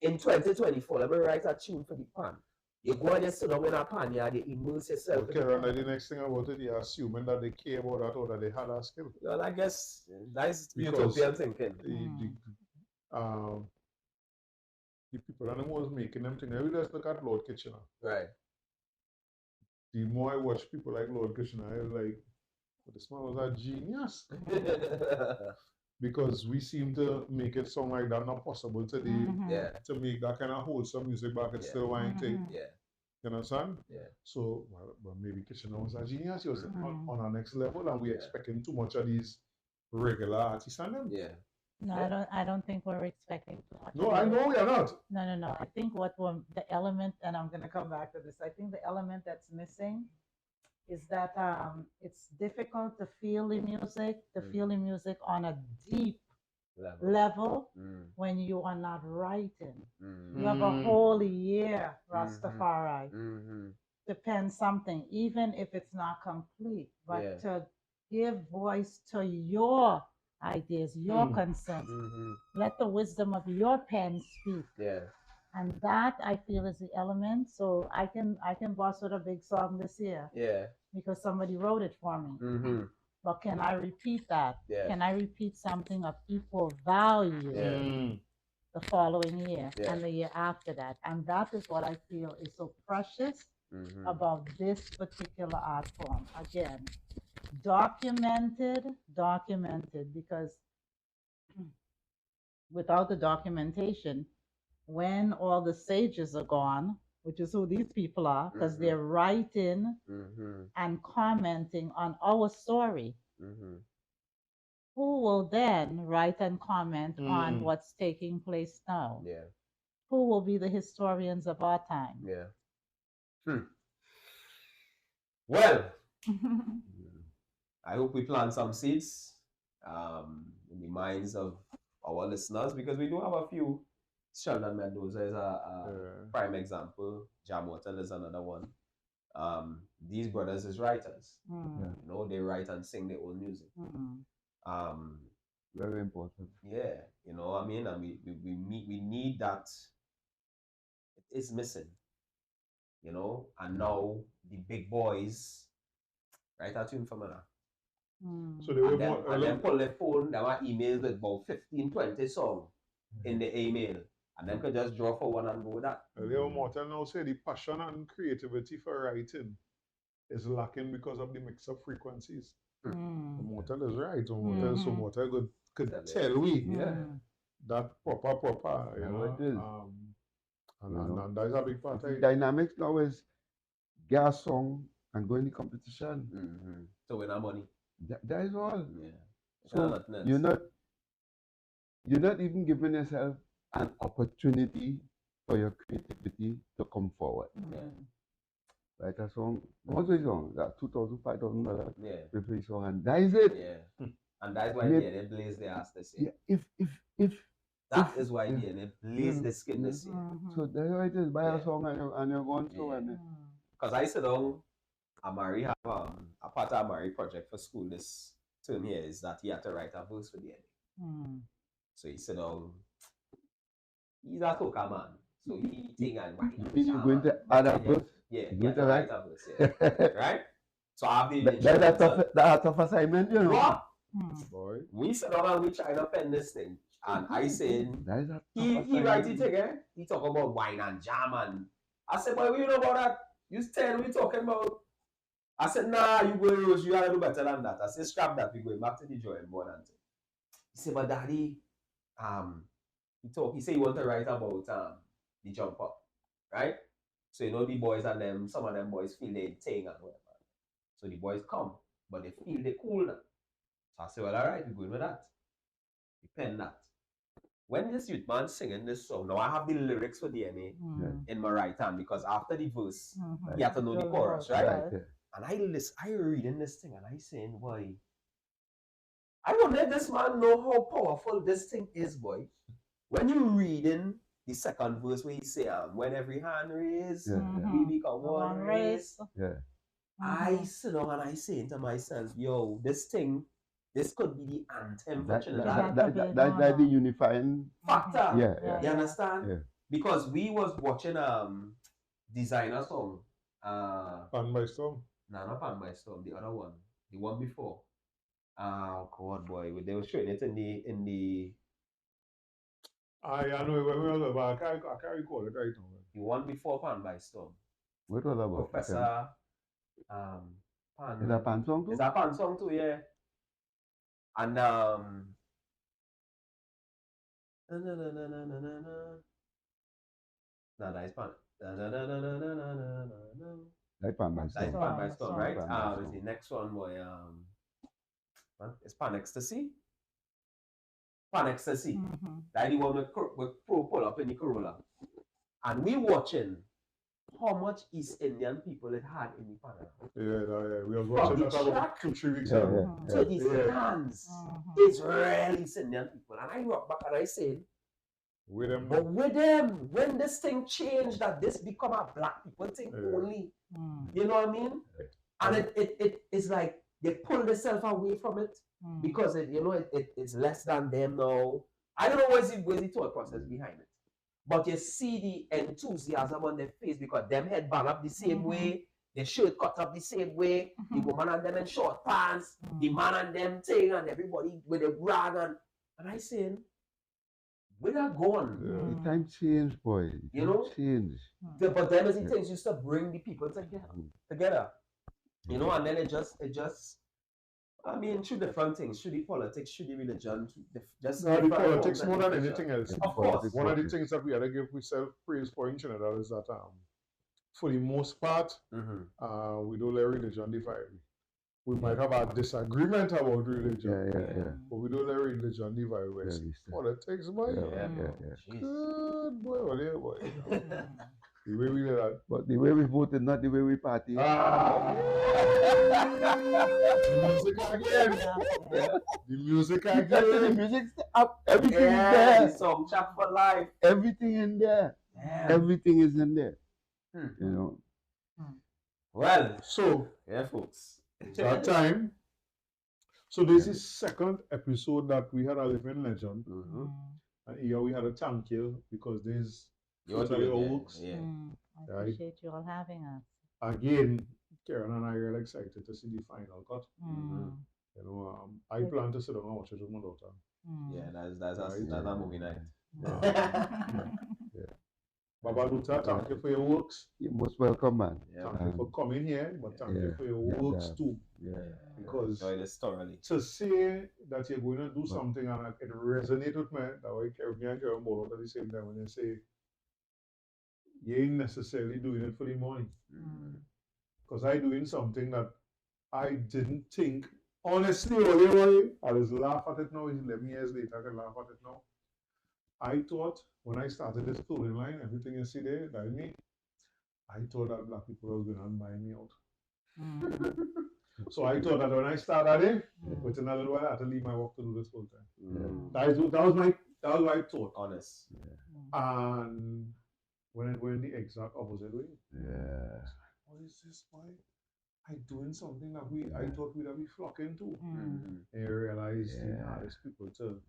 In 2024, let me write a tune for the pan. You go and you sit down in a pan, you immerse yourself. Okay, and the next thing about it, you're assuming that they care about that or that they had a skill. Well, I guess that's utopian thinking. The people that was making them things, we just look at Lord Kitchener. Right. The more I watch people like Lord Kitchener, I was like, this man was a genius. Because we seem to make it sound like that's not possible today. To make that kind of wholesome music back and still wine thing. You understand? So, well, maybe Kitchener was a genius. He was on our next level, and we're expecting too much of these regular artists and them. No, I don't think we're expecting too much. No, I know we are not. No. I think the element, and I'm going to come back to this, I think the element that's missing is that it's difficult to feel the music, on a deep level when you are not writing. You have a whole year, Rastafari, to pen something, even if it's not complete, but to give voice to your ideas, your concerns. Let the wisdom of your pen speak. And that, I feel, is the element. So I can boss with a big song this year. Because somebody wrote it for me. But can I repeat that? Can I repeat something of equal value the following year and the year after that? And that is what I feel is so precious about this particular art form. Again, documented, because without the documentation, when all the sages are gone, which is who these people are, because they're writing and commenting on our story, who will then write and comment on what's taking place now? Who will be the historians of our time? Well, I hope we plant some seeds in the minds of our listeners, because we do have a few. Sheldon Mendoza is a prime example. Jam Water is another one. These brothers is writers. You know, they write and sing their own music. Very important. Yeah, you know what I mean? And we need that. It is missing. You know, and now the big boys write a tune for me. So they were and then pull their phone, they want emails with about 15, 20 songs in the email. And then could just draw for one and go with that. Leo Morton now say the passion and creativity for writing is lacking because of the mix of frequencies. Morton is right. So Morton could tell we that proper, you know. It is. And that's a big part of it. Dynamics now is get a song and go in the competition. To win our money. That is all. So you're not even giving yourself an opportunity for your creativity to come forward. Like a song, what's the song? That $2,000, $5,000 replay song, and that is it. And that's why they blaze their ass this year. If that is why they blaze the skin this year. So that's why it is. Buy a song and you're going to. Because I sit down, Amari have a part of Amari project for school this term here is that he had to write a verse for the end. So he said, he's a soca man. So he think and write. You're going to add a verse? Yeah, you're going to write a verse, right? So I've been that's a tough assignment, you know. What? Boy. We sit down and we try to pen this thing. And I said, he write it again. He talk about wine and jam and I said, boy, we know about that. You tell we talking about I said, nah, you go Rose, you gotta do better than that. I said, scrap that, we going back to the drawing board and thing. He said, but daddy, he said he want to write about the jump up, right? So you know the boys and them, some of them boys feel they thing and whatever. So the boys come, but they feel they cool now. So I said, well, all right, we're going with that. We pen that. When this youth man singing this song, now I have the lyrics for DNA in my right hand because after the verse, you have to know the chorus, right? And I reading this thing and I saying, boy, I wonder if this man know how powerful this thing is, boy. When you reading the second verse where he say, when every hand raised, we become one race. I sit down and I say to myself, yo, this could be the anthem for Trinidad. That's the unifying factor. You understand? Yeah. Because we was watching designer song. Pan by Storm? No, not Pan by Storm, the other one. The one before. Oh God, boy. They were showing it in the I know, but I can't recall it right now. The one before Pan by Storm. What was that about? Professor Pan. Is that Pan song too? Is that Pan song too, yeah. And no, that is Pan. Like Pan by Storm. That is Pan by Storm, right? It's the next one, boy. It's Pan Ecstasy. Pan Ecstasy. That's the one with Pro pull up in the Corolla. And we watching how much East Indian people it had in the panel. Yeah. We was watching that about 2-3 weeks ago. So these fans is really East Indian people. And I rock back and I said, with them, when this thing changed, that this become a black people thing only. You know what I mean? And it is like they pull themselves away from it because it's less than them now. I don't know where's the thought process behind it. But you see the enthusiasm on their face because them head bang up the same way, their shirt cut up the same way, the woman and them in short pants, the man and them thing, and everybody with a rag and I saying, where they gone? The time changed, boy. Change. But them as the things used to bring the people together. You know, and then it just I mean, through different things, through the politics, through the religion, the politics more than anything else. Of course. One of the things that we had to give ourselves praise for in Trinidad is that for the most part, we don't let religion divide. We might have a disagreement about religion, but we don't let religion divide. Politics, boy. Good boy, boy. The way we did that. But the way we voted, not the way we party. The music again. The music's up. Everything is there. Song chat for life. Everything in there. Everything is in there. You know. Well, so folks. That time. So this is second episode that we had a living legend. And here we had a thank you because there's works. I appreciate you all having us. Again, Karen and I are excited to see the final cut. You know, I plan to sit down and watch it with my daughter. That's a movie night. Baba Luta, thank you for your works. You're most welcome, man. Thank you for coming here, but thank you for your works too. Because to say that you're going to do something and it resonates with me, that way me and Karen both at the same time when they say you ain't necessarily doing it for the money. Because I doing something that I didn't think, honestly, I just laugh at it now. 11 years later, I can laugh at it now. I thought when I started this clothing line, everything you see there, that me, I thought that black people was going to buy me out. So I thought that when I started it, within a little while, I had to leave my work to do this full time. That was my thought. Honest. And when it went the exact opposite way. What is this? Why I doing something that I thought we'd be flocking to? And I realized the hardest people to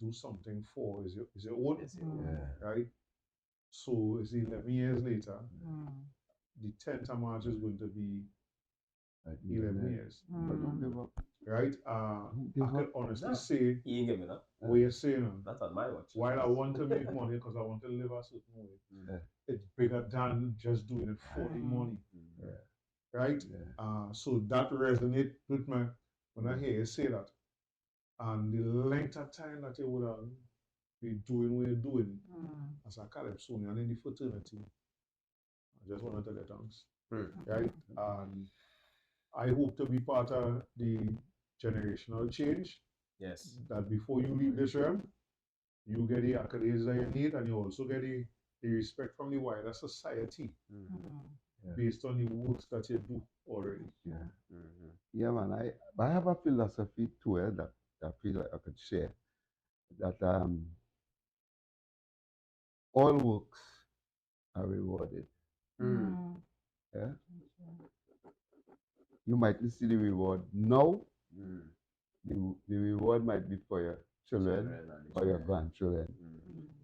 do something for is your own, right? So it's 11 years later. The 10th of March is going to be 11 years. Right? I can honestly say what you're saying. That's on my watch. While I want to make money because I want to live a certain way, it's bigger than just doing it for the money. right? So that resonates with me when I hear you say that. And the length of time that you would have been doing what you're doing as a Calypso and in the fraternity, I just want to tell you thanks, right? And I hope to be part of the generational change. Yes. That before you leave this realm, you get the accolades that you need, and you also get the respect from the wider society based on the works that you do already. Yeah, man. I have a philosophy too that I feel like I could share. That all works are rewarded. Yeah. You might see the reward now. The reward might be for your children or your grandchildren.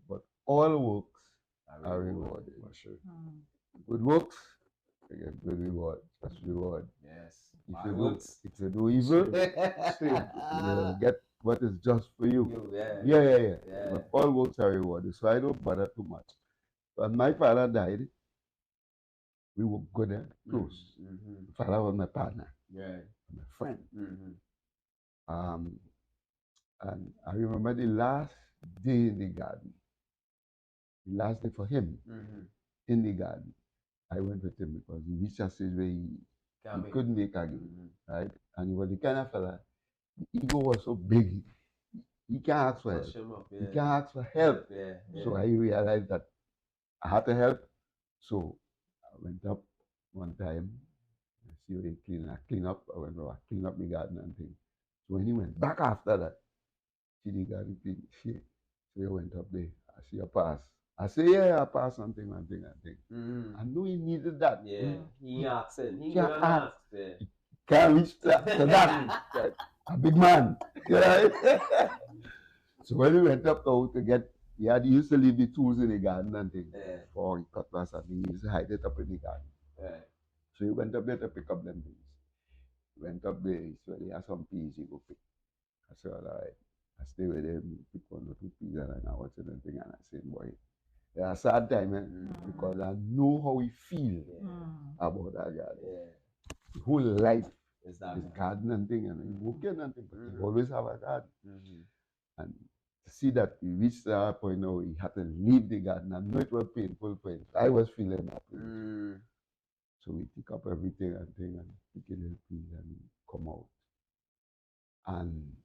But all works are rewarded. Good works, you get good reward. That's reward. Yes. If you do evil, you get what is just for you. Yeah. But all works are rewarded. So I don't bother too much. When my father died, we were good and close. My father was my partner, my friend. And I remember the last day in the garden, the last day for him in the garden. I went with him because he reached a stage where he couldn't make again, right? And he was the kind of fella, the ego was so big, he can't ask for help. He can't ask for help. So I realized that I had to help. So I went up one time, I see where he clean up. I went over, clean up the garden and things. So when he went back after that, see the garden clean. So he went up there, I see a pass. I say, yeah, I passed something. I knew he needed that. He asked it. He can't ask. asked. Can't reach to that. A big man. Right? So when we went up to get, he used to leave the tools in the garden and things. For cutlass and things. He used to hide it up in the garden. So he went up there to pick up them things. He went up there, so he had some peas he go pick. I said, all right. I stay with him, pick 1 or 2 peas and I watch it and thing, and I said, boy, it's a sad time, because I know how he feels about that garden. The whole life is garden and thing, and he working and thing, but he always have a garden. And to see that he reached that point now, he had to leave the garden. I know it was painful for him. I was feeling that. So we pick up everything and thing and pick a little piece and come out. And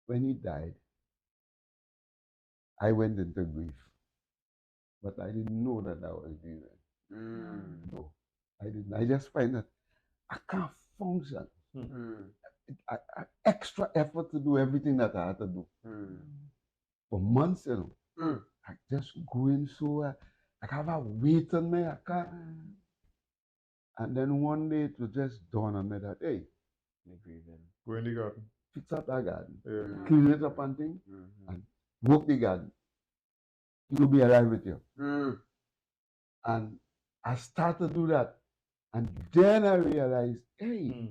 when he died, I went into grief. But I didn't know that I was grieving. No, I didn't. I just find that I can't function. I extra effort to do everything that I had to do. For months, I just going so, I have a weight on me, I can't. And then one day it was just dawn on me that, hey, Go in the garden. fix up that garden, clean it up and things, and work the garden. He will be alive with you. And I started to do that. And then I realized, hey,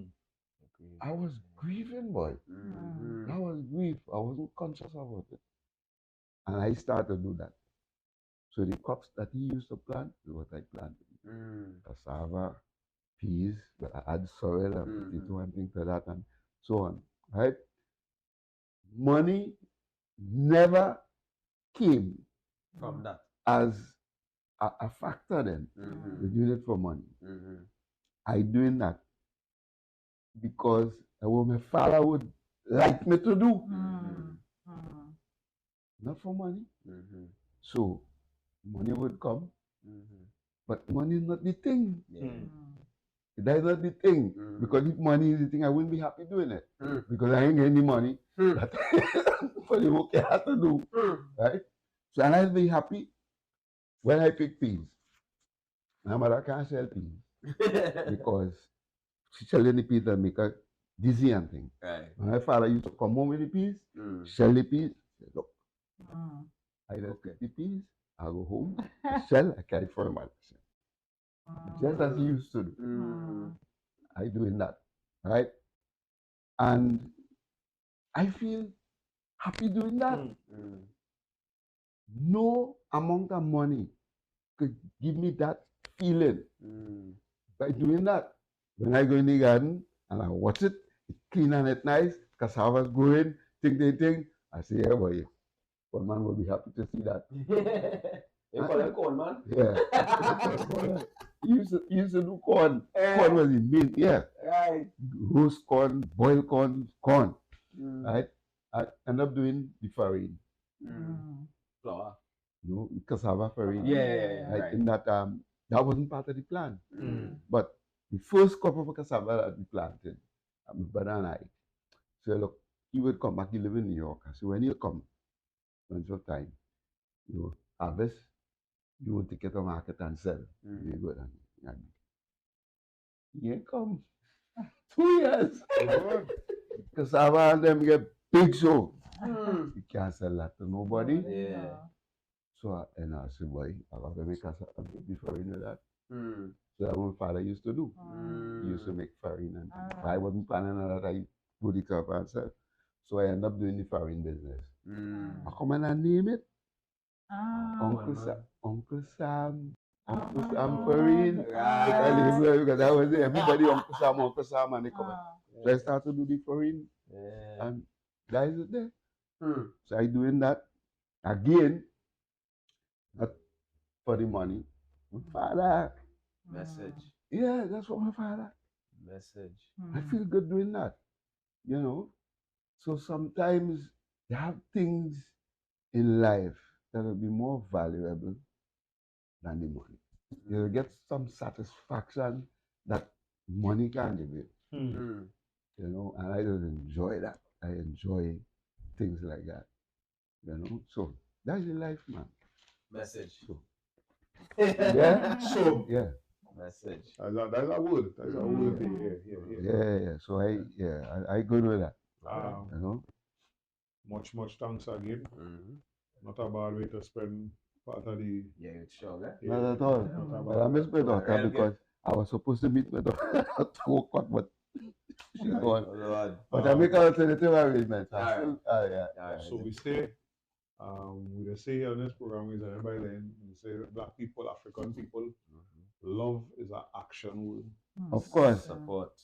I was grieving, boy. I was grief. I wasn't conscious about it. And I started to do that. So the crops that he used to plant is what I planted. Cassava, peas, but I add soil and potato and things like that and so on. Right? Money never came From that. as a factor then. We're doing it for money. I doing that because what my father would like me to do. Not for money. So money would come, but money is not the thing. That's not the thing. Because if money is the thing, I wouldn't be happy doing it. Because I ain't getting any money that for the work I have to do. Right? So and I'll be happy when I pick peas. My mother can't sell peas because she selling the peas that make her dizzy and thing. My father used to come home with the peas, sell the peas. Say, look, I just get the peas, I go home, I sell, I carry for a month. Just as he used to do. I doing that, right? And I feel happy doing that. No amount of money could give me that feeling by doing that. when I go in the garden and I watch it, it's clean and it's nice, cassava's growing, ting. I say, yeah, boy, one man will be happy to see that. You call him corn, man? Yeah. He used to do corn. Corn was the main, yeah. Right. Roast corn, boiled corn. Right? I end up doing the farine. Flour. You know, cassava farine. Yeah. Right? In that that wasn't part of the plan. But the first crop of cassava that we planted, my brother and I, so look, he would come back, he live in New York. So when you come, bunch of time, you harvest, you will take it to market and sell. You go and he ain't come 2 years. Cassava and them get big so. You can't sell that to nobody. Yeah. So I said, boy, I got to make a big farine with that. So that's what my father used to do. He used to make farine, and I wasn't planning on that. I put it up and sell. So I ended up doing the farine business. I come and name it Uncle Sam farine. Because that was it. Everybody Uncle Sam, and they come. So I started to do the farine, and that is it there. So I doing that again, not for the money. My father. Message. Yeah, that's what my father. Message. I feel good doing that, you know. So sometimes you have things in life that will be more valuable than the money. You'll get some satisfaction that money can't give you. You know, and I just enjoy that. I enjoy things like that. You know, so that's the life, man. Message. So, yeah. So Yeah. Message. that's a word. That's a word. Yeah. So I go with that. You know. Much thanks again. Not a bad way to spend part of the. Yeah, it's sure, eh? Not at all. But I miss my daughter because I was supposed to meet my daughter at 2 o'clock, but she's gone. But I make alternative arrangements. So we say, we just say here on this program is everybody then we say Black people, African people, love is an action word. Of course.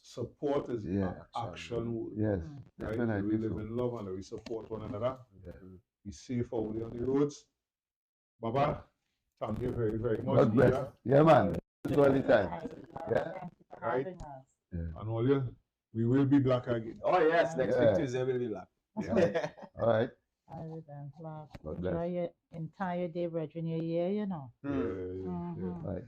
Support is an action word. Yes. Right? We live in love and we support one another. Be safe out there on the roads. Baba, thank you very, very much. God bless. Yeah, man. All the time. Yeah. Right. And all you, we will be black again. Oh yes, next week Tuesday will be black. All right. Enjoy your entire day, brethren, your year, you know. Yeah. Right.